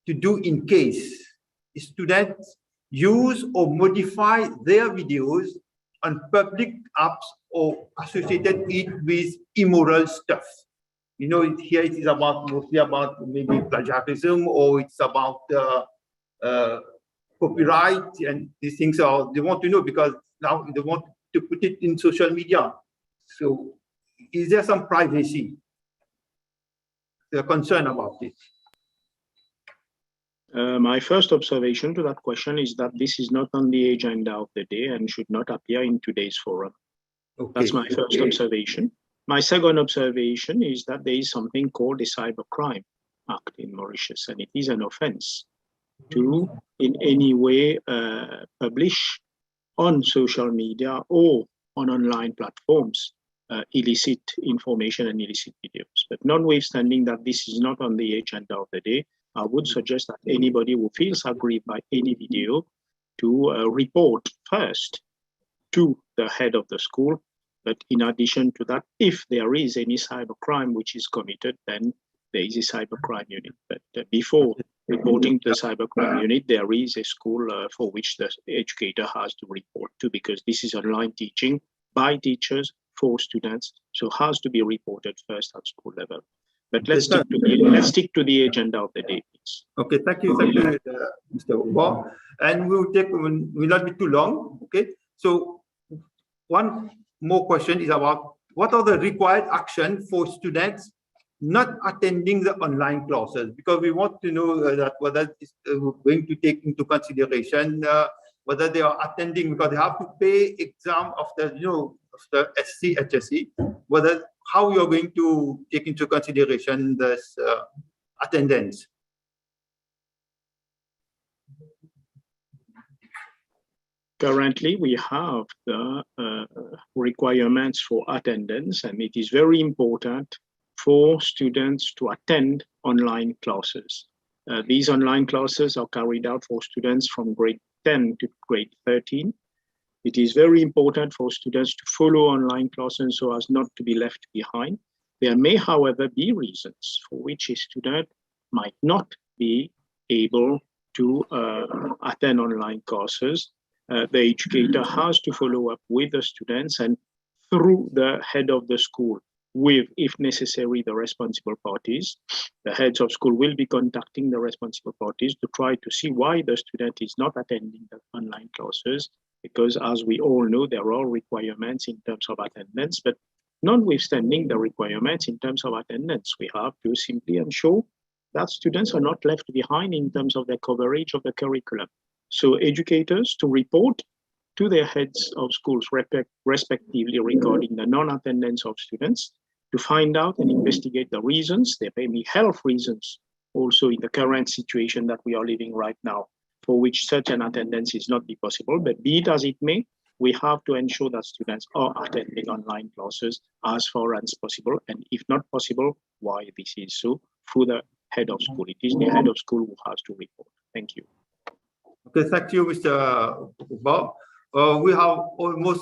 to do in case students use or modify their videos on public apps or associated it with immoral stuff. You know, here it is mostly about maybe plagiarism, or it's about copyright, and these things they want to know because now they want to put it in social media. So is there some privacy? They're concerned about it. My first observation to that question is that this is not on the agenda of the day and should not appear in today's forum. Okay. That's my first observation. My second observation is that there is something called a Cybercrime Act in Mauritius, and it is an offense to in any way publish on social media or on online platforms illicit information and illicit videos. But notwithstanding that this is not on the agenda of the day, I would suggest that anybody who feels aggrieved by any video to report first to the head of the school. But in addition to that, if there is any cybercrime which is committed, then there is a cybercrime unit. But before reporting to the cybercrime unit, there is a school for which the educator has to report to, because this is online teaching by teachers for students, so has to be reported first at school level. But let's stick to the agenda of the day, please. Okay, thank you, Mr. Ogba. And will not be too long. Okay, so one more question is about what are the required action for students not attending the online classes, because we want to know that whether it's going to take into consideration whether they are attending, because they have to pay exam after the SC, HSC, whether how you're going to take into consideration this attendance. Currently, we have the requirements for attendance, and it is very important for students to attend online classes. These online classes are carried out for students from grade 10 to grade 13. It is very important for students to follow online classes so as not to be left behind. There may, however, be reasons for which a student might not be able to attend online courses. The educator has to follow up with the students and through the head of the school with, if necessary, the responsible parties. The heads of school will be contacting the responsible parties to try to see why the student is not attending the online classes, because as we all know, there are requirements in terms of attendance, but notwithstanding the requirements in terms of attendance, we have to simply ensure that students are not left behind in terms of their coverage of the curriculum. So educators to report to their heads of schools respectively regarding the non-attendance of students, to find out and investigate the reasons. There may be health reasons also in the current situation that we are living right now, for which such an attendance is not possible, but be it as it may, we have to ensure that students are attending online classes as far as possible, and if not possible, why this is so, through the head of school. It is the head of school who has to report. Thank you. Okay, thank you, Mr. Bob. We have almost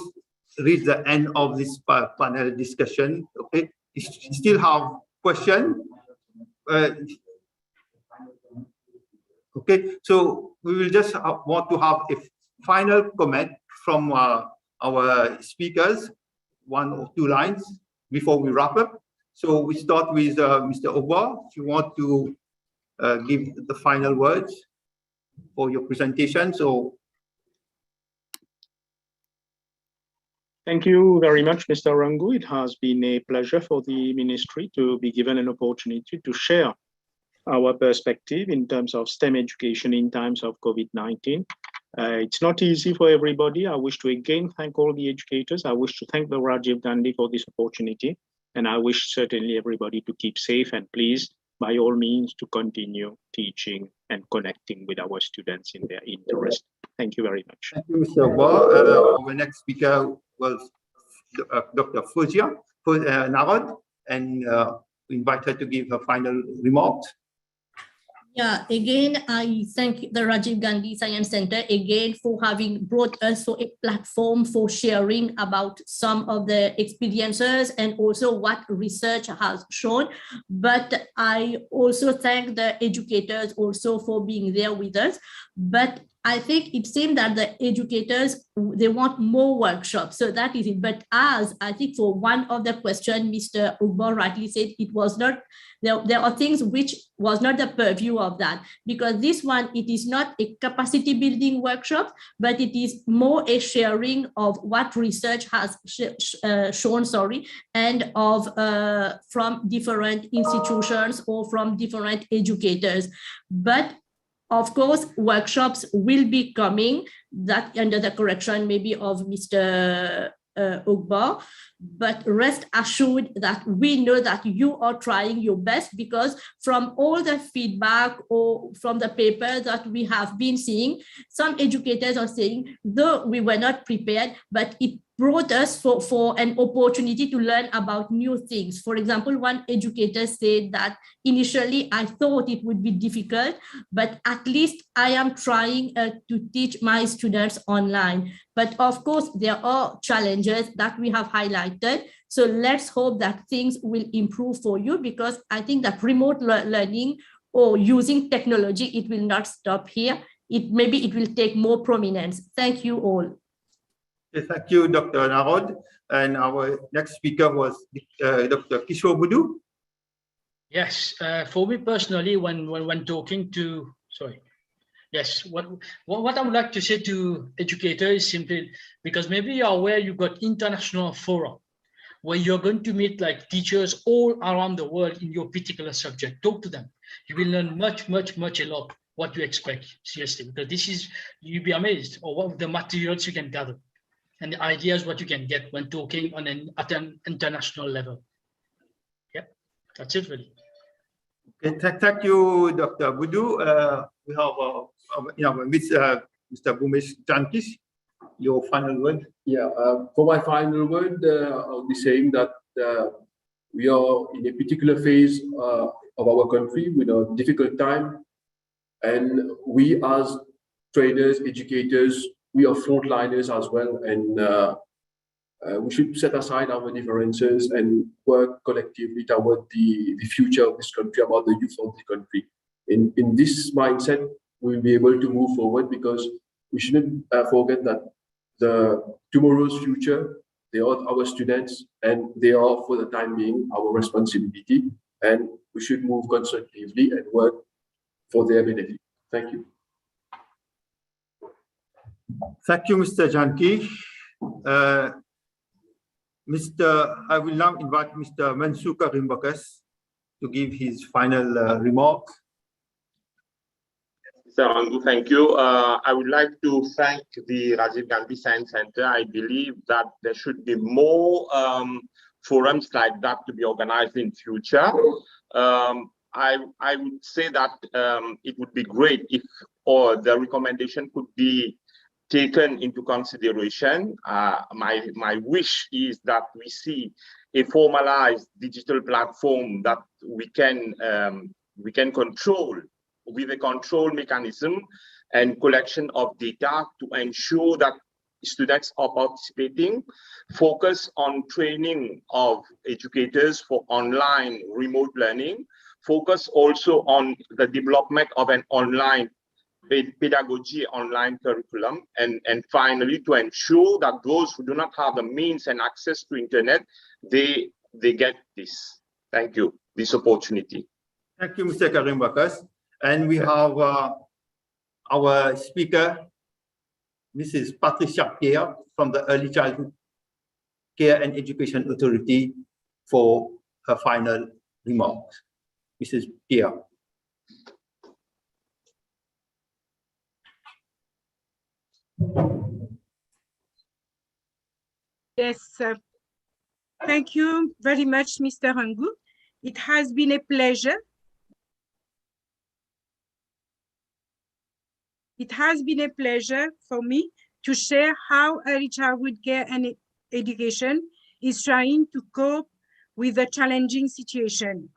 reached the end of this panel discussion. Okay, you still have questions? Okay, so we will just want to have a final comment from our speakers, 1 or 2 lines before we wrap up. So we start with Mr. Ogba. If you want to give the final words for your presentation. So thank you very much, Mr. Rangu. It has been a pleasure for the ministry to be given an opportunity to share our perspective in terms of STEM education in times of COVID-19. It's not easy for everybody. I wish to again thank all the educators. I wish to thank the Rajiv Gandhi for this opportunity. And I wish certainly everybody to keep safe, and please, by all means, to continue teaching and connecting with our students in their interest. Thank you very much. thank you, Mr. Ogba. Our next speaker was Dr. Fozia Narod, and we invite her to give her final remarks. Yeah, again, I thank the Rajiv Gandhi Science Center again for having brought us so a platform for sharing about some of the experiences and also what research has shown. But I also thank the educators also for being there with us. But I think it seemed that the educators, they want more workshops. So that is it. But as I think for one of the questions, Mr. Ugbo rightly said, it was not, there are things which was not the purview of that, because this one, it is not a capacity building workshop, but it is more a sharing of what research has shown, and of from different institutions or from different educators. But of course, workshops will be coming, that under the correction maybe of Mr. Ugba, but rest assured that we know that you are trying your best, because from all the feedback or from the paper that we have been seeing, some educators are saying, though we were not prepared, but it brought us for an opportunity to learn about new things. For example, one educator said that initially I thought it would be difficult, but at least I am trying to teach my students online. But of course, there are challenges that we have highlighted. So let's hope that things will improve for you, because I think that remote learning or using technology, it will not stop here. Maybe it will take more prominence. Thank you all. Thank you, Dr. Narod. And our next speaker was Dr. Kishore Budu. Yes, for me personally, when talking to, yes, what I would like to say to educators is simply, because maybe you're aware you've got international forum where you're going to meet like teachers all around the world in your particular subject. Talk to them. You will learn much a lot what you expect, seriously, because this is, you'll be amazed of what the materials you can gather and the ideas what you can get when talking at an international level. Yeah, that's it really. Okay, thank you, Dr. Budu. We have Mr. Bumesh Jankis. Your final word. Yeah, for my final word, I'll be saying that we are in a particular phase of our country with a difficult time, and we as trainers, educators, we are frontliners as well, and we should set aside our differences and work collectively toward the future of this country, about the youth of the country. In this mindset, we'll be able to move forward, because we shouldn't forget that tomorrow's future They are our students, and they are, for the time being, our responsibility. And we should move constructively and work for their benefit. Thank you. Thank you, Mr. Janki. I will now invite Mr. Mansoor Karimbakas to give his final remark. Mr. Rangu, thank you. I would like to thank the Rajiv Gandhi Science Center. I believe that there should be more forums like that to be organized in future. I would say that it would be great if the recommendation could be taken into consideration. My wish is that we see a formalized digital platform that we can control with a control mechanism and collection of data to ensure that students are participating, focus on training of educators for online remote learning, focus also on the development of an online pedagogy online curriculum, and finally to ensure that those who do not have the means and access to internet, they get this. Thank you, this opportunity. Thank you, Mr. Karimbakas. And we have our speaker, Mrs. Patricia Pierre from the Early Childhood Care and Education Authority for her final remarks. Mrs. Pierre. Yes, thank you very much, Mr. Rangu. It has been a pleasure. It has been a pleasure for me to share how early childhood care and education is trying to cope with a challenging situation.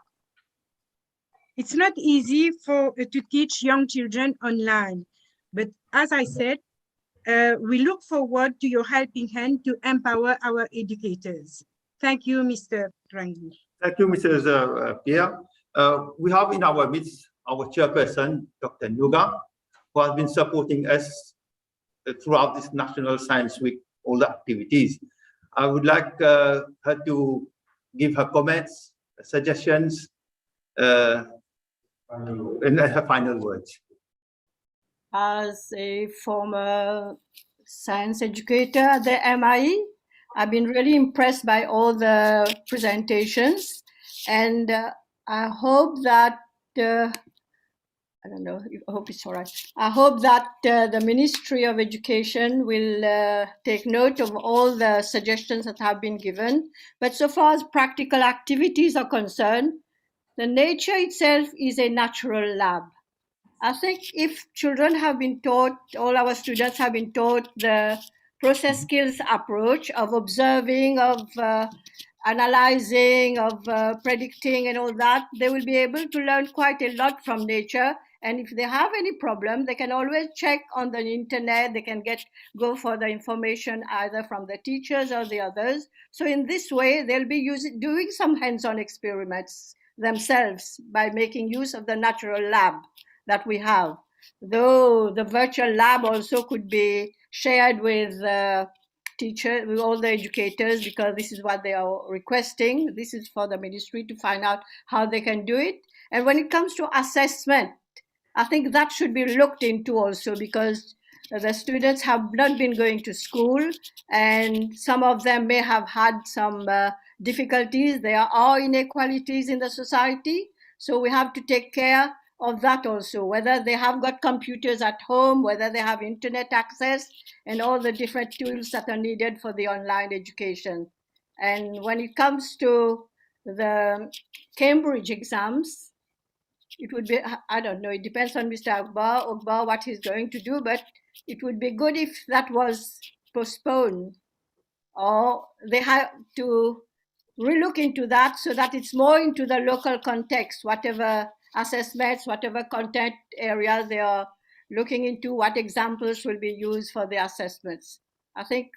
It's not easy to teach young children online, but as I said, we look forward to your helping hand to empower our educators. Thank you, Mr. Rangi. Thank you, Mrs. Pierre. We have in our midst our chairperson, Dr. Noga, who has been supporting us throughout this National Science Week, all the activities. I would like her to give her comments, suggestions, and her final words. As a former science educator at the MIE, I've been really impressed by all the presentations, and I hope that I don't know, I hope it's all right. I hope that the Ministry of Education will take note of all the suggestions that have been given. But so far as practical activities are concerned, the nature itself is a natural lab. I think if children have been taught, all our students have been taught the process skills approach of observing, of analyzing, of predicting and all that, they will be able to learn quite a lot from nature. And if they have any problem, they can always check on the internet. They can go for the information either from the teachers or the others. So in this way, they'll be doing some hands-on experiments themselves by making use of the natural lab that we have. Though the virtual lab also could be shared with teachers, with all the educators, because this is what they are requesting. This is for the ministry to find out how they can do it. And when it comes to assessment, I think that should be looked into also, because the students have not been going to school and some of them may have had some difficulties. There are inequalities in the society. So we have to take care of that also, whether they have got computers at home, whether they have internet access, and all the different tools that are needed for the online education. And when it comes to the Cambridge exams, it would be, I don't know, it depends on Mr. Ogbar what he's going to do, but it would be good if that was postponed, or they have to relook into that so that it's more into the local context, whatever assessments, whatever content areas they are looking into, what examples will be used for the assessments. I think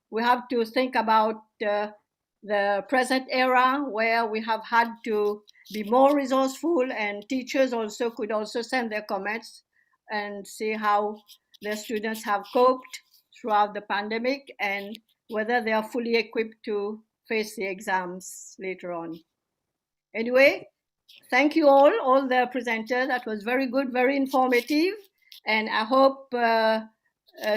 we have to think about the present era where we have had to be more resourceful, and teachers also could also send their comments and see how their students have coped throughout the pandemic, and whether they are fully equipped to face the exams later on. Anyway, thank you all the presenters. That was very good, very informative. And I hope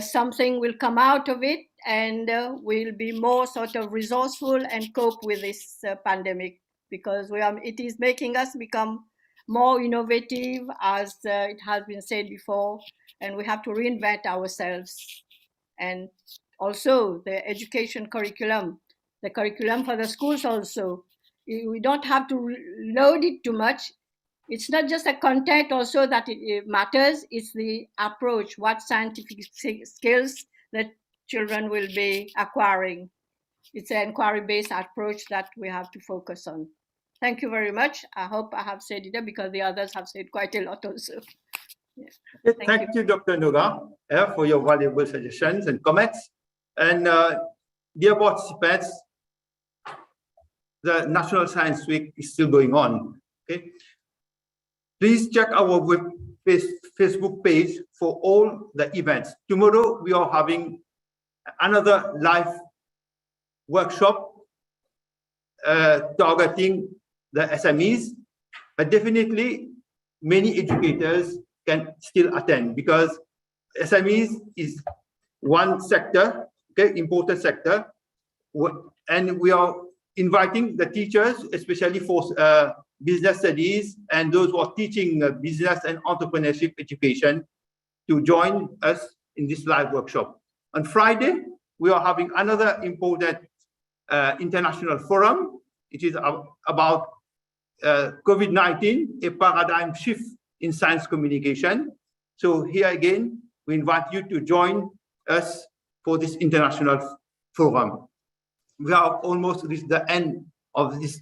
something will come out of it, and we'll be more sort of resourceful and cope with this pandemic, because it is making us become more innovative, as it has been said before, and we have to reinvent ourselves. And also the education curriculum, the curriculum for the schools also. We don't have to load it too much. It's not just the content also that it matters, it's the approach, what scientific skills that children will be acquiring. It's an inquiry-based approach that we have to focus on. Thank you very much. I hope I have said it because the others have said quite a lot also. Yeah. Thank you, Dr. Noga, for your valuable suggestions and comments. And dear participants, the National Science Week is still going on. Okay, please check our Facebook page for all the events. Tomorrow we are having another live workshop targeting the SMEs, but definitely many educators can still attend, because SMEs is one sector, okay, important sector, and we are inviting the teachers, especially for business studies and those who are teaching business and entrepreneurship education, to join us in this live workshop. On Friday, we are having another important international forum. It is about COVID-19, a paradigm shift in science communication. So here again, we invite you to join us for this international forum. We have almost reached the end of this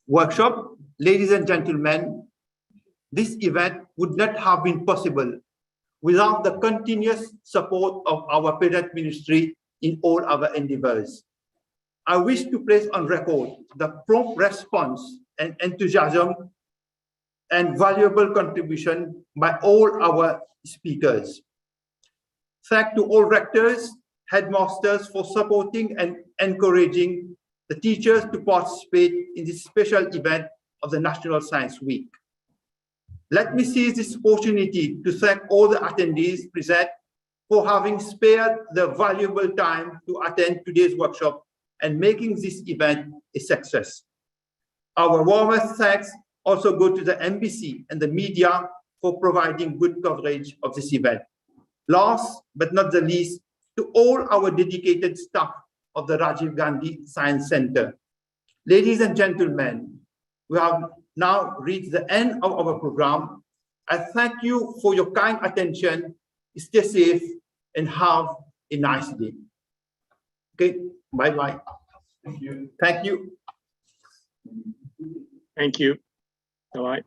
workshop. Ladies and gentlemen, this event would not have been possible without the continuous support of our parent ministry in all our endeavors. I wish to place on record the prompt response and enthusiasm and valuable contribution by all our speakers. Thanks to all rectors, headmasters for supporting and encouraging the teachers to participate in this special event of the National Science Week. Let me seize this opportunity to thank all the attendees present for having spared their valuable time to attend today's workshop and making this event a success. Our warmest thanks also go to the NBC and the media for providing good coverage of this event. Last but not the least, to all our dedicated staff of the Rajiv Gandhi Science Center. Ladies and gentlemen, we have now reached the end of our program. I thank you for your kind attention. Stay safe and have a nice day. Okay, bye-bye. Thank you. Thank you. Thank you. Bye-bye.